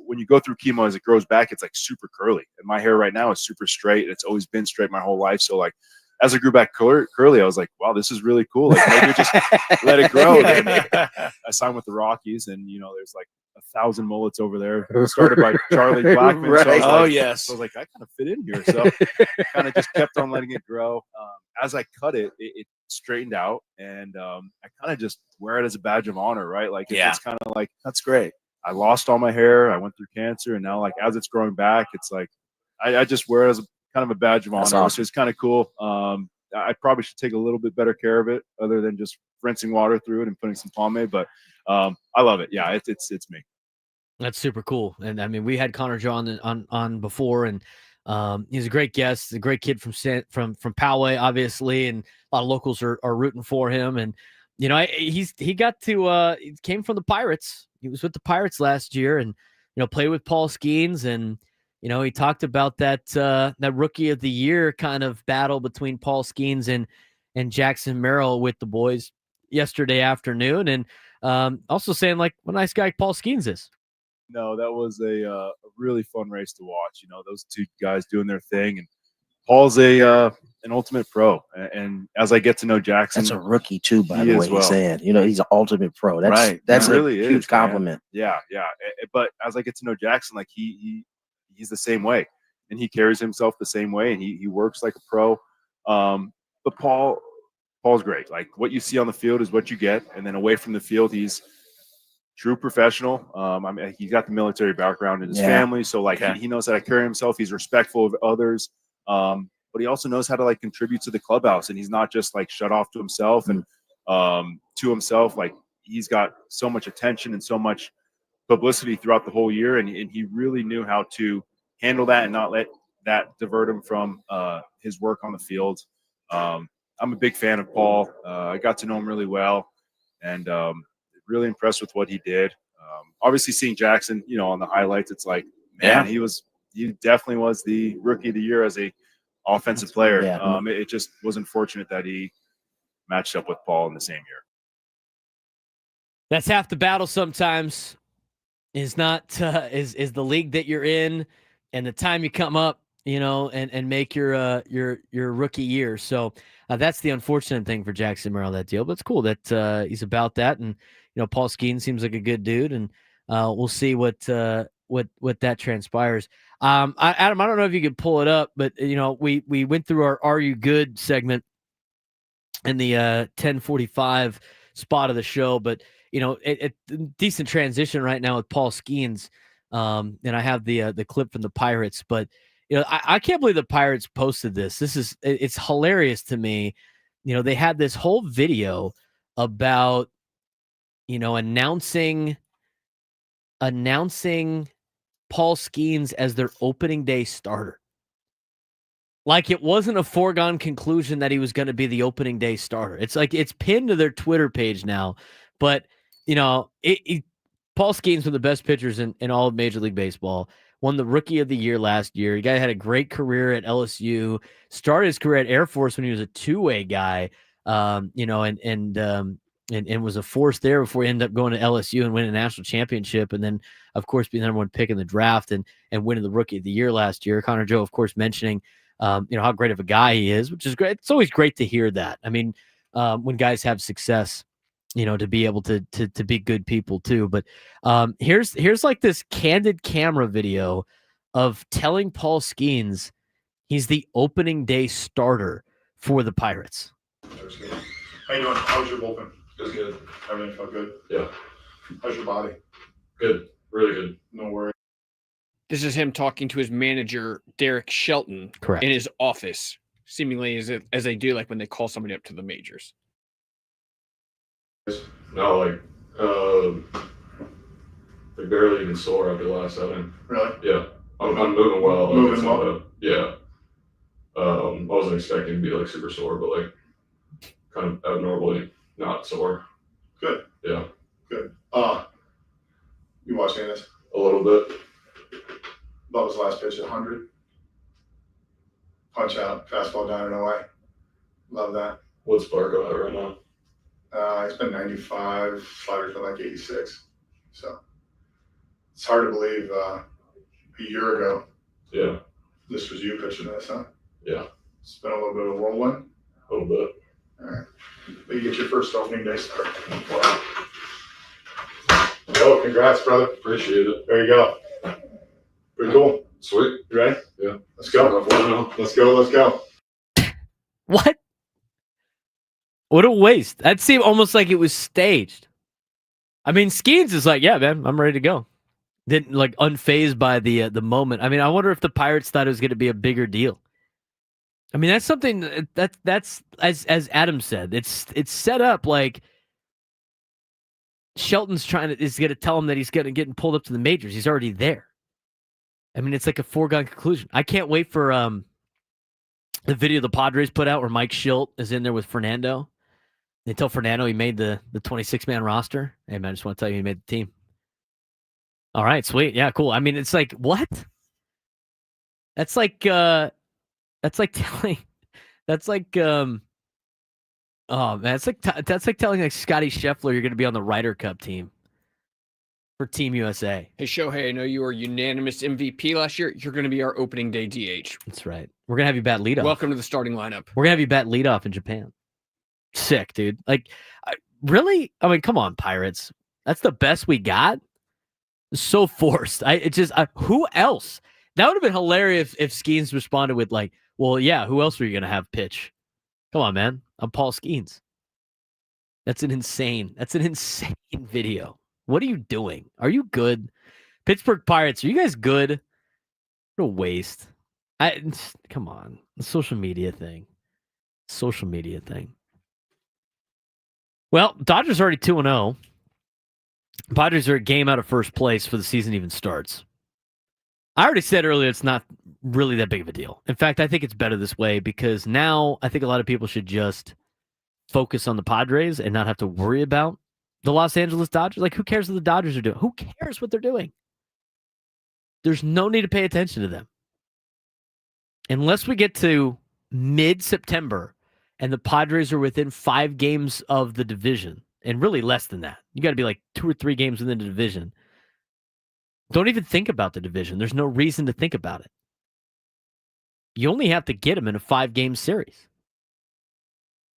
when you go through chemo, as it grows back, it's like super curly. And my hair right now is super straight. It's always been straight my whole life. So like, as it grew back curly, I was like, wow, this is really cool. Like maybe just let it grow. And I signed with the Rockies, and there's like 1,000 mullets over there, started by Charlie Blackman. Right. So Yes. So I was like, I kind of fit in here. So kind of just kept on letting it grow. As I cut it straightened out, and I kind of just wear it as a badge of honor, right? Like it's kind of like, That's great. I lost all my hair, I went through cancer, and now like as it's growing back, it's like I just wear it as kind of a badge of honor. That's awesome. Which is kind of cool. I probably should take a little bit better care of it, other than just rinsing water through it and putting some pomade. But I love it. Yeah, it's me. That's super cool. And I mean, we had Connor Joe on before, and he's a great guest, a great kid from Poway, obviously, and a lot of locals are rooting for him. And he came from the Pirates. He was with the Pirates last year, and played with Paul Skeens, and he talked about that Rookie of the Year kind of battle between Paul Skeens and Jackson Merrill with the boys yesterday afternoon, and also saying like what a nice guy Paul Skeens is. No, that was a really fun race to watch. Those two guys doing their thing, and Paul's an ultimate pro. And as I get to know Jackson, that's a rookie too, by the way. He's saying, he's an ultimate pro. That's right. That's really a huge compliment. Man. Yeah. But as I get to know Jackson, like he's the same way, and he carries himself the same way, and he works like a pro. But Paul's great. Like what you see on the field is what you get, and then away from the field, he's true professional. I mean, he's got the military background in his family, so like he knows how to carry himself. He's respectful of others, but he also knows how to like contribute to the clubhouse, and he's not just like shut off to himself and to himself. Like he's got so much attention and so much publicity throughout the whole year, and he really knew how to handle that and not let that divert him from his work on the field. I'm a big fan of Paul. I got to know him really well, and really impressed with what he did. Obviously seeing Jackson, on the highlights, it's like, man, he definitely was the Rookie of the Year as a offensive player. It just was unfortunate that he matched up with Paul in the same year. That's half the battle sometimes, is not is the league that you're in and the time you come up, and make your rookie year. So that's the unfortunate thing for Jackson Merrill, that deal. But it's cool that he's about that, and Paul Skeen seems like a good dude, and we'll see what that transpires. Adam, I don't know if you could pull it up, but we went through our "Are You Good" segment in the 10:45 spot of the show. But, decent transition right now with Paul Skeens. And I have the clip from the Pirates. But, I can't believe the Pirates posted this. It's hilarious to me. They had this whole video about, announcing Paul Skeens as their opening day starter. Like it wasn't a foregone conclusion that he was going to be the opening day starter. It's like it's pinned to their Twitter page now. But, Paul Skeens, one of the best pitchers in all of Major League Baseball, won the Rookie of the Year last year. The guy had a great career at LSU, started his career at Air Force when he was a two-way guy, and was a force there before he ended up going to LSU and winning a national championship. And then, of course, being the number one pick in the draft and winning the Rookie of the Year last year. Connor Joe, of course, mentioning how great of a guy he is, which is great. It's always great to hear that. I mean, when guys have success, to be able to be good people too. But here's like this candid camera video of telling Paul Skeens he's the opening day starter for the Pirates. How you doing? How's your bullpen? It was good. Everything felt good? Yeah. How's your body? Good. Really good. No worries. This is him talking to his manager, Derek Shelton, correct, in his office, seemingly as they do like when they call somebody up to the majors. No, like barely even sore after the last outing. Really? Yeah. I'm moving well. Moving well? Yeah. I wasn't expecting to be like super sore, but like kind of abnormally not sore. Good. Yeah. Good. You watching this? A little bit. Bubba's last pitch at 100. Punch out, fastball down and away. Love that. What's Barco at right now? It's been 95, slider's been like 86. So it's hard to believe a year ago. Yeah. This was you pitching this, huh? Yeah. It's been a little bit of a whirlwind. A little bit. All right. But you get your first opening day start. Wow. Yo, congrats, brother. Appreciate it. There you go. Pretty cool. Sweet. You ready? Yeah. Let's go. Let's go. Let's go. What? What a waste. That seemed almost like it was staged. I mean, Skeens is like, yeah, man, I'm ready to go. Didn't like unfazed by the moment. I mean, I wonder if the Pirates thought it was going to be a bigger deal. I mean, that's something that's as Adam said, it's set up like Shelton's is going to tell him that he's going to get pulled up to the majors. He's already there. I mean, it's like a foregone conclusion. I can't wait for the video the Padres put out where Mike Schilt is in there with Fernando. They tell Fernando he made the 26-man roster. Hey, man, I just want to tell you he made the team. All right, sweet. Yeah, cool. I mean, it's like, what? That's like telling, oh, man, that's like telling like Scotty Scheffler you're going to be on the Ryder Cup team for Team USA. Hey, Shohei, I know you were unanimous MVP last year. You're going to be our opening day DH. That's right. We're going to have you bat leadoff. Welcome to the starting lineup. We're going to have you bat leadoff in Japan. Sick, dude. Like, really? I mean, come on, Pirates. That's the best we got? It's so forced. Who else? That would have been hilarious if Skeens responded with like, well, yeah, who else were you going to have pitch? Come on, man. I'm Paul Skeens. That's an insane video. What are you doing? Are you good? Pittsburgh Pirates, are you guys good? What a waste. Come on. The social media thing. Well, Dodgers are already 2-0. Padres are a game out of first place before the season even starts. I already said earlier it's not really that big of a deal. In fact, I think it's better this way because now I think a lot of people should just focus on the Padres and not have to worry about the Los Angeles Dodgers. Like, who cares what the Dodgers are doing? Who cares what they're doing? There's no need to pay attention to them. Unless we get to mid-September and the Padres are within 5 games of the division, and really less than that. You got to be like 2 or 3 games within the division. Don't even think about the division. There's no reason to think about it. You only have to get them in a 5-game series.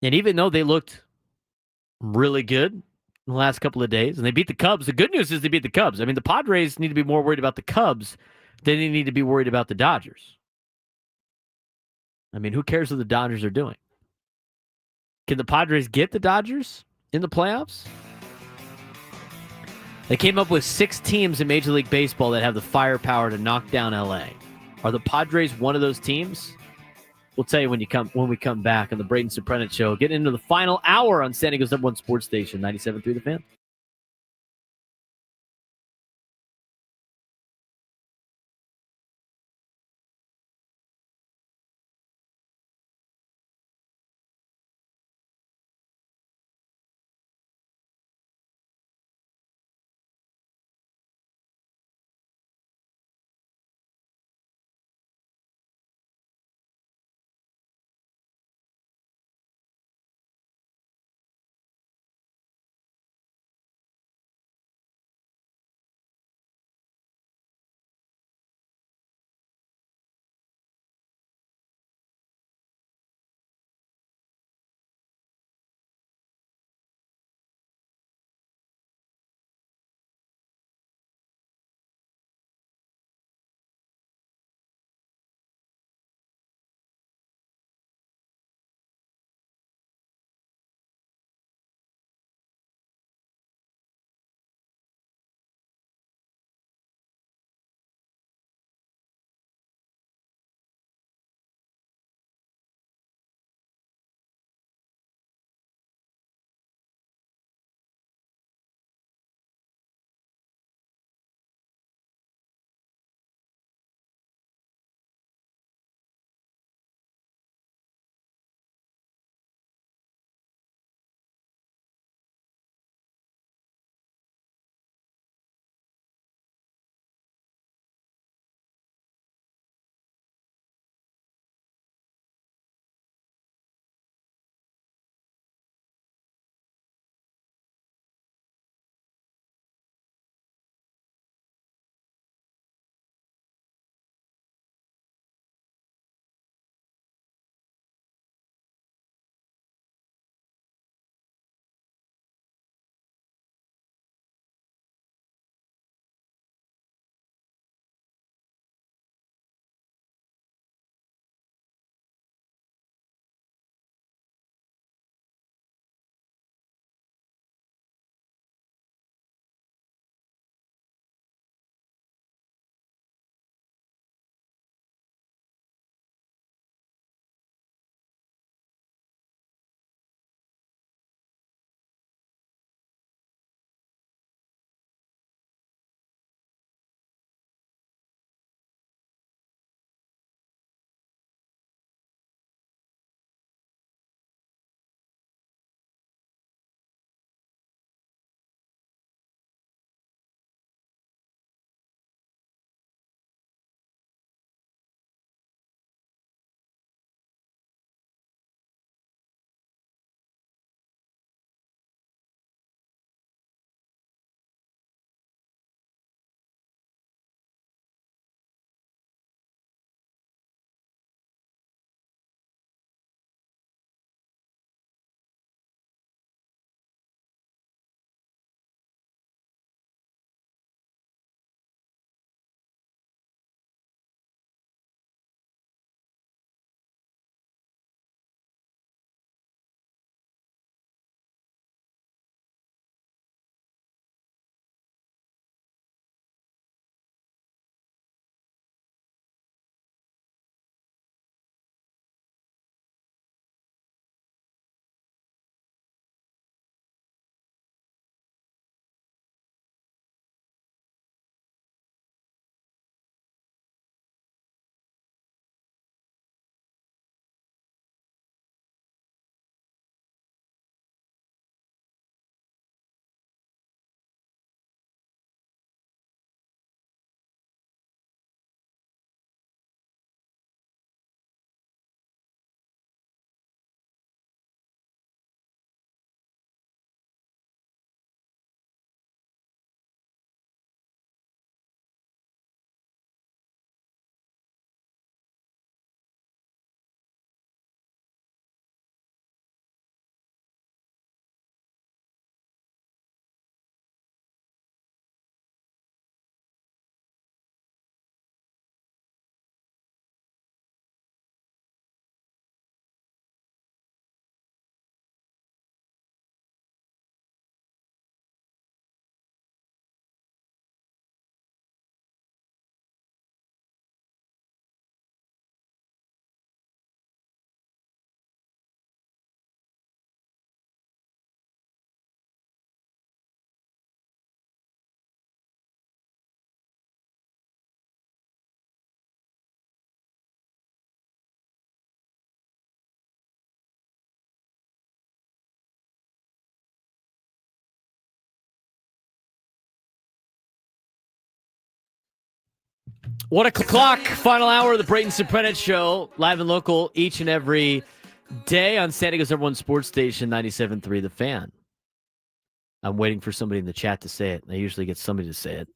And even though they looked really good in the last couple of days, and they beat the Cubs, the good news is they beat the Cubs. I mean, the Padres need to be more worried about the Cubs than they need to be worried about the Dodgers. I mean, who cares what the Dodgers are doing? Can the Padres get the Dodgers in the playoffs? They came up with 6 teams in Major League Baseball that have the firepower to knock down LA. Are the Padres one of those teams? We'll tell you when we come back on the Braden Surprenant Show. Getting into the final hour on San Diego's #1 sports station, 97.3 The Fan. 1 o'clock, final hour of the Braden Surprenant Show, live and local each and every day on San Diego's #1 sports station, 97.3 The Fan. I'm waiting for somebody in the chat to say it. I usually get somebody to say it.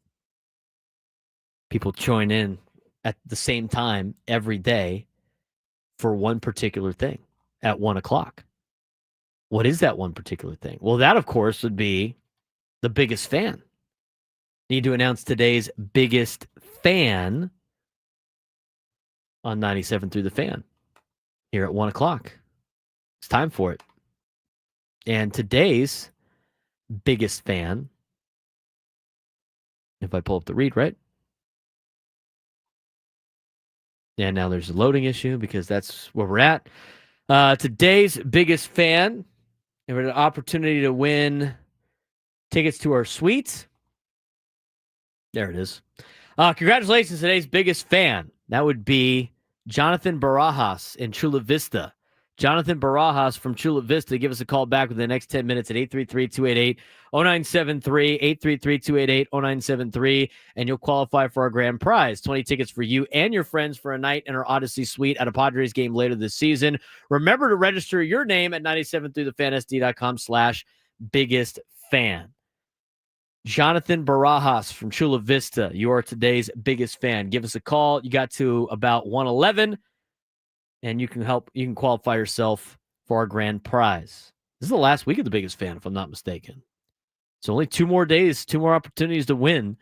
People join in at the same time every day for one particular thing at 1 o'clock. What is that one particular thing? Well, that, of course, would be the biggest fan. Need to announce today's biggest fan on 97.3 The Fan here at 1 o'clock. It's time for it. And today's biggest fan, if I pull up the read, right? And now there's a loading issue because that's where we're at. Today's biggest fan, and we had an opportunity to win tickets to our suites. There it is. Congratulations, today's biggest fan. That would be Jonathan Barajas in Chula Vista. Jonathan Barajas from Chula Vista. Give us a call back within the next 10 minutes at 833-288-0973, 833-288-0973, and you'll qualify for our grand prize. 20 tickets for you and your friends for a night in our Odyssey suite at a Padres game later this season. Remember to register your name at 973thefansd.com/biggest-fan. Jonathan Barajas from Chula Vista, you are today's biggest fan. Give us a call. You got to about 111, and you can qualify yourself for our grand prize. This is the last week of the biggest fan, if I'm not mistaken. So only 2 more days, 2 more opportunities to win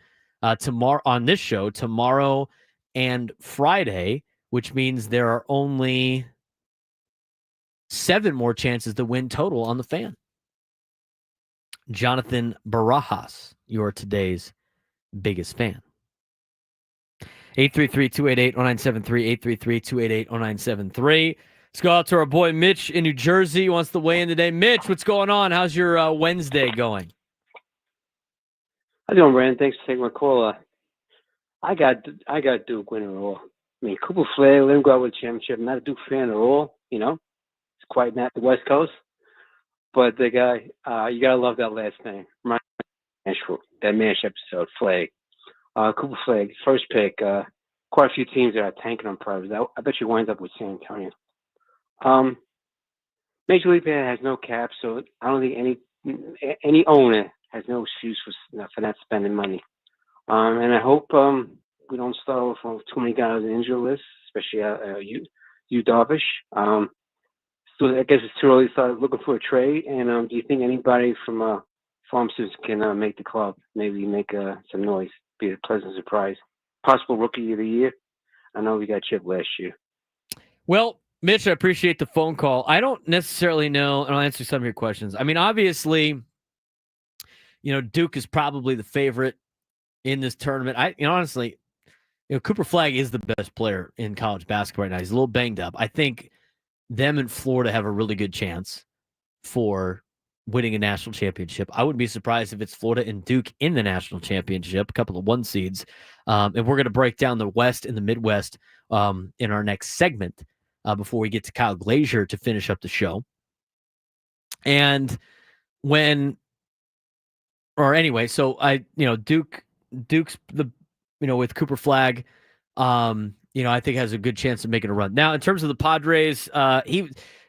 tomorrow on this show, tomorrow and Friday, which means there are only 7 more chances to win total on the fan. Jonathan Barajas, you're today's biggest fan. 833-288-0973, 833-288-0973. Let's go out to our boy Mitch in New Jersey. He wants to weigh in today. Mitch, what's going on? How's your Wednesday going? How you doing, Brandon? Thanks for taking my call. I got Duke winning it all. I mean, Cooper Flair, let him go out with a championship. I'm not a Duke fan at all, you know. It's quite not the West Coast. But the guy, you got to love that last name. That MASH episode, Flag. Cooper Flag, first pick. Quite a few teams that are tanking on pros. I bet you winds up with San Antonio. Major League Baseball has no cap, so I don't think any owner has no excuse for not spending money. And I hope we don't start with too many guys on the injury list, especially Yu Darvish. So I guess it's too early to start looking for a trade. And do you think anybody from Farmers can make the club, maybe make some noise, be a pleasant surprise? Possible rookie of the year? I know we got Chip last year. Well, Mitch, I appreciate the phone call. I don't necessarily know, and I'll answer some of your questions. I mean, obviously, Duke is probably the favorite in this tournament. Honestly, Cooper Flag is the best player in college basketball right now. He's a little banged up. I think them and Florida have a really good chance for winning a national championship. I wouldn't be surprised if it's Florida and Duke in the national championship, a couple of 1 seeds. And we're going to break down the West and the Midwest in our next segment before we get to Kyle Glaser to finish up the show. And Duke's with Cooper Flag, I think has a good chance of making a run. Now, in terms of the Padres,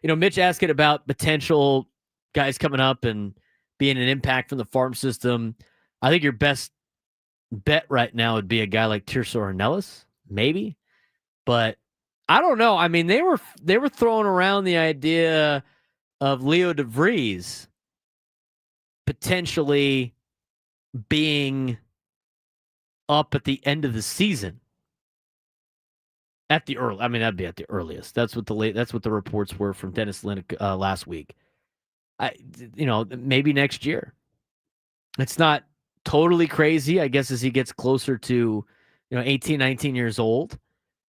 Mitch asking about potential guys coming up and being an impact from the farm system. I think your best bet right now would be a guy like Tirso Ornelas, maybe. But I don't know. I mean, they were throwing around the idea of Leo DeVries potentially being up at the end of the season. That'd be at the earliest. That's what the reports were from Dennis Linick last week. Maybe next year. It's not totally crazy, I guess, as he gets closer to 18, 19 years old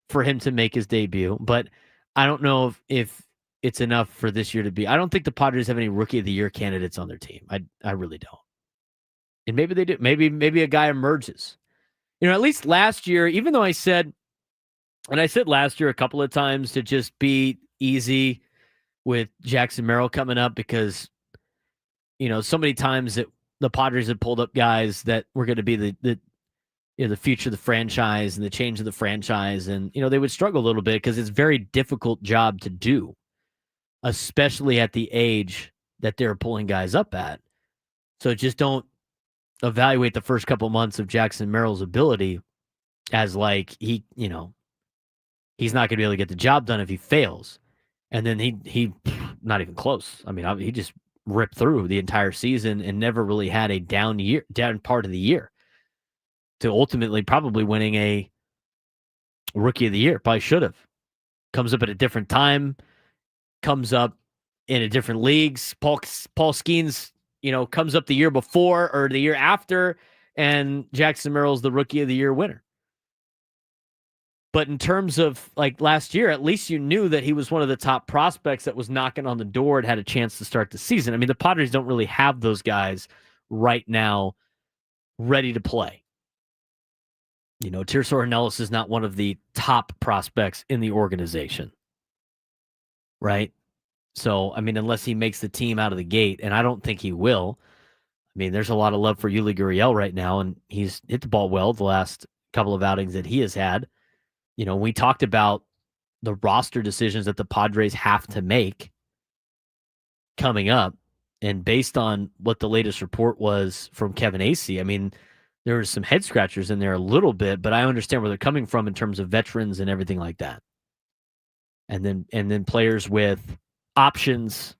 for him to make his debut. But I don't know if it's enough for this year to be. I don't think the Padres have any Rookie of the Year candidates on their team. I really don't. And maybe they do. Maybe a guy emerges. At least last year, even though I said last year a couple of times to just be easy with Jackson Merrill coming up because, so many times that the Padres had pulled up guys that were going to be the the future of the franchise and the change of the franchise. And, they would struggle a little bit because it's a very difficult job to do, especially at the age that they're pulling guys up at. So just don't evaluate the first couple months of Jackson Merrill's ability as like he's not going to be able to get the job done if he fails. And then he not even close. I mean, he just ripped through the entire season and never really had a down part of the year to ultimately probably winning a Rookie of the Year. Probably should have. Comes up at a different time, comes up in a different leagues. Paul Skeens, comes up the year before or the year after, and Jackson Merrill's the Rookie of the Year winner. But in terms of like last year, at least you knew that he was one of the top prospects that was knocking on the door and had a chance to start the season. I mean, the Padres don't really have those guys right now ready to play. Tirso Ornelas is not one of the top prospects in the organization. Right? So, I mean, unless he makes the team out of the gate, and I don't think he will. I mean, there's a lot of love for Yuli Gurriel right now, and he's hit the ball well the last couple of outings that he has had. We talked about the roster decisions that the Padres have to make coming up. And based on what the latest report was from Kevin Acee, I mean, there were some head scratchers in there a little bit, but I understand where they're coming from in terms of veterans and everything like that. And then players with options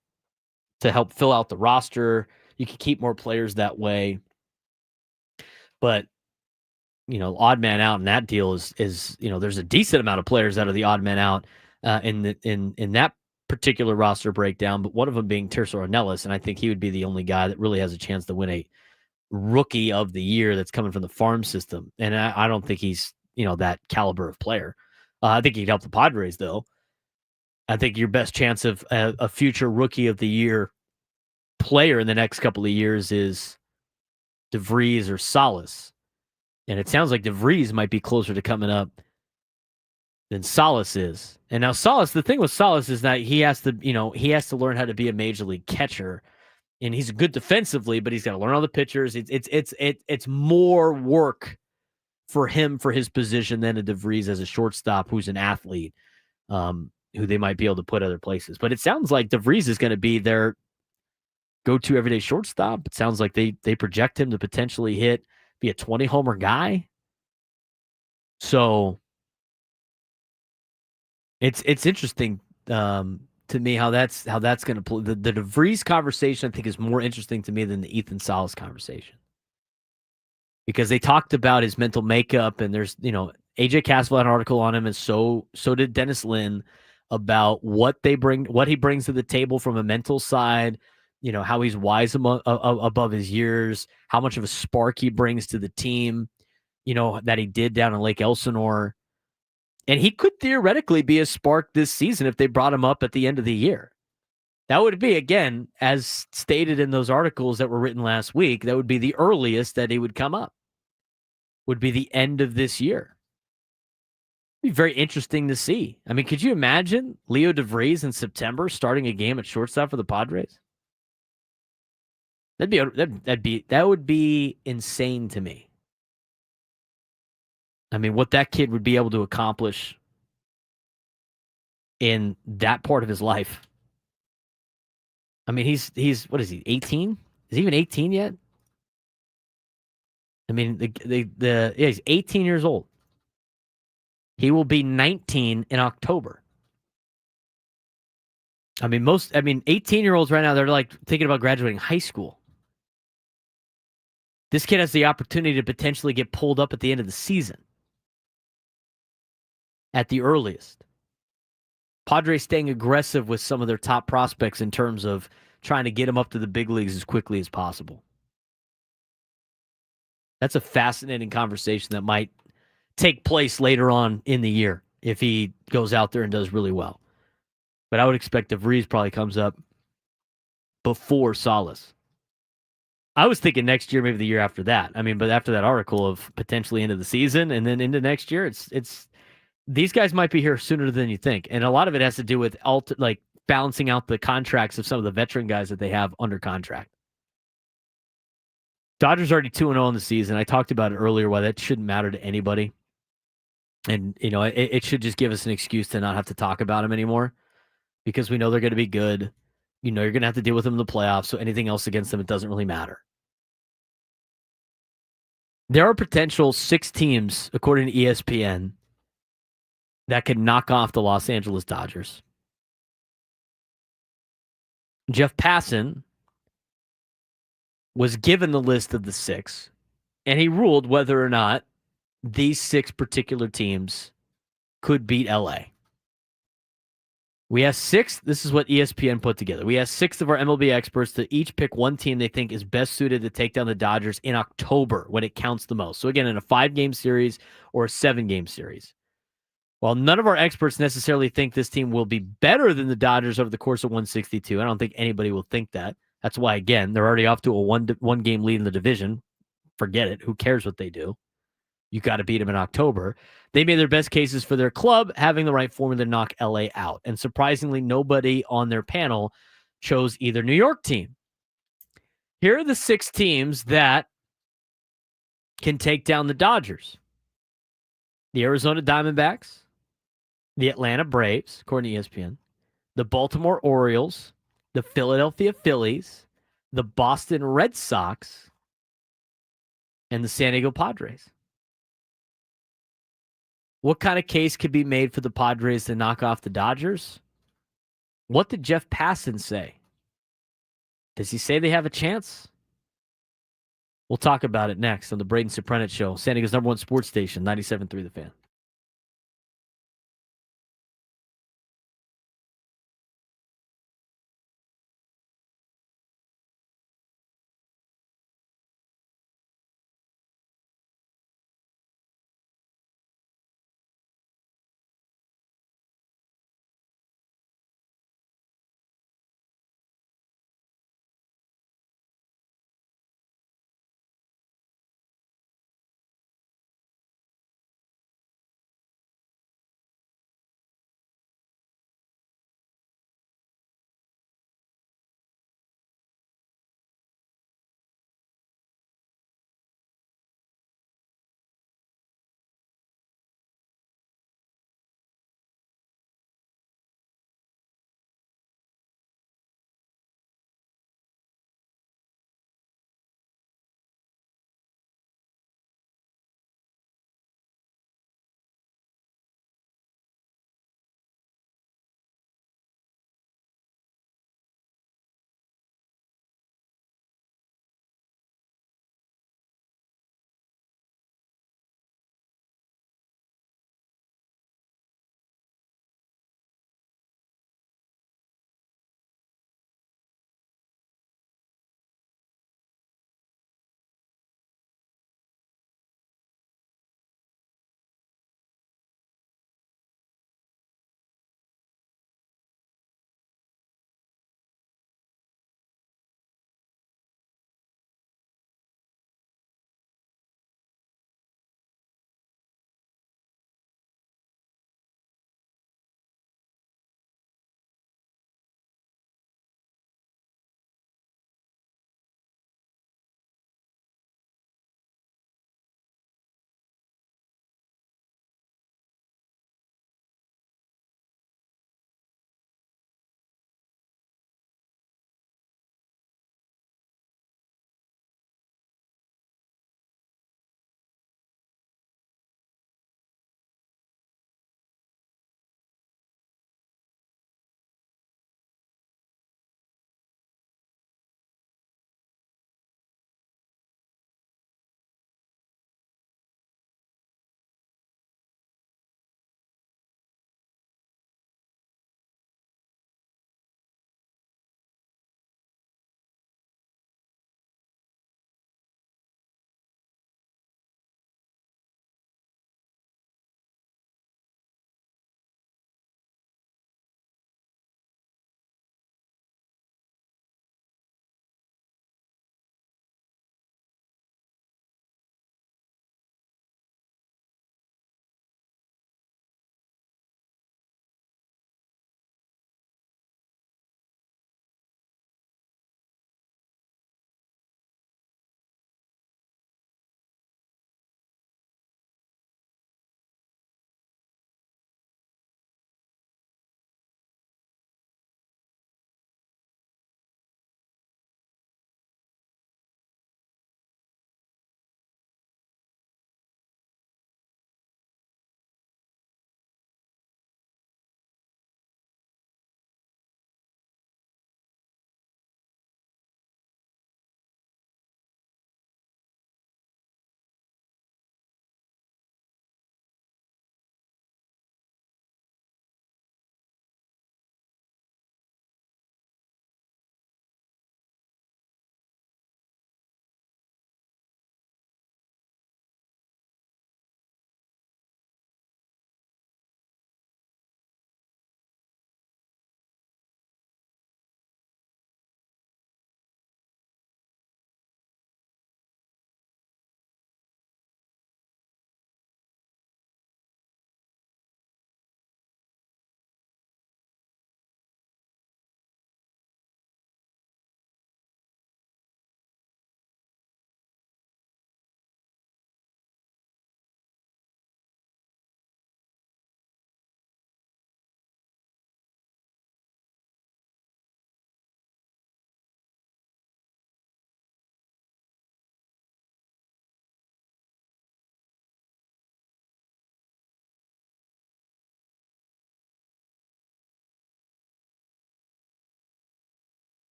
to help fill out the roster. You can keep more players that way. But odd man out in that deal is there's a decent amount of players that are the odd man out in that particular roster breakdown, but one of them being Tirso Ornelas, and I think he would be the only guy that really has a chance to win a Rookie of the Year that's coming from the farm system. And I don't think he's that caliber of player. I think he'd help the Padres though. I think your best chance of a future Rookie of the Year player in the next couple of years is DeVries or Salas. And it sounds like DeVries might be closer to coming up than Salas is. And now Salas, the thing with Salas is that he has to learn how to be a major league catcher. And he's good defensively, but he's got to learn all the pitchers. It's more work for him for his position than a DeVries as a shortstop who's an athlete, who they might be able to put other places. But it sounds like DeVries is going to be their go-to everyday shortstop. It sounds like they project him to potentially be a 20-homer guy. So it's interesting to me how that's going to play. The DeVries conversation, I think, is more interesting to me than the Ethan Salas conversation. Because they talked about his mental makeup, and there's, AJ Castle had an article on him, and so did Dennis Lynn, about what he brings to the table from a mental side, how he's wise above his years, how much of a spark he brings to the team, that he did down in Lake Elsinore. And he could theoretically be a spark this season if they brought him up at the end of the year. That would be, again, as stated in those articles that were written last week, that would be the earliest that he would come up, would be the end of this year. It'd be very interesting to see. I mean, could you imagine Leo DeVries in September starting a game at shortstop for the Padres? That would be insane to me. I mean, what that kid would be able to accomplish in that part of his life. I mean, he's what is he, 18? Is he even 18 yet? I mean, he's 18 years old. He will be 19 in October. I mean, 18-year-olds right now, they're like thinking about graduating high school. This kid has the opportunity to potentially get pulled up at the end of the season. At the earliest. Padres staying aggressive with some of their top prospects in terms of trying to get them up to the big leagues as quickly as possible. That's a fascinating conversation that might take place later on in the year if he goes out there and does really well. But I would expect DeVries probably comes up before Salas. I was thinking next year, maybe the year after that. I mean, but after that article of potentially into the season and then into next year, it's these guys might be here sooner than you think. And a lot of it has to do with balancing out the contracts of some of the veteran guys that they have under contract. Dodgers already 2-0 in the season. I talked about it earlier, why that shouldn't matter to anybody. And, it should just give us an excuse to not have to talk about them anymore because we know they're going to be good. You're going to have to deal with them in the playoffs, so anything else against them, it doesn't really matter. There are potential 6 teams, according to ESPN, that could knock off the Los Angeles Dodgers. Jeff Passan was given the list of the 6, and he ruled whether or not these 6 particular teams could beat LA. We have 6. This is what ESPN put together. We have 6 of our MLB experts to each pick one team they think is best suited to take down the Dodgers in October when it counts the most. So again, in a 5-game series or a 7-game series. While none of our experts necessarily think this team will be better than the Dodgers over the course of 162, I don't think anybody will think that. That's why, again, they're already off to a one-game lead in the division. Forget it. Who cares what they do? You got to beat them in October. They made their best cases for their club, having the right formula to knock LA out. And surprisingly, nobody on their panel chose either New York team. Here are the 6 teams that can take down the Dodgers. The Arizona Diamondbacks, the Atlanta Braves, according to ESPN, the Baltimore Orioles, the Philadelphia Phillies, the Boston Red Sox, and the San Diego Padres. What kind of case could be made for the Padres to knock off the Dodgers? What did Jeff Passan say? Does he say they have a chance? We'll talk about it next on the Braden Surprenant Show, San Diego's #1 sports station, 97.3 The Fan.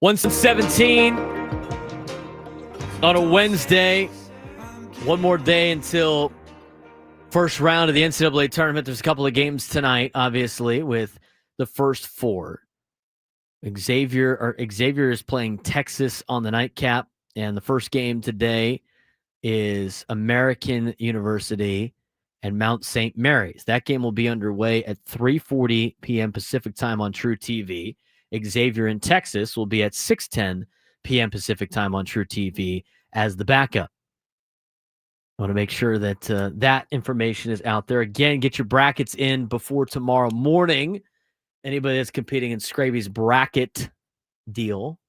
117 on a Wednesday. One more day until first round of the NCAA tournament. There's a couple of games tonight, obviously, with the first four. Xavier is playing Texas on the nightcap, and the first game today is American University and Mount St. Mary's. That game will be underway at 3:40 p.m. Pacific time on True TV. Xavier in Texas will be at 6:10 p.m. Pacific time on True TV as the backup. I want to make sure that that information is out there. Again, get your brackets in before tomorrow morning. Anybody that's competing in Scraby's bracket deal,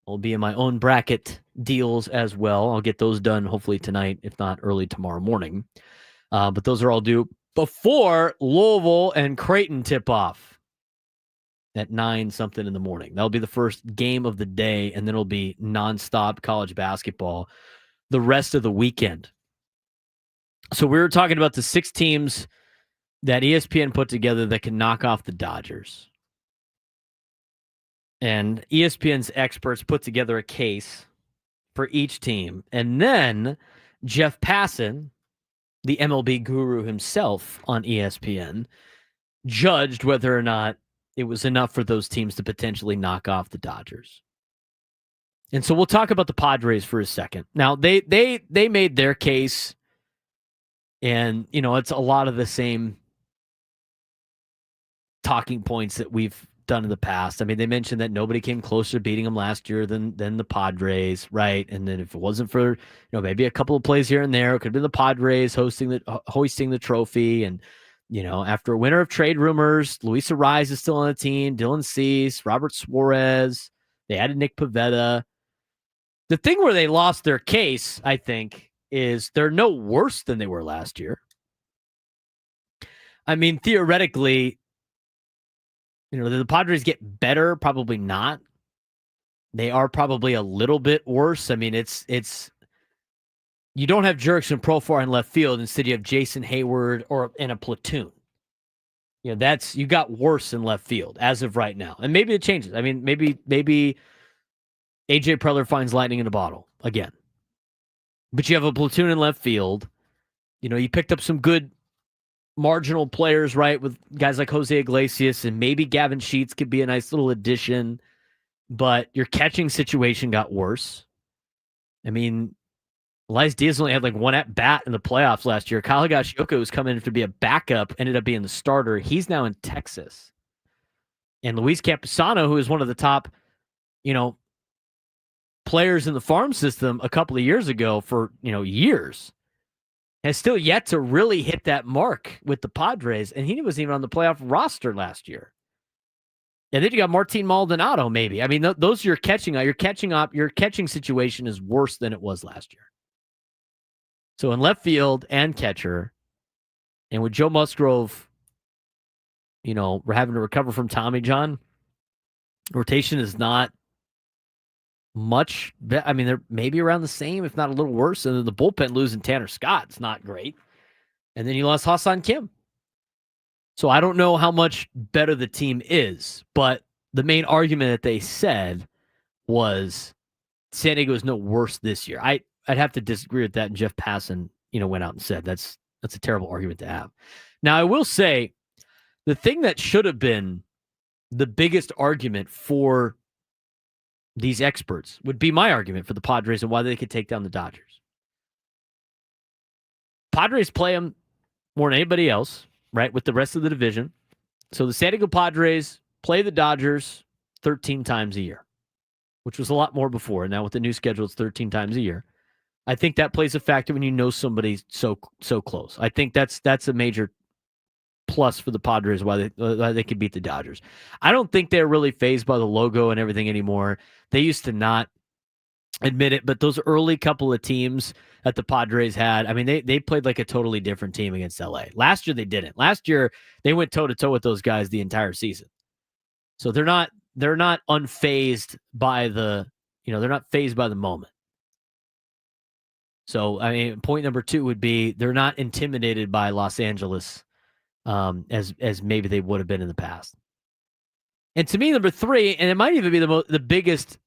I'll be in my own bracket deals as well. I'll get those done hopefully tonight, if not early tomorrow morning. But those are all due before Louisville and Creighton tip off at 9-something in the morning. That'll be the first game of the day, and then it'll be nonstop college basketball the rest of the weekend. So we were talking about the 6 teams that ESPN put together that can knock off the Dodgers. And ESPN's experts put together a case for each team. And then Jeff Passan, the MLB guru himself on ESPN, judged whether or not it was enough for those teams to potentially knock off the Dodgers. And so we'll talk about the Padres for a second. Now, they made their case, and, you know, it's a lot of the same talking points that we've done in the past. I mean, they mentioned that nobody came closer to beating them last year than the Padres, right? And then if it wasn't for, you know, maybe a couple of plays here and there, it could have been the Padres hoisting the trophy. And, you know, after a winter of trade rumors, Luis Ariz is still on the team, Dylan Cease, Robert Suarez, they added Nick Pivetta. The thing where they lost their case, I think, is they're no worse than they were last year. I mean, theoretically, you know, did the Padres get better? Probably not. They are probably a little bit worse. I mean, it's you don't have Jurickson Profar in left field. Instead, you have Jason Hayward or in a platoon. You know, you got worse in left field as of right now. And maybe it changes. I mean, maybe AJ Preller finds lightning in a bottle again. But you have a platoon in left field. You know, you picked up some good marginal players, right, with guys like Jose Iglesias, and maybe Gavin Sheets could be a nice little addition, but your catching situation got worse. I mean, Elias Diaz only had like one at-bat in the playoffs last year. Kyle Higashioka was coming in to be a backup, ended up being the starter. He's now in Texas. And Luis Camposano, who is one of the top, you know, players in the farm system a couple of years ago for, you know, years, has still yet to really hit that mark with the Padres, and he wasn't even on the playoff roster last year. And then you got Martin Maldonado, maybe. I mean, those are your catching up. Your catching situation is worse than it was last year. So in left field and catcher, and with Joe Musgrove, you know, we're having to recover from Tommy John, rotation is not much. I mean, they're maybe around the same, if not a little worse. And then the bullpen losing Tanner Scott, it's not great. And then you lost Hassan Kim. So I don't know how much better the team is, but the main argument that they said was San Diego is no worse this year. I'd have to disagree with that. And Jeff Passan, you know, went out and said that's a terrible argument to have. Now, I will say the thing that should have been the biggest argument for these experts would be my argument for the Padres and why they could take down the Dodgers. Padres play them more than anybody else, right, with the rest of the division. So the San Diego Padres play the Dodgers 13 times a year, which was a lot more before. Now with the new schedule, it's 13 times a year. I think that plays a factor when you know somebody's so close. I think that's a major plus for the Padres why they could beat the Dodgers. I don't think they're really fazed by the logo and everything anymore. They used to not admit it, but those early couple of teams that the Padres had, I mean, they played like a totally different team against LA. Last year they didn't. Last year they went toe-to-toe with those guys the entire season. So they're not unfazed by they're not fazed by the moment. So, I mean, point number 2 would be they're not intimidated by Los Angeles as maybe they would have been in the past. And to me, number 3, and it might even be the biggest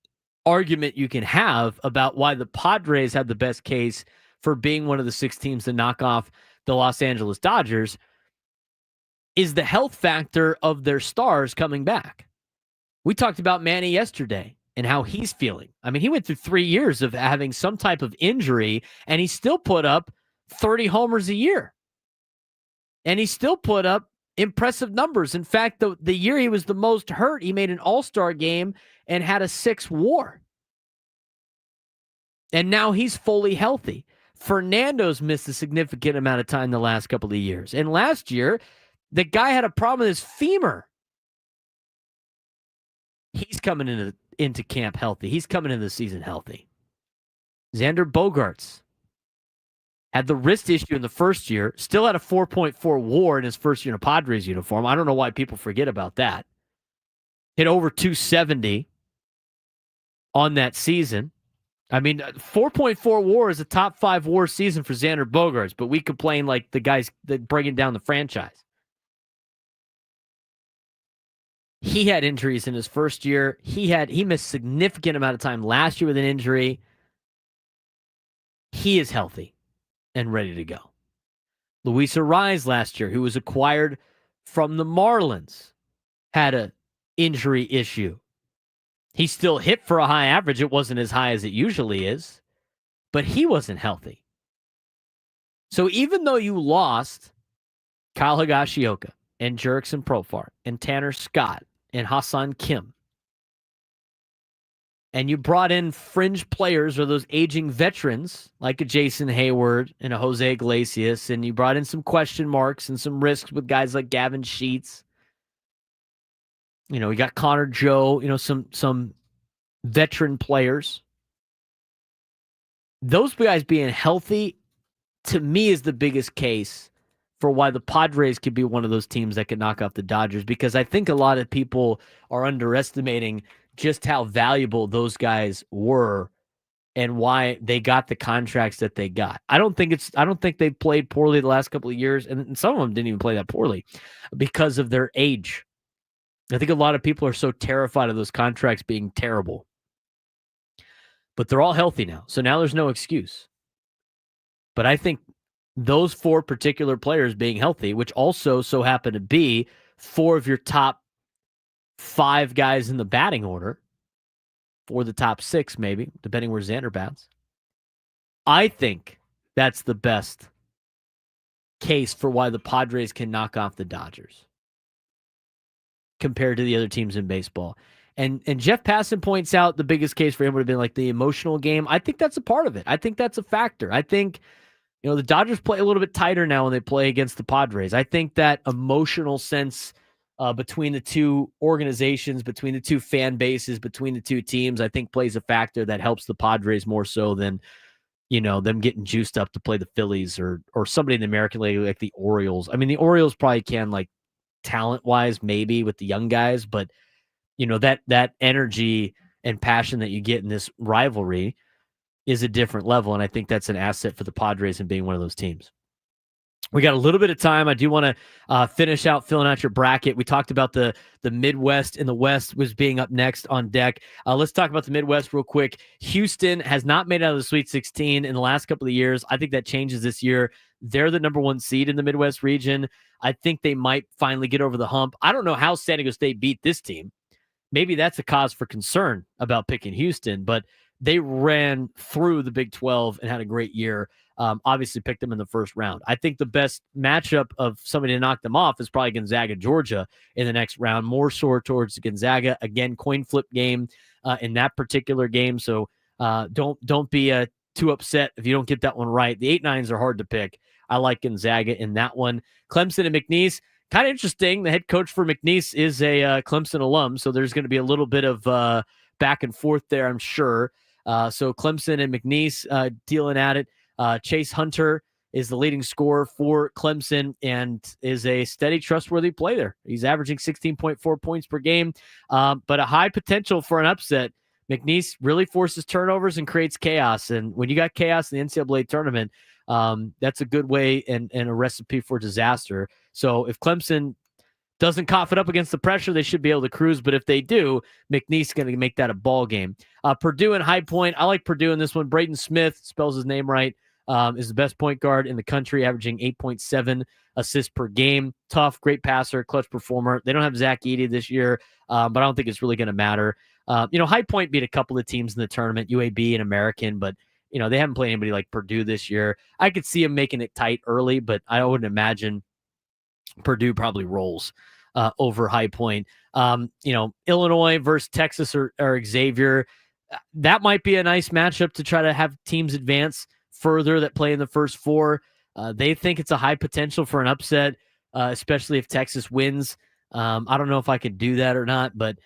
argument you can have about why the Padres have the best case for being one of the 6 teams to knock off the Los Angeles Dodgers, is the health factor of their stars coming back. We talked about Manny yesterday and how he's feeling. I mean, he went through 3 years of having some type of injury, and he still put up 30 homers a year. And he still put up impressive numbers. In fact, the year he was the most hurt, he made an all-star game and had a 6 WAR. And now he's fully healthy. Fernando's missed a significant amount of time the last couple of years. And last year, the guy had a problem with his femur. He's coming into camp healthy. He's coming into the season healthy. Xander Bogaerts had the wrist issue in the first year, still had a 4.4 WAR in his first year in a Padres uniform. I don't know why people forget about that. Hit over 270 on that season. I mean, 4.4 WAR is a top 5 WAR season for Xander Bogaerts, but we complain like the guys that bringing down the franchise. He had injuries in his first year. He missed a significant amount of time last year with an injury. He is healthy and ready to go. Luis Arraez last year, who was acquired from the Marlins, had an injury issue. He still hit for a high average. It wasn't as high as it usually is, but he wasn't healthy. So even though you lost Kyle Higashioka and Jurickson Profar and Tanner Scott and Hassan Kim, and you brought in fringe players or those aging veterans like a Jason Hayward and a Jose Iglesias, and you brought in some question marks and some risks with guys like Gavin Sheets. You know, we got Connor Joe, some veteran players. Those guys being healthy, to me, is the biggest case for why the Padres could be one of those teams that could knock off the Dodgers, because I think a lot of people are underestimating just how valuable those guys were and why they got the contracts that they got. I don't think they played poorly the last couple of years, and some of them didn't even play that poorly because of their age. I think a lot of people are so terrified of those contracts being terrible. But they're all healthy now, so now there's no excuse. But I think those 4 particular players being healthy, which also so happen to be 4 of your top 5 guys in the batting order, for the top 6 maybe, depending where Xander bats, I think that's the best case for why the Padres can knock off the Dodgers compared to the other teams in baseball. And Jeff Passan points out the biggest case for him would have been like the emotional game. I think that's a part of it. I think that's a factor. I think, the Dodgers play a little bit tighter now when they play against the Padres. I think that emotional sense between the two organizations, between the two fan bases, between the two teams, I think plays a factor that helps the Padres more so than, them getting juiced up to play the Phillies or somebody in the American League like the Orioles. I mean, the Orioles probably can, like, talent-wise, maybe with the young guys, but that energy and passion that you get in this rivalry is a different level, and I think that's an asset for the Padres in being one of those teams. We got a little bit of time. I do want to finish out filling out your bracket. We talked about the Midwest and the West was being up next on deck. Let's talk about the Midwest real quick. Houston has not made it out of the Sweet 16 in the last couple of years. I think that changes this year. They're the number 1 seed in the Midwest region. I think they might finally get over the hump. I don't know how San Diego State beat this team. Maybe that's a cause for concern about picking Houston, but they ran through the Big 12 and had a great year. Obviously picked them in the first round. I think the best matchup of somebody to knock them off is probably Gonzaga, Georgia in the next round. More sore towards Gonzaga. Again, coin flip game in that particular game. So don't be too upset if you don't get that one right. The 8-9s are hard to pick. I like Gonzaga in that one. Clemson and McNeese, kind of interesting. The head coach for McNeese is a Clemson alum, so there's going to be a little bit of back and forth there, I'm sure. So Clemson and McNeese dealing at it. Chase Hunter is the leading scorer for Clemson and is a steady, trustworthy player. He's averaging 16.4 points per game, but a high potential for an upset. McNeese really forces turnovers and creates chaos. And when you got chaos in the NCAA tournament, that's a good way and a recipe for disaster. So if Clemson doesn't cough it up against the pressure, they should be able to cruise. But if they do, McNeese going to make that a ball game. Purdue and High Point. I like Purdue in this one. Braden Smith, spells his name right, is the best point guard in the country, averaging 8.7 assists per game. Tough, great passer, clutch performer. They don't have Zach Edey this year, but I don't think it's really going to matter. High Point beat a couple of teams in the tournament, UAB and American, but they haven't played anybody like Purdue this year. I could see them making it tight early, but I wouldn't imagine Purdue probably rolls over High Point. Illinois versus Texas or Xavier. That might be a nice matchup to try to have teams advance further that play in the first four. They think it's a high potential for an upset, especially if Texas wins. I don't know if I could do that or not, but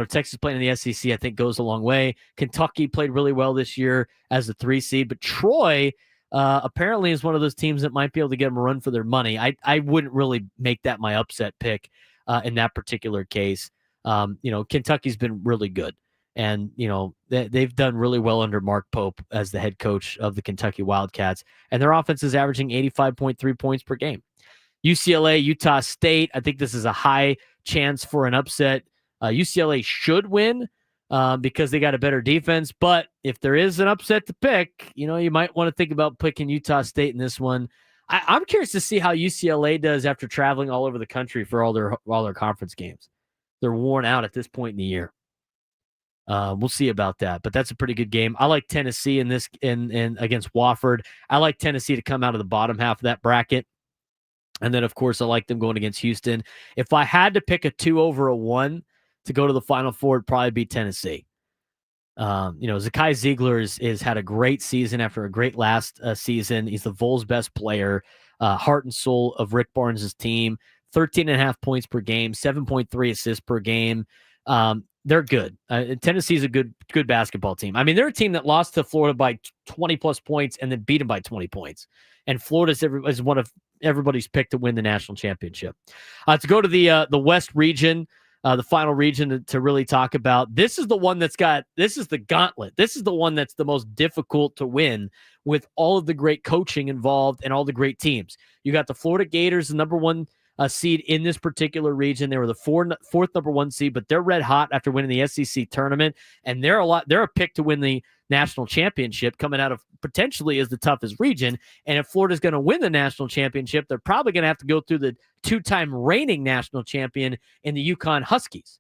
Texas playing in the SEC, I think, goes a long way. Kentucky played really well this year as a 3 seed, but Troy apparently is one of those teams that might be able to get them a run for their money. I wouldn't really make that my upset pick in that particular case. Kentucky's been really good. And, they've done really well under Mark Pope as the head coach of the Kentucky Wildcats. And their offense is averaging 85.3 points per game. UCLA, Utah State, I think this is a high chance for an upset. UCLA should win because they got a better defense. But if there is an upset to pick, you might want to think about picking Utah State in this one. I'm curious to see how UCLA does after traveling all over the country for all their conference games. They're worn out at this point in the year. We'll see about that, but that's a pretty good game. I like Tennessee in this in against Wofford. I like Tennessee to come out of the bottom half of that bracket. And then, of course, I like them going against Houston. If I had to pick a 2 over a 1 to go to the Final Four, it'd probably be Tennessee. Zakai Ziegler is had a great season after a great last season. He's the Vols' best player, heart and soul of Rick Barnes' team. 13.5 points per game, 7.3 assists per game. They're good. Tennessee's a good basketball team. I mean, they're a team that lost to Florida by 20-plus points and then beat them by 20 points. And Florida is one of everybody's pick to win the national championship. To go to the West region, the final region to really talk about, this is the one this is the gauntlet. This is the one that's the most difficult to win with all of the great coaching involved and all the great teams. You got the Florida Gators, the number one seed in this particular region. They were the fourth number 1 seed, but they're red hot after winning the SEC tournament, and they're a pick to win the national championship, coming out of potentially as the toughest region. And if Florida's going to win the national championship, they're probably going to have to go through the 2-time reigning national champion in the UConn Huskies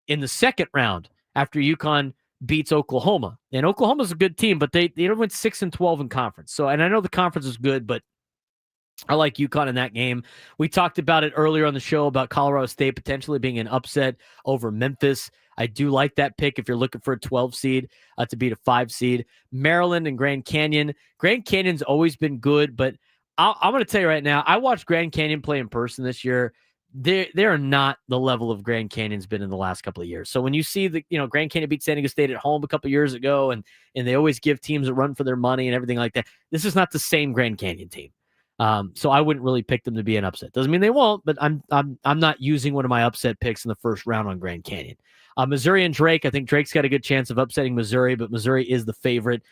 in the second round after UConn beats Oklahoma. And Oklahoma's a good team, but they went 6-12 in conference. So, and I know the conference is good, but I like UConn in that game. We talked about it earlier on the show about Colorado State potentially being an upset over Memphis. I do like that pick if you're looking for a 12 seed to beat a 5 seed. Maryland and Grand Canyon. Grand Canyon's always been good, but I'm going to tell you right now, I watched Grand Canyon play in person this year. They are not the level of Grand Canyon's been in the last couple of years. So when you see Grand Canyon beat San Diego State at home a couple of years ago, and they always give teams a run for their money and everything like that, this is not the same Grand Canyon team. So I wouldn't really pick them to be an upset. Doesn't mean they won't, but I'm not using one of my upset picks in the first round on Grand Canyon. Missouri and Drake, I think Drake's got a good chance of upsetting Missouri, but Missouri is the favorite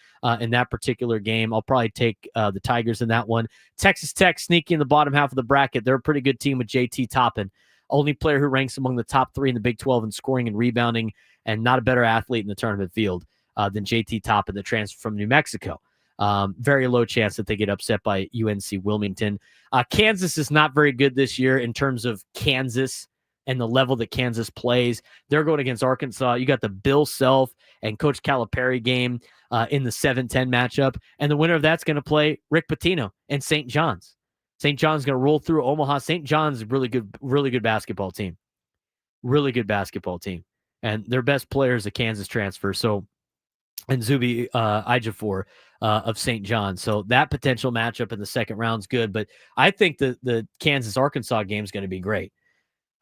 in that particular game. I'll probably take the Tigers in that one. Texas Tech sneaky in the bottom half of the bracket. They're a pretty good team with JT Toppin, only player who ranks among the top 3 in the Big 12 in scoring and rebounding, and not a better athlete in the tournament field than JT Toppin, the transfer from New Mexico. Very low chance that they get upset by UNC Wilmington. Kansas is not very good this year in terms of Kansas and the level that Kansas plays. They're going against Arkansas. You got the Bill Self and Coach Calipari game in the 7-10 matchup. And the winner of that's going to play Rick Pitino and St. John's. St. John's going to roll through Omaha. St. John's is a really good basketball team. Really good basketball team. And their best player is a Kansas transfer. So, and Zubi Ejiofor of St. John. So that potential matchup in the second round is good. But I think the Kansas-Arkansas game is going to be great.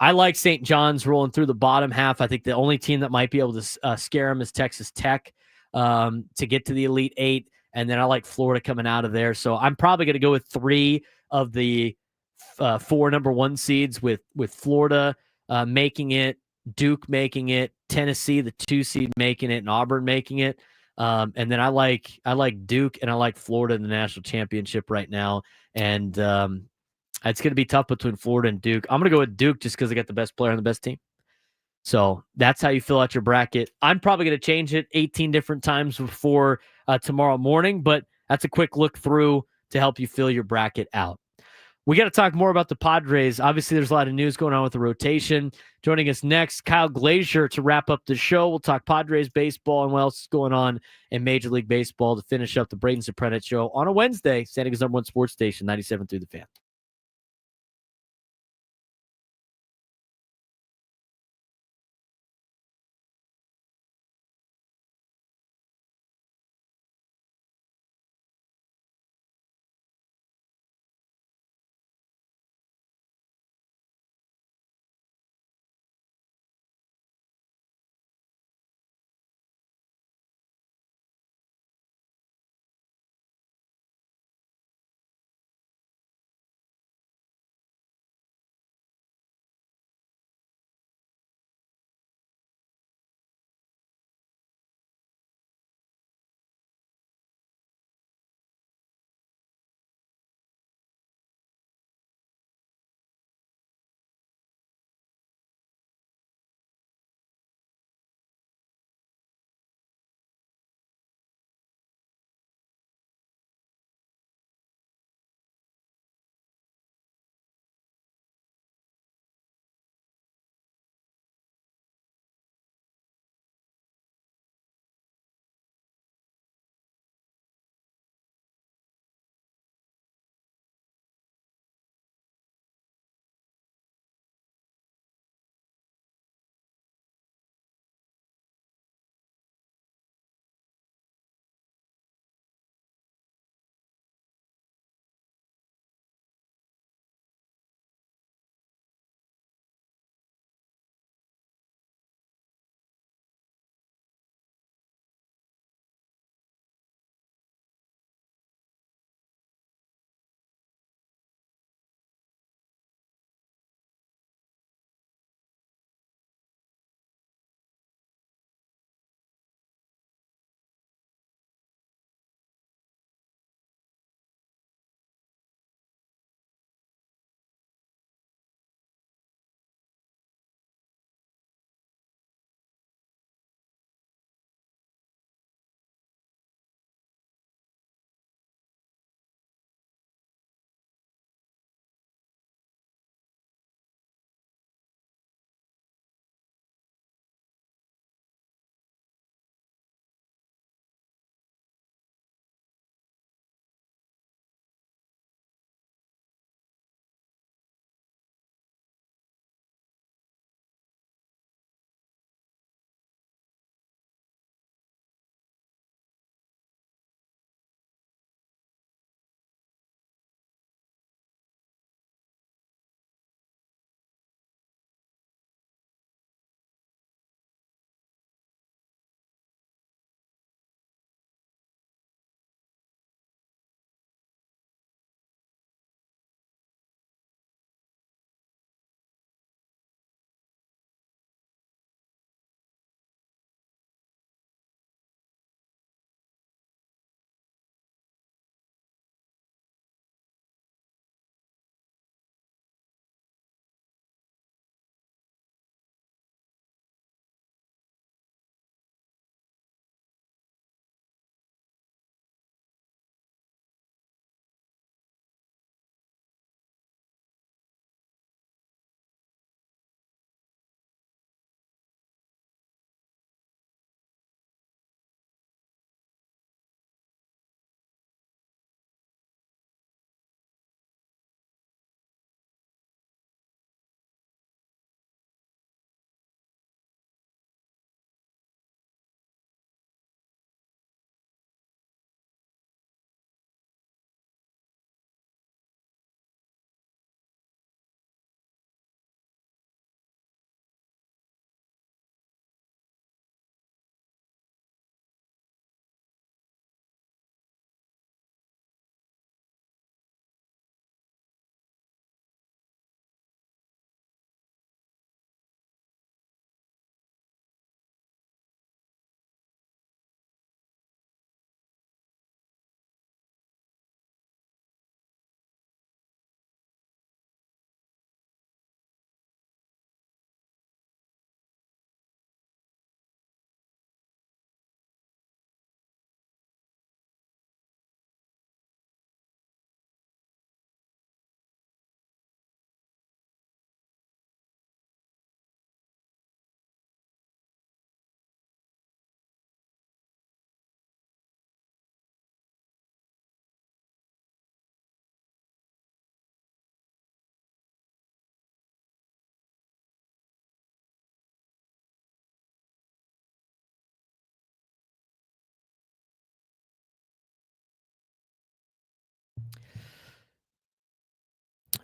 I like St. John's rolling through the bottom half. I think the only team that might be able to scare them is Texas Tech to get to the Elite Eight. And then I like Florida coming out of there. So I'm probably going to go with 3 of the 4 number 1 seeds with Florida making it, Duke making it, Tennessee, the 2 seed making it, and Auburn making it. And then I like Duke and I like Florida in the national championship right now. And It's going to be tough between Florida and Duke. I'm going to go with Duke just because they got the best player on the best team. So that's how you fill out your bracket. I'm probably going to change it 18 different times before tomorrow morning, but that's a quick look through to help you fill your bracket out. We got to talk more about the Padres. Obviously, there's a lot of news going on with the rotation. Joining us next, Kyle Glaser to wrap up the show. We'll talk Padres baseball and what else is going on in Major League Baseball to finish up the Braden Surprenant show on a Wednesday, San Diego's #1 sports station, 97 through the Fan.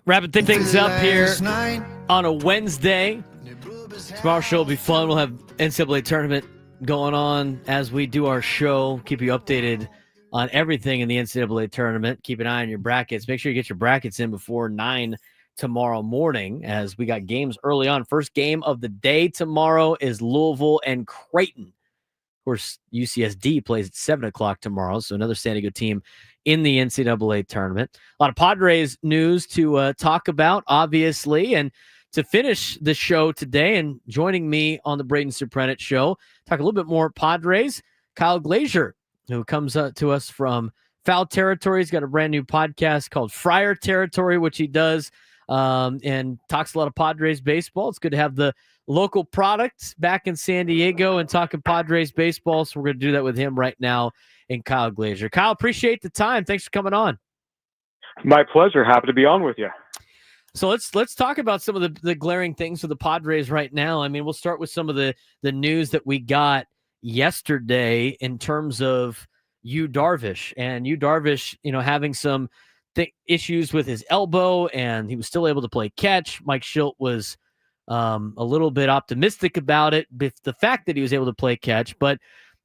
Wrapping things up here on a Wednesday. Tomorrow's show will be fun. We'll have NCAA Tournament going on as we do our show. Keep you updated on everything in the NCAA Tournament. Keep an eye on your brackets. Make sure you get your brackets in before 9 tomorrow morning, as we got games early on. First game of the day tomorrow is Louisville and Creighton. Of course, UCSD plays at 7 o'clock tomorrow, so another San Diego team in the NCAA Tournament. A lot of Padres news to talk about, obviously, and to finish the show today and joining me on the Braden Surprenant show, talk a little bit more Padres, Kyle Glaser, who comes to us from Foul Territory. He's got a brand new podcast called Friar Territory, which he does, and talks a lot of Padres baseball. It's good to have the local product back in San Diego and talking Padres baseball, so we're going to do that with him right now and Kyle Glaser. Kyle, appreciate the time. Thanks for coming on. My pleasure. Happy to be on with you. So let's talk about some of the glaring things for the Padres right now. I mean, we'll start with some of the news that we got yesterday in terms of Yu Darvish. And Yu Darvish, having some issues with his elbow, and he was still able to play catch. Mike Schilt was a little bit optimistic about it, with the fact that he was able to play catch. But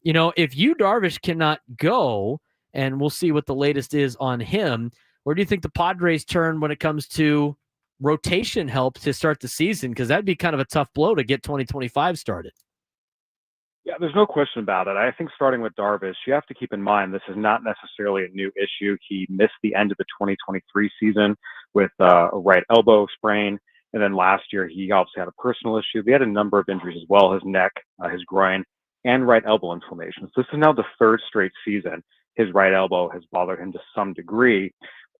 if Yu Darvish cannot go, and we'll see what the latest is on him, where do you think the Padres turn when it comes to rotation help to start the season? Because that'd be kind of a tough blow to get 2025 started. Yeah, there's no question about it. I think starting with Darvish, you have to keep in mind this is not necessarily a new issue. He missed the end of the 2023 season with a right elbow sprain. And then last year, he obviously had a personal issue. He had a number of injuries as well, his neck, his groin, and right elbow inflammation. So this is now the third straight season his right elbow has bothered him to some degree.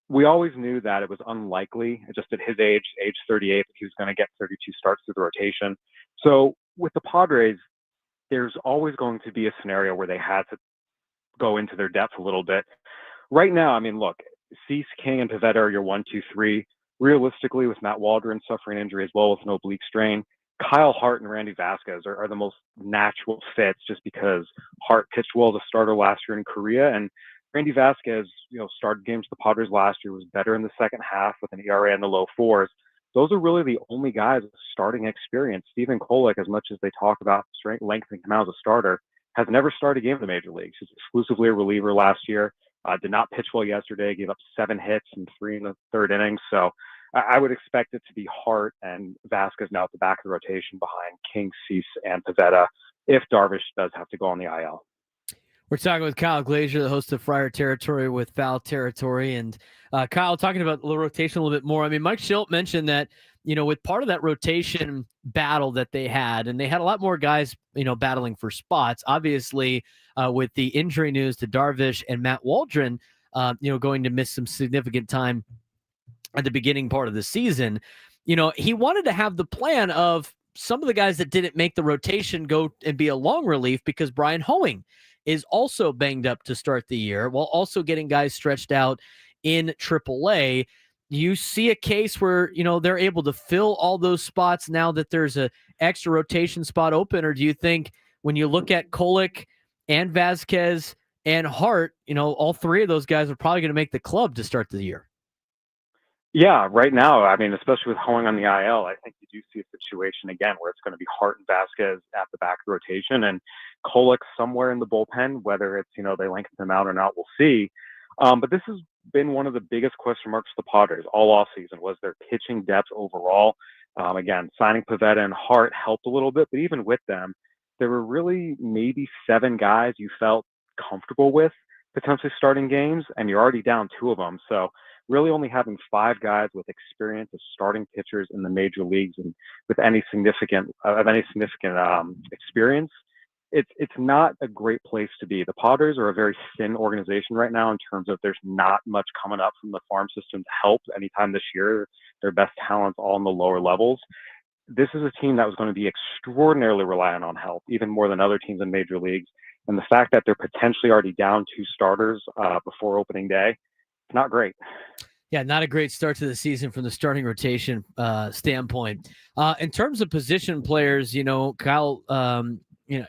We always knew that it was unlikely, just at his age 38, that he was going to get 32 starts through the rotation. So with the Padres, there's always going to be a scenario where they had to go into their depth a little bit. Right now, I mean, look, Cease, King, and Pivetta are your 1, 2, 3. Realistically, with Matt Waldron suffering injury as well with an oblique strain, Kyle Hart and Randy Vasquez are the most natural fits, just because Hart pitched well as a starter last year in Korea, and Randy Vasquez, started games for the Padres last year, was better in the second half with an ERA in the low 4s. Those are really the only guys with starting experience. Stephen Kolek, as much as they talk about lengthening him out as a starter, has never started a game in the major leagues. He's exclusively a reliever last year. Did not pitch well yesterday, gave up 7 hits and 3 in the third inning. So I would expect it to be Hart and Vasquez now at the back of the rotation behind King, Cease, and Pivetta if Darvish does have to go on the IL. We're talking with Kyle Glaser, the host of Friar Territory with Foul Territory. And Kyle, talking about the rotation a little bit more. I mean, Mike Schilt mentioned that, with part of that rotation battle that they had, and they had a lot more guys, battling for spots. Obviously, with the injury news to Darvish and Matt Waldron, going to miss some significant time at the beginning part of the season, he wanted to have the plan of some of the guys that didn't make the rotation go and be a long relief, because Brian Hoeing is also banged up to start the year, while also getting guys stretched out in AAA. You see a case where, they're able to fill all those spots now that there's a extra rotation spot open? Or do you think when you look at Kolek and Vasquez and Hart, all three of those guys are probably going to make the club to start the year? Yeah, right now, I mean, especially with Hoeing on the IL, I think you do see a situation again where it's going to be Hart and Vasquez at the back of the rotation, and Kolek somewhere in the bullpen. Whether it's, they lengthen them out or not, we'll see. But this has been one of the biggest question marks for the Padres all offseason, was their pitching depth overall. Again, signing Pivetta and Hart helped a little bit, but even with them, there were really maybe 7 guys you felt comfortable with potentially starting games, and you're already down 2 of them. So really only having 5 guys with experience as starting pitchers in the major leagues and with any significant experience, it's not a great place to be. The Padres are a very thin organization right now in terms of there's not much coming up from the farm system to help anytime this year. Their best talent's all in the lower levels. This is a team that was going to be extraordinarily reliant on help, even more than other teams in major leagues. And the fact that they're potentially already down 2 starters before opening day, it's not great. Yeah, not a great start to the season from the starting rotation standpoint. In terms of position players, Kyle,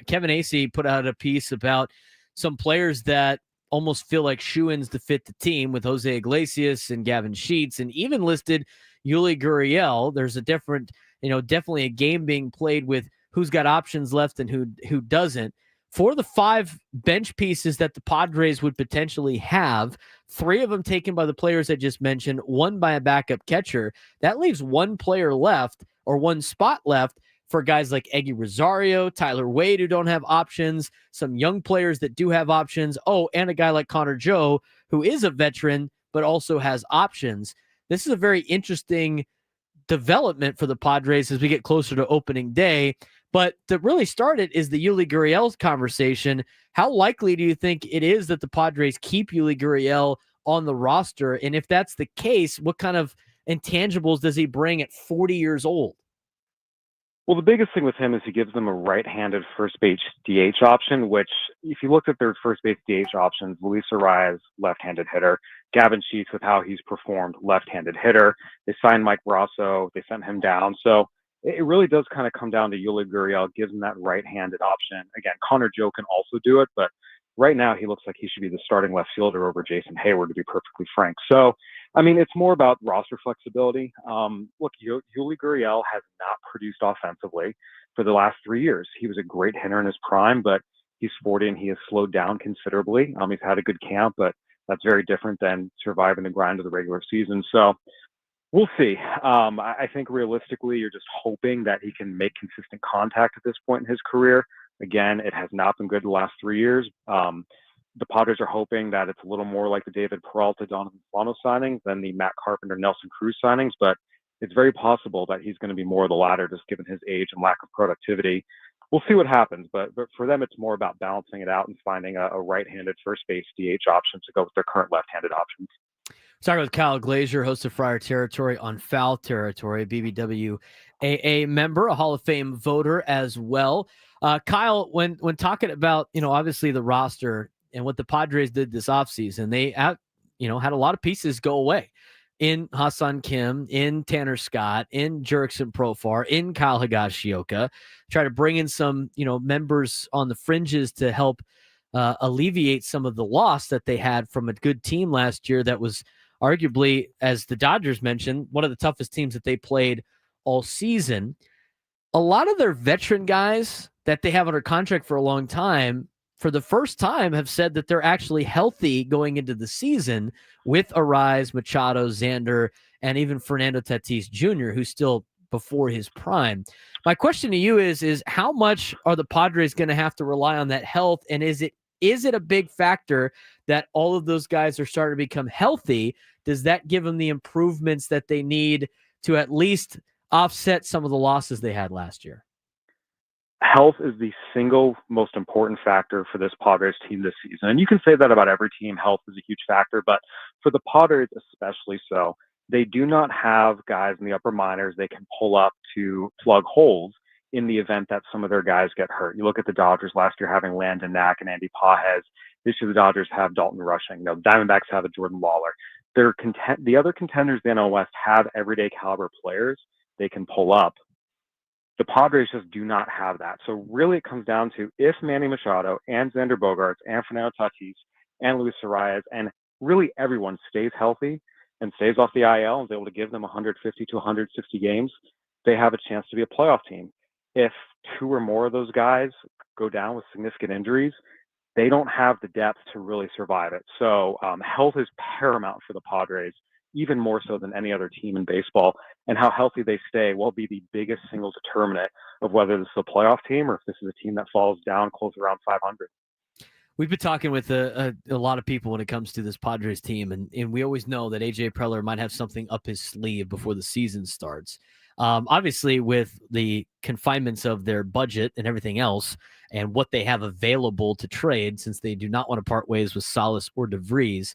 Kevin Acee put out a piece about some players that almost feel like shoo-ins to fit the team, with Jose Iglesias and Gavin Sheets, and even listed, Yuli Gurriel. There's a different, definitely a game being played with who's got options left and who doesn't. For the 5 bench pieces that the Padres would potentially have, 3 of them taken by the players I just mentioned, 1 by a backup catcher, that leaves 1 player left, or 1 spot left, for guys like Eggy Rosario, Tyler Wade, who don't have options, some young players that do have options. Oh, and a guy like Connor Joe, who is a veteran, but also has options. This is a very interesting development for the Padres as we get closer to opening day. But to really start it is the Yuli Gurriel conversation. How likely do you think it is that the Padres keep Yuli Gurriel on the roster? And if that's the case, what kind of intangibles does he bring at 40 years old? Well, the biggest thing with him is he gives them a right-handed first base DH option, which if you looked at their first base DH options, Luis Arias, left-handed hitter, Gavin Sheets, with how he's performed, left-handed hitter. They signed Mike Brasso. They sent him down. So it really does kind of come down to Yuli Gurriel, gives him that right-handed option. Again, Connor Joe can also do it, but right now he looks like he should be the starting left fielder over Jason Hayward, to be perfectly frank. So, I mean, it's more about roster flexibility. Look, Yuli Gurriel has not produced offensively for the last 3 years. He was a great hitter in his prime, but he's 40 and he has slowed down considerably. He's had a good camp, but that's very different than surviving the grind of the regular season. So we'll see. I think realistically, you're just hoping that he can make consistent contact at this point in his career. Again, it has not been good the last 3 years. The Padres are hoping that it's a little more like the David Peralta, Donovan Solano signings than the Matt Carpenter, Nelson Cruz signings, but it's very possible that he's going to be more of the latter, just given his age and lack of productivity. We'll see what happens, but for them, it's more about balancing it out and finding a right-handed first base DH option to go with their current left-handed options. Talking with Kyle Glaser, host of Friar Territory on Foul Territory, BBWAA member, a Hall of Fame voter as well. Kyle, when talking about, obviously the roster and what the Padres did this offseason, they had a lot of pieces go away in Hassan Kim, in Tanner Scott, in Jurickson Profar, in Kyle Higashioka, try to bring in some, members on the fringes to help alleviate some of the loss that they had from a good team last year that was arguably, as the Dodgers mentioned, one of the toughest teams that they played all season. A lot of their veteran guys that they have under contract for a long time, for the first time, have said that they're actually healthy going into the season, with Arise, Machado, Xander, and even Fernando Tatis Jr., who's still before his prime. My question to you is how much are the Padres going to have to rely on that health? And is it a big factor that all of those guys are starting to become healthy? Does that give them the improvements that they need to at least offset some of the losses they had last year? Health is the single most important factor for this Padres team this season. And you can say that about every team. Health is a huge factor, but for the Padres especially so. They do not have guys in the upper minors they can pull up to plug holes in the event that some of their guys get hurt. You look at the Dodgers last year having Landon Knack and Andy Pages. This year the Dodgers have Dalton Rushing. Diamondbacks have a Jordan Lawler. The other contenders in the NL West have everyday caliber players they can pull up. The Padres just do not have that. So really it comes down to if Manny Machado and Xander Bogaerts and Fernando Tatis and Luis Arias and really everyone stays healthy and stays off the IL and is able to give them 150 to 160 games, they have a chance to be a playoff team. If 2 or more of those guys go down with significant injuries, they don't have the depth to really survive it. So health is paramount for the Padres, even more so than any other team in baseball. And how healthy they stay will be the biggest single determinant of whether this is a playoff team or if this is a team that falls down close around 500. We've been talking with a lot of people when it comes to this Padres team, and we always know that A.J. Preller might have something up his sleeve before the season starts. Obviously, with the confinements of their budget and everything else and what they have available to trade, since they do not want to part ways with Salas or DeVries,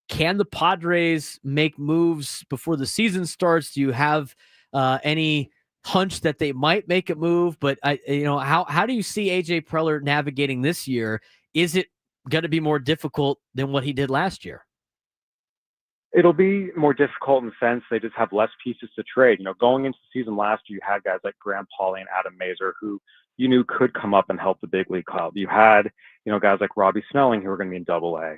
can the Padres make moves before the season starts? Do you have any hunch that they might make a move? But how do you see A.J. Preller navigating this year? Is it going to be more difficult than what he did last year? It'll be more difficult in the sense they just have less pieces to trade. Going into the season last year, you had guys like Graham Pauley and Adam Mazur who you knew could come up and help the big league club. You had, guys like Robbie Snelling who were going to be in Double-A.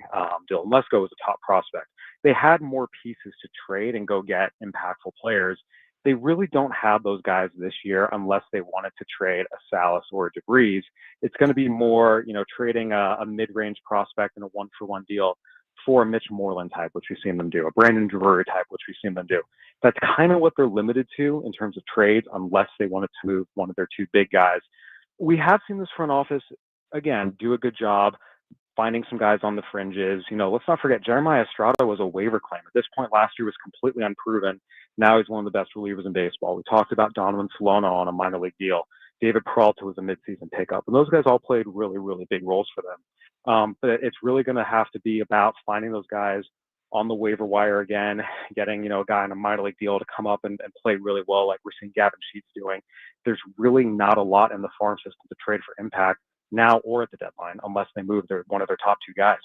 Dylan Lesko was a top prospect. they had more pieces to trade and go get impactful players. They really don't have those guys this year unless they wanted to trade a Salas or a DeVries. It's going to be more, trading a mid-range prospect in a one-for-one deal for a Mitch Moreland type, which we've seen them do, a Brandon Drury type, which we've seen them do. That's kind of what they're limited to in terms of trades, unless they wanted to move one of their two big guys. We have seen this front office, again, do a good job finding some guys on the fringes. Let's not forget, Jeremiah Estrada was a waiver claim. At this point last year was completely unproven. Now he's one of the best relievers in baseball. We talked about Donovan Solano on a minor league deal. David Peralta was a midseason pickup. And those guys all played really, really big roles for them. But it's really going to have to be about finding those guys on the waiver wire again, getting, a guy in a minor league deal to come up and play really well like we're seeing Gavin Sheets doing. There's really not a lot in the farm system to trade for impact now or at the deadline, unless they move one of their top two guys.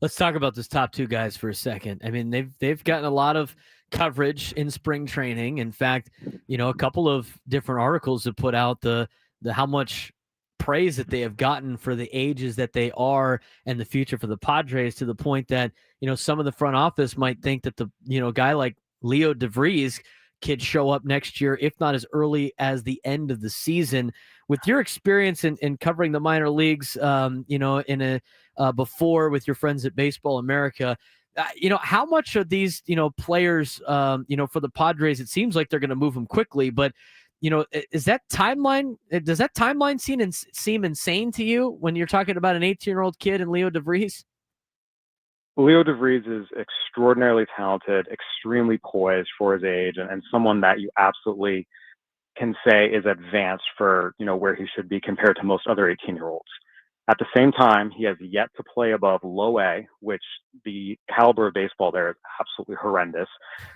Let's talk about those top two guys for a second. I mean, they've gotten a lot of coverage in spring training. In fact, a couple of different articles have put out the how much praise that they have gotten for the ages that they are and the future for the Padres, to the point that, some of the front office might think that the, guy like Leo DeVries could show up next year, if not as early as the end of the season. With your experience in covering the minor leagues, before with your friends at Baseball America, how much of these, players, for the Padres, it seems like they're going to move them quickly, but does that timeline seem insane to you when you're talking about an 18-year-old kid and Leo DeVries? Leo DeVries is extraordinarily talented, extremely poised for his age, and someone that you absolutely can say is advanced for, where he should be compared to most other 18-year-olds. At the same time, he has yet to play above low A, which the caliber of baseball there is absolutely horrendous.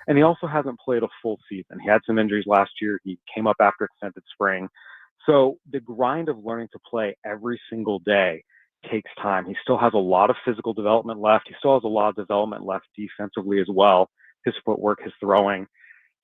And he also hasn't played a full season. He had some injuries last year. He came up after extended spring. So the grind of learning to play every single day takes time. He still has a lot of physical development left. He still has a lot of development left defensively as well. His footwork, his throwing.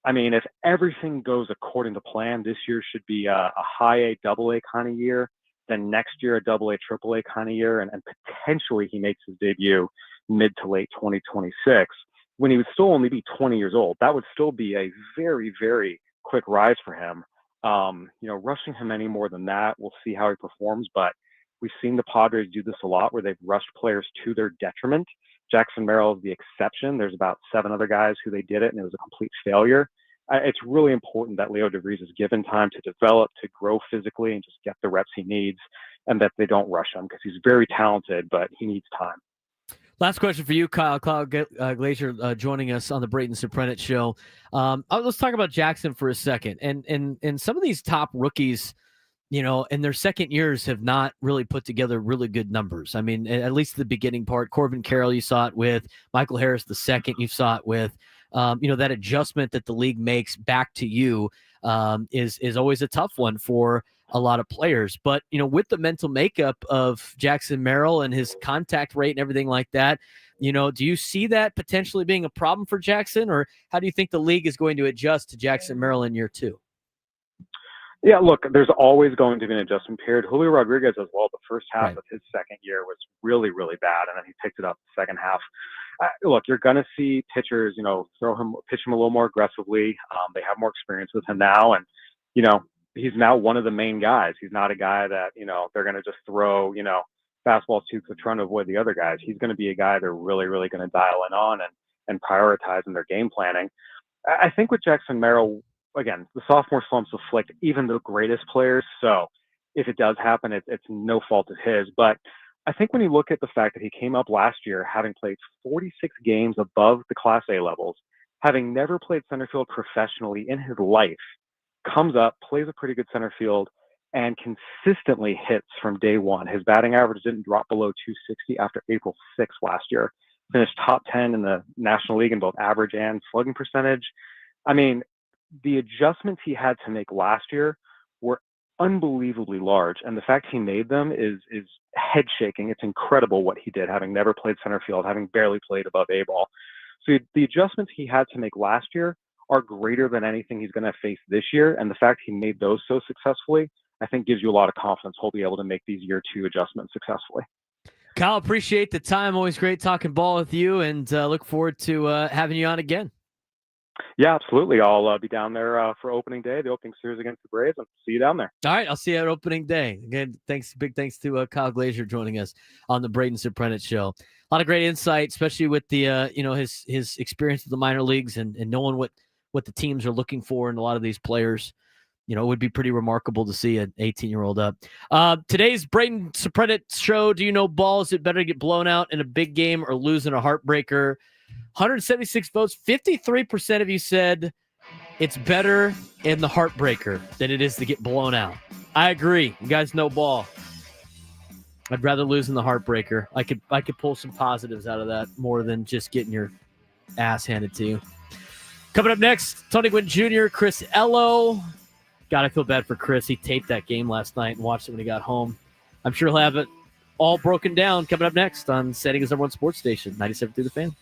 I mean, if everything goes according to plan, this year should be a high A, double A kind of year. Then next year, a double A, triple A kind of year. And potentially he makes his debut mid to late 2026 when he would still only be 20 years old. That would still be a very, very quick rise for him. Rushing him any more than that, we'll see how he performs. But we've seen the Padres do this a lot where they've rushed players to their detriment. Jackson Merrill is the exception. There's about 7 other guys who they did it, and it was a complete failure. It's really important that Leo DeVries is given time to develop, to grow physically, and just get the reps he needs, and that they don't rush him because he's very talented, but he needs time. Last question for you, Kyle. Kyle Glaser joining us on the Braden Surprenant show. Let's talk about Jackson for a second. And some of these top rookies, in their second years have not really put together really good numbers. I mean, at least the beginning part. Corbin Carroll, you saw it with. Michael Harris, the second, you saw it with. That adjustment that the league makes back to you is always a tough one for a lot of players. But, with the mental makeup of Jackson Merrill and his contact rate and everything like that, do you see that potentially being a problem for Jackson? Or how do you think the league is going to adjust to Jackson Merrill in year 2? Yeah, look, there's always going to be an adjustment period. Julio Rodriguez as well, the first half of his second year was really, really bad, and then he picked it up the second half. Look, you're going to see pitchers, pitch him a little more aggressively. They have more experience with him now, and, he's now one of the main guys. He's not a guy that, they're going to just throw, fastballs to trying to avoid the other guys. He's going to be a guy they're really, really going to dial in on and prioritize in their game planning. I think with Jackson Merrill, again, the sophomore slumps afflict even the greatest players. So if it does happen, it's no fault of his. But I think when you look at the fact that he came up last year, having played 46 games above the Class A levels, having never played center field professionally in his life, comes up, plays a pretty good center field, and consistently hits from day one. His batting average didn't drop below 260 after April 6th last year. Finished top 10 in the National League in both average and slugging percentage. I mean, the adjustments he had to make last year were unbelievably large, and the fact he made them is head shaking. It's incredible what he did, having never played center field, having barely played above A ball. So the adjustments he had to make last year are greater than anything he's going to face this year, and the fact he made those so successfully, I think, gives you a lot of confidence he'll be able to make these year 2 adjustments successfully. Kyle, appreciate the time. Always great talking ball with you, and look forward to having you on again. Yeah, absolutely. I'll be down there for opening day, the opening series against the Braves. I'll see you down there. All right, I'll see you at opening day. Again, big thanks to Kyle Glaser joining us on the Braden Surprenant Show. A lot of great insight, especially with the his experience with the minor leagues and knowing what the teams are looking for in a lot of these players. It would be pretty remarkable to see an 18-year-old up. Today's Braden Surprenant Show. Do you know ball? Is it better to get blown out in a big game or lose in a heartbreaker? 176 votes. 53% of you said it's better in the heartbreaker than it is to get blown out. I agree. You guys know ball. I'd rather lose in the heartbreaker. I could pull some positives out of that more than just getting your ass handed to you. Coming up next, Tony Gwynn Jr., Chris Ello. God, I feel bad for Chris. He taped that game last night and watched it when he got home. I'm sure he'll have it all broken down coming up next on San Diego's #1 sports station, 97 through the Fan.